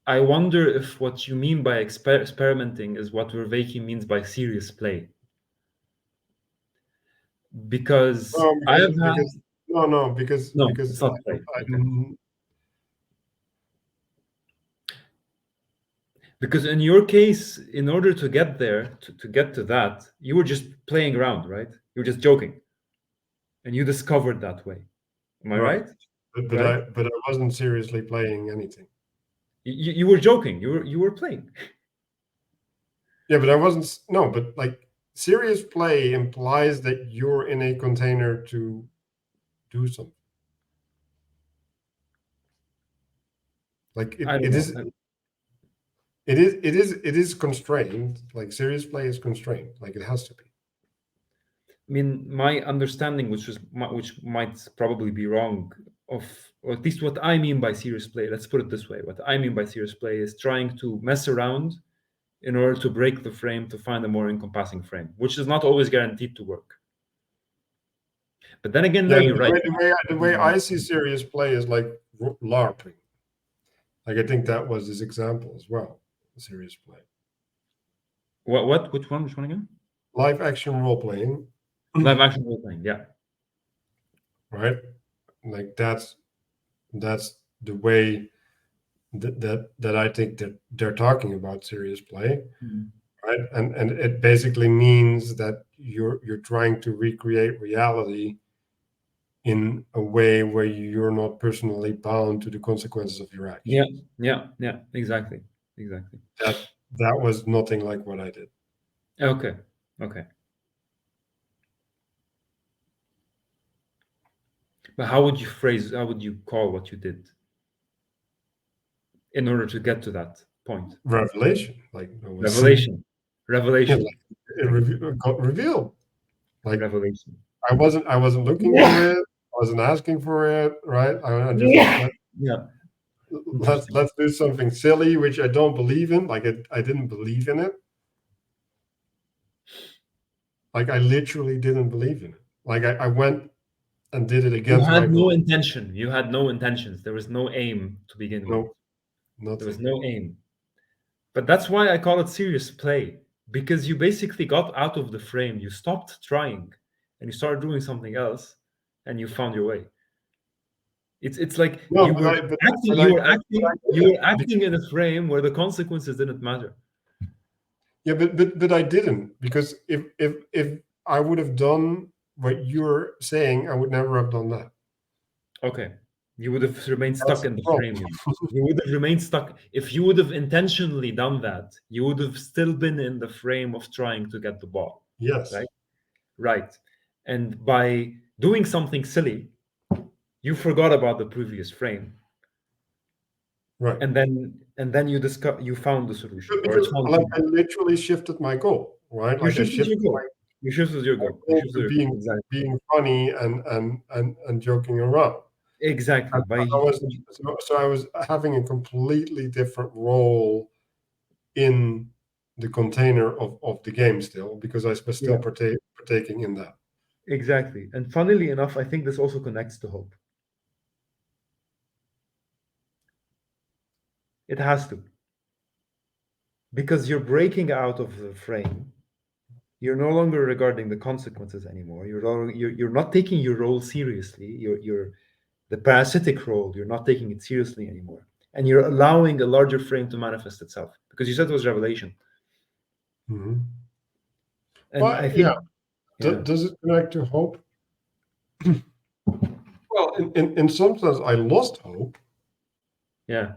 I wonder if what you mean by experimenting is what Vervaeke means by serious play. Because I have had... Because No, it's not play. Okay. Because in your case, in order to get there, to get to that, you were just playing around, right? You were just joking. And you discovered that way. Am I right? But I wasn't seriously playing anything. You were joking. You were playing. Yeah, but I wasn't. No, but like serious play implies that you're in a container to do something. Like I don't know. it is constrained. Like serious play is constrained. Like it has to be. I mean, my understanding, which might probably be wrong, or at least what I mean by serious play. Let's put it this way: what I mean by serious play is trying to mess around in order to break the frame to find a more encompassing frame, which is not always guaranteed to work. But then again, no, you're right. The way I see serious play is like LARPing. Like I think that was his example as well. Serious play. What? Which one again? Live action role playing. Live action role playing, yeah. Right? Like that's the way that I think that they're talking about serious play. Right? And it basically means that you're trying to recreate reality in a way where you're not personally bound to the consequences of your actions. Yeah, exactly. That was nothing like what I did. Okay. But how would you call what you did in order to get to that point? Revelation. Like Revelation. Yeah, like it got revealed. Like revelation. I wasn't looking for it. I wasn't asking for it. Right? I just let's do something silly, which I don't believe in. Like I didn't believe in it. Like I literally didn't believe in it. Like I went and did it against my no will. intention. You had no intentions. There was no aim to begin with. Nothing. There was no aim. But that's why I call it serious play, because you basically got out of the frame. You stopped trying and you started doing something else and you found your way. It's like you were acting in a frame where the consequences didn't matter. Yeah, but I didn't, because if I would have done what you're saying, I would never have done that. Okay. You would have remained stuck in the frame. You would have remained stuck. If you would have intentionally done that, you would have still been in the frame of trying to get the ball. Yes. Right. And by doing something silly, you forgot about the previous frame. Right. And then you found the solution. Because I literally shifted my goal, right? Like I shifted You shift with your I goal. You go shift to with your goal. Exactly. being funny and joking around. Exactly. And I was having a completely different role in the container of the game still, because I was still Yeah, partaking in that. exactly. And funnily enough, I think this also connects to hope. It has to, because you're breaking out of the frame. You're no longer regarding the consequences anymore. You're not taking your role seriously. You're the parasitic role. You're not taking it seriously anymore, and you're allowing a larger frame to manifest itself. Because you said it was revelation, Mhm. and I Well, yeah. think, yeah, Does it connect to hope? Well, in some sense, I lost hope, yeah,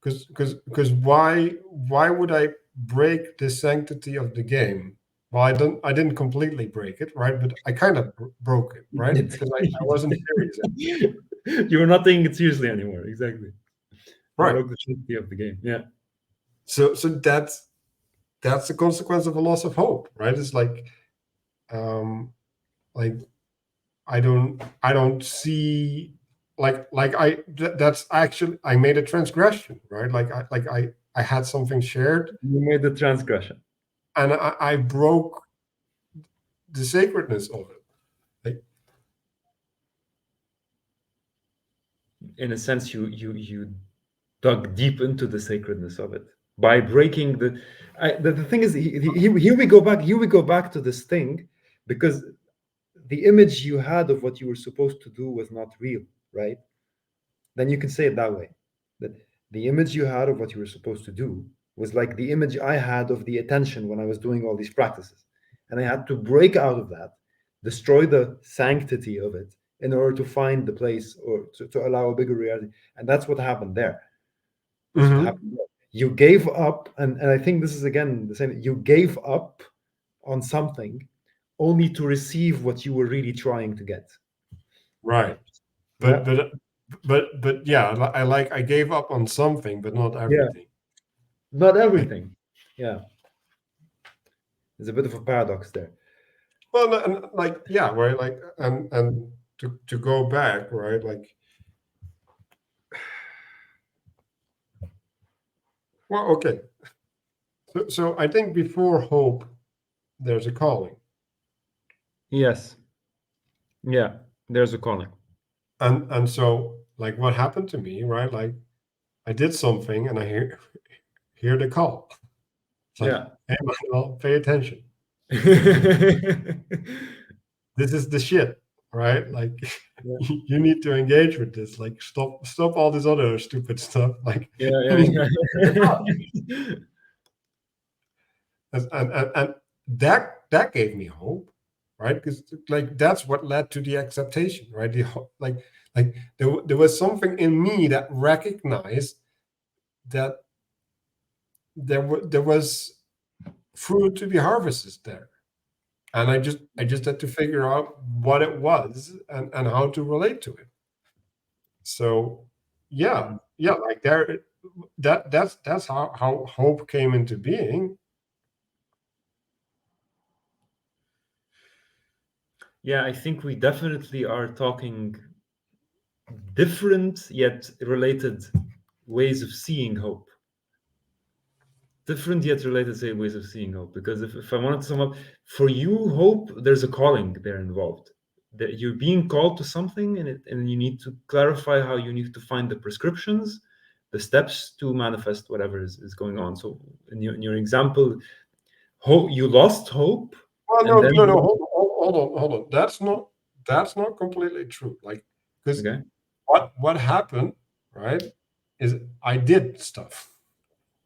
because why would I break the sanctity of the game? Well, I didn't completely break it, right? But I kind of broke it, right? Because I wasn't serious anymore. you were not taking it seriously anymore. Exactly, you Right. broke the sanctity of the game. Yeah, So that's the consequence of a loss of hope, right? It's um like I don't see, that's actually, I made a transgression, right? I had something shared, you made the transgression. and I broke the sacredness of it. Like, In a sense, you dug deep into the sacredness of it by breaking the thing is, here we go back, to this thing, because the image you had of what you were supposed to do was not real, right? Then you can say it that way, that the image you had of what you were supposed to do was like the image I had of the attention when I was doing all these practices, and I had to break out of that, destroy the sanctity of it in order to find the place, or to allow a bigger reality. And that's what happened there. That's what mhm, happened. You gave up, and I think this is again the same. You gave up on something only to receive what you were really trying to get. right. But Yeah, but but yeah, I gave up on something, but not yeah, everything. not Like, everything. Yeah, there's a bit of a paradox there. well, no, and yeah, right. And to go back, right? Well, okay. So I think before hope, there's a calling. Yes, yeah. There's a calling. And so, like, what happened to me, right? Like, I did something, and I hear the call. It's like, Yeah. hey, Manuel, pay attention. This is the shit, right? Like, Yeah, you need to engage with this. Like, stop all this other stupid stuff. Like, yeah, you need yeah, to, yeah. and that gave me hope, right? Because, like, that's what led to the acceptation, right? Like there was something in me that recognized that there was fruit to be harvested there, and I just had to figure out what it was, and how to relate to it. So yeah, Mhm. yeah, like there, that's how hope came into being. Yeah, I think we definitely are talking different yet related ways of seeing hope. Different yet related, say, ways of seeing hope. Because if I wanted to sum up, for you, hope, there's a calling there involved. That you're being called to something, and you need to clarify how you need to find the prescriptions, the steps to manifest whatever is going on. So in your example, hope, you lost hope, Well, and no, then no, no. Hold on. That's not completely true. Like, because okay, what happened, right? Is I did stuff.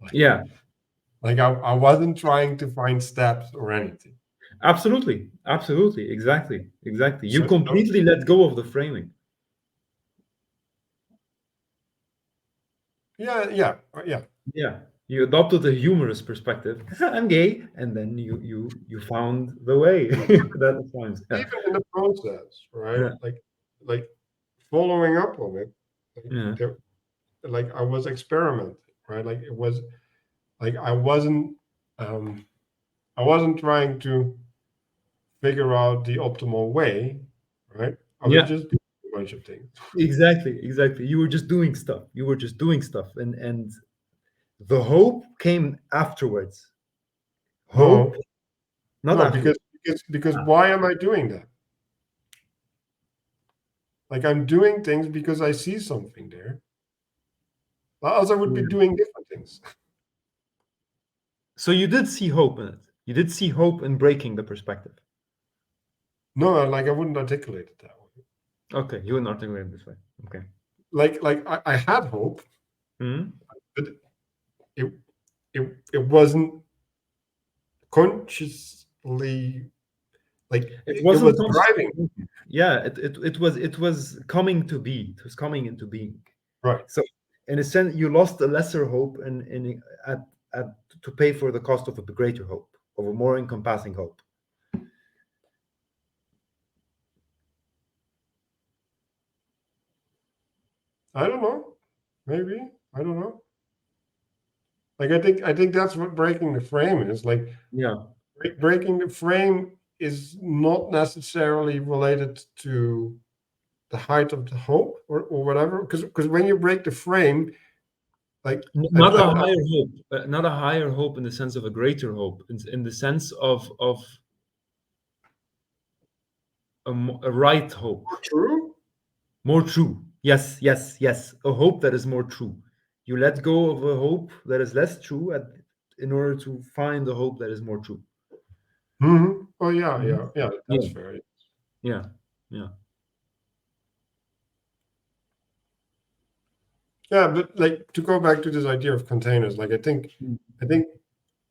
Like, yeah, I wasn't trying to find steps or anything. absolutely, absolutely, exactly. You So completely let go of the framing. yeah, yeah, yeah. Yeah, you adopted a humorous perspective. I'm gay, and then you found the way. That sounds, yeah, Even in the process, right? yeah, Like following up on it, like yeah, there, like I was experimenting, right? Like it was like um I wasn't trying to. figure out the optimal way, right? I would Yeah, just do a bunch of things. exactly. You were just doing stuff. And the hope came afterwards. Hope, No, not no, afterwards. because why am I doing that? Like I'm doing things because I see something there. Else I would be Yeah. doing different things. So you did see hope in it. You did see hope in breaking the perspective. No, like I wouldn't articulate it that way. Okay, you wouldn't articulate it this way. Okay. Like I had hope, Mhm. but it it wasn't consciously like It it was wasn't consciously driving. thinking. Yeah, it was coming to be. It was coming into being. Right. So in a sense, you lost a lesser hope in at to pay for the cost of a greater hope, of a more encompassing hope. I don't know. Maybe. I don't know. Like I think that's what breaking the frame is. Like Yeah. breaking the frame is not necessarily related to the height of the hope or whatever. Because when you break the frame, like Not a higher hope, not a higher hope in the sense of a greater hope, in the sense of a right hope, true. more true. Yes. A hope that is more true. You let go of a hope that is less true in order to find a hope that is more true. Oh yeah, Mhm. yeah. That's Yeah, fair. yeah, yeah. Yeah, but like to go back to this idea of containers, like Mm. I think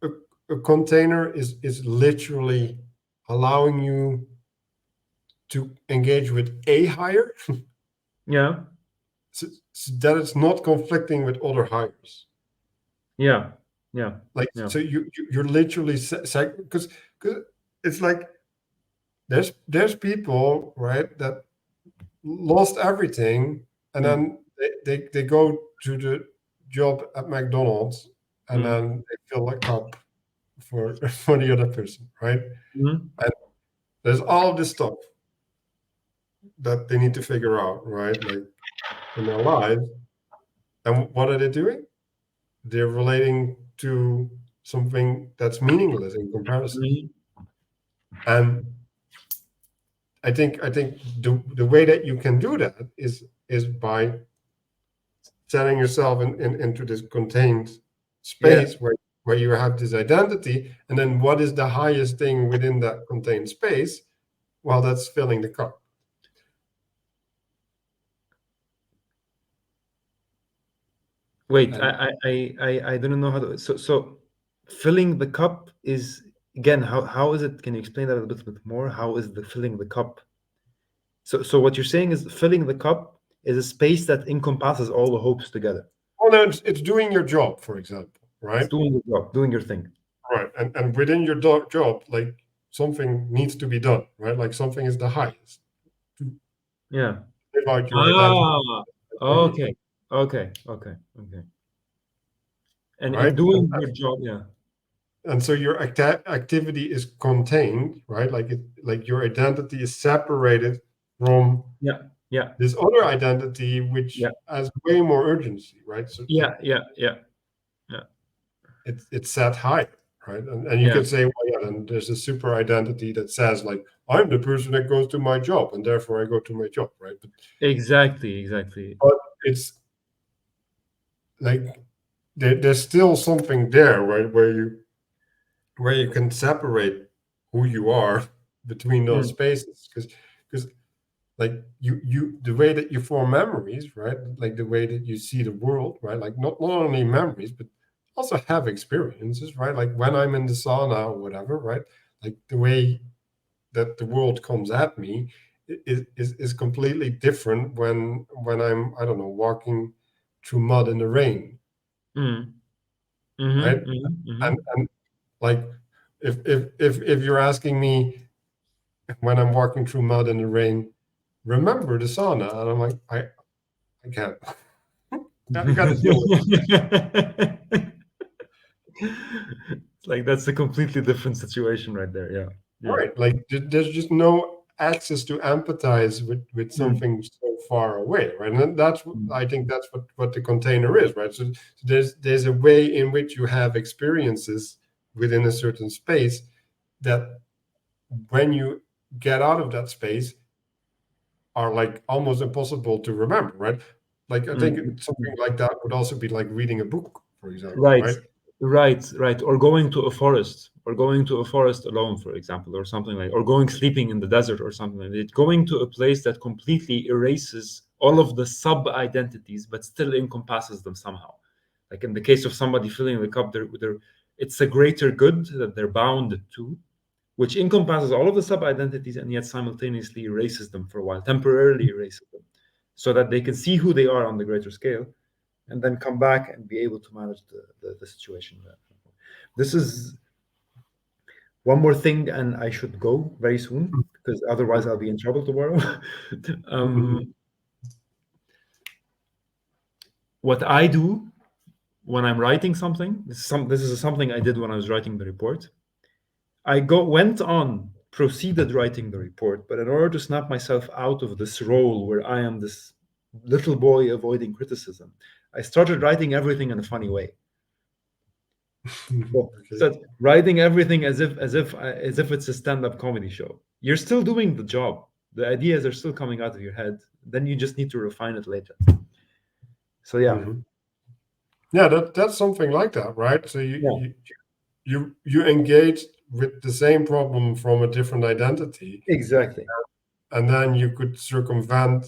a, a container is literally allowing you to engage with a higher, Yeah, so that it's not conflicting with other hires. yeah, yeah, Like yeah. so you're literally because it's like there's people, right, that lost everything, and Mm. then they go to the job at McDonald's, and Mm. then they fill a cup for for the other person, right? Mm. And there's all of this stuff that they need to figure out, right? Like in their lives. And what are they doing? They're relating to something that's meaningless in comparison. Mm. And I think the way that you can do that is by setting yourself into this contained Yeah. space where you have this identity, and then what is the highest thing within that contained space? Well, that's filling the cup. Wait, And I don't know how to. So filling the cup is again, how is it? Can you explain that a little bit more? How is the filling the cup? So what you're saying is filling the cup is a space that encompasses all the hopes together. oh no, it's doing your job, for example, It's right? doing your job, doing your thing. Right. And within your job, like something needs to be done, right? Like something is the highest to Yeah. live out your identity, Ah, memory, okay. And right? in doing your job, yeah. And so your activity is contained, right? Like your identity is separated from Yeah, yeah, this other identity, which yeah, has way more urgency, right? So like yeah, it's set high, right? And you yeah. can say, well, yeah, then there's a super identity that says like I'm the person that goes to my job, and therefore I go to my job, right? Exactly. But it's like there's still something there, right, where you can separate who you are between those Mm, spaces, because like you the way that you form memories, right, like the way that you see the world, right, like not only memories but also have experiences, right, like when I'm in the sauna or whatever, right, like the way that the world comes at me is completely different when I'm, I don't know, walking through mud in the rain, mm, right? mhm. And like if you're asking me when I'm walking through mud in the rain, remember the sauna, and I'm like, I can't. I got to deal with It's like that's a completely different situation right there. Yeah. Right. Like there's just no access to empathize with Mm. something so far away, right? And that's Mm. I think that's what the container is, right? So there's a way in which you have experiences within a certain space that when you get out of that space are like almost impossible to remember, right? Like I think Mm. something like that would also be like reading a book, for example, Right, right? right. Or going to a forest, or going to a forest alone, for example, or something like, or going sleeping in the desert, or something like that. Going to a place that completely erases all of the sub identities, but still encompasses them somehow. Like in the case of somebody filling the cup, it's a greater good that they're bound to, which encompasses all of the sub identities and yet simultaneously erases them for a while, temporarily erases them, so that they can see who they are on the greater scale and then come back and be able to manage the situation. This is one more thing, and I should go very soon because otherwise I'll be in trouble tomorrow. Mhm. What I do when I'm writing something, this is something I did when I was writing the report. Proceeded writing the report, but in order to snap myself out of this role where I am this little boy avoiding criticism, I started writing everything in a funny way. So, Okay. so writing everything as if it's a stand-up comedy show. You're still doing the job. The ideas are still coming out of your head. Then you just need to refine it later. So yeah, Mhm. Yeah, that's something like that, right? So yeah, you engage with the same problem from a different identity, exactly. and then you could circumvent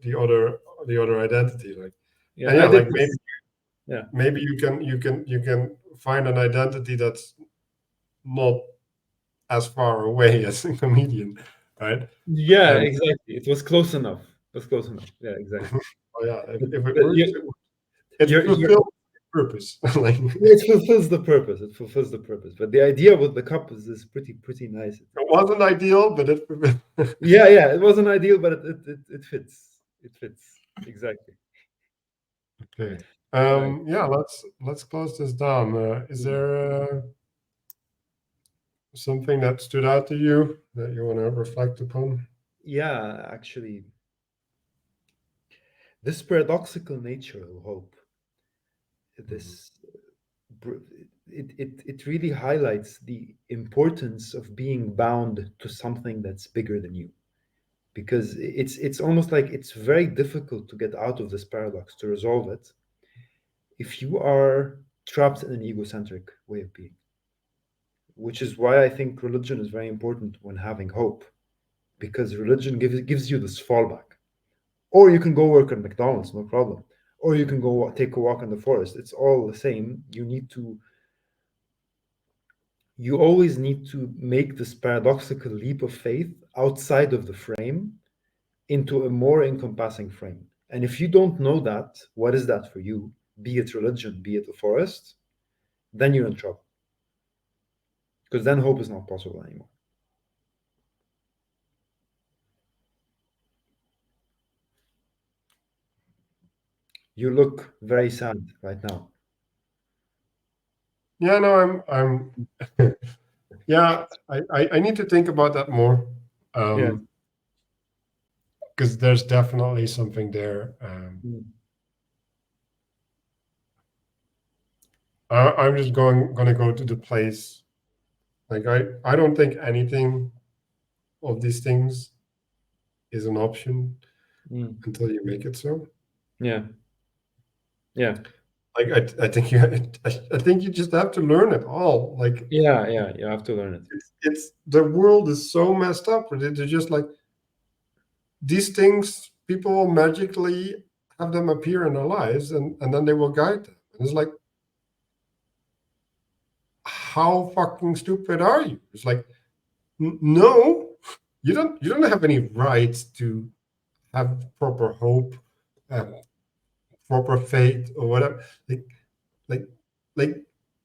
the other identity, like, Yeah, and I yeah, did like this. Yeah, maybe you can find an identity that's not as far away as a comedian, right? yeah, And exactly. It was close enough. It was close enough. Yeah, exactly. oh yeah, But, if it but works, it you're fulfills purpose. Like it fulfills the purpose. It fulfills the purpose. But the idea with the cup is pretty nice. it wasn't ideal, but it. Yeah, yeah. It wasn't ideal, but it fits. It fits exactly. Okay. Right. Yeah, let's close this down. Is there something that stood out to you that you want to reflect upon? Yeah, actually, this paradoxical nature of hope, Mhm. this it really highlights the importance of being bound to something that's bigger than you. Because it's almost like it's very difficult to get out of this paradox, to resolve it, if you are trapped in an egocentric way of being. Which is why I think religion is very important when having hope, because religion gives you this fallback. Or you can go work at McDonald's, no problem. Or you can go take a walk in the forest. It's all the same. You always need to make this paradoxical leap of faith outside of the frame into a more encompassing frame. And if you don't know that, what is that for you? Be it religion, be it the forest, then you're in trouble. Because then hope is not possible anymore. You look very sad right now. Yeah, no, yeah, I need to think about that more. Yeah. Because there's definitely something there. Mm. I'm just gonna go to the place. Like I don't think anything of these things is an option Mm. until you make it so. Yeah. Yeah. Like I think I think you just have to learn it all. Like Yeah. Yeah. You have to learn it. it's the world is so messed up. They're just like these things. People will magically have them appear in their lives, and then they will guide them. And it's like, how fucking stupid are you? It's like, no, you don't have any right to have proper hope, uh, proper faith, or whatever. Like like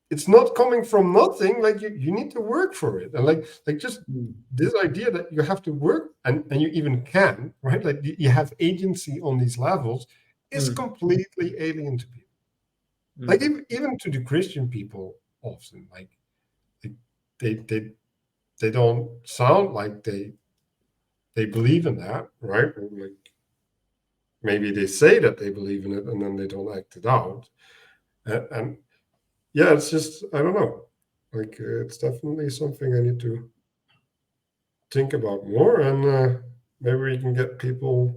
it's not coming from nothing. Like you need to work for it, and like just Mm. this idea that you have to work and you even can, right? Like you have agency on these levels is Mm. completely alien to people. Like Mm. even to the Christian people often, like they they don't sound like they believe in that, right? Or like maybe they say that they believe in it and then they don't act it out. And yeah, it's just, I don't know. Like it's definitely something I need to think about more, and maybe we can get people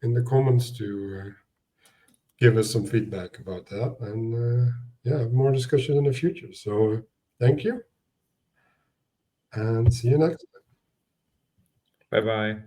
in the comments to give us some feedback about that, and yeah, have more discussion in the future. So thank you, and see you next time. Bye bye.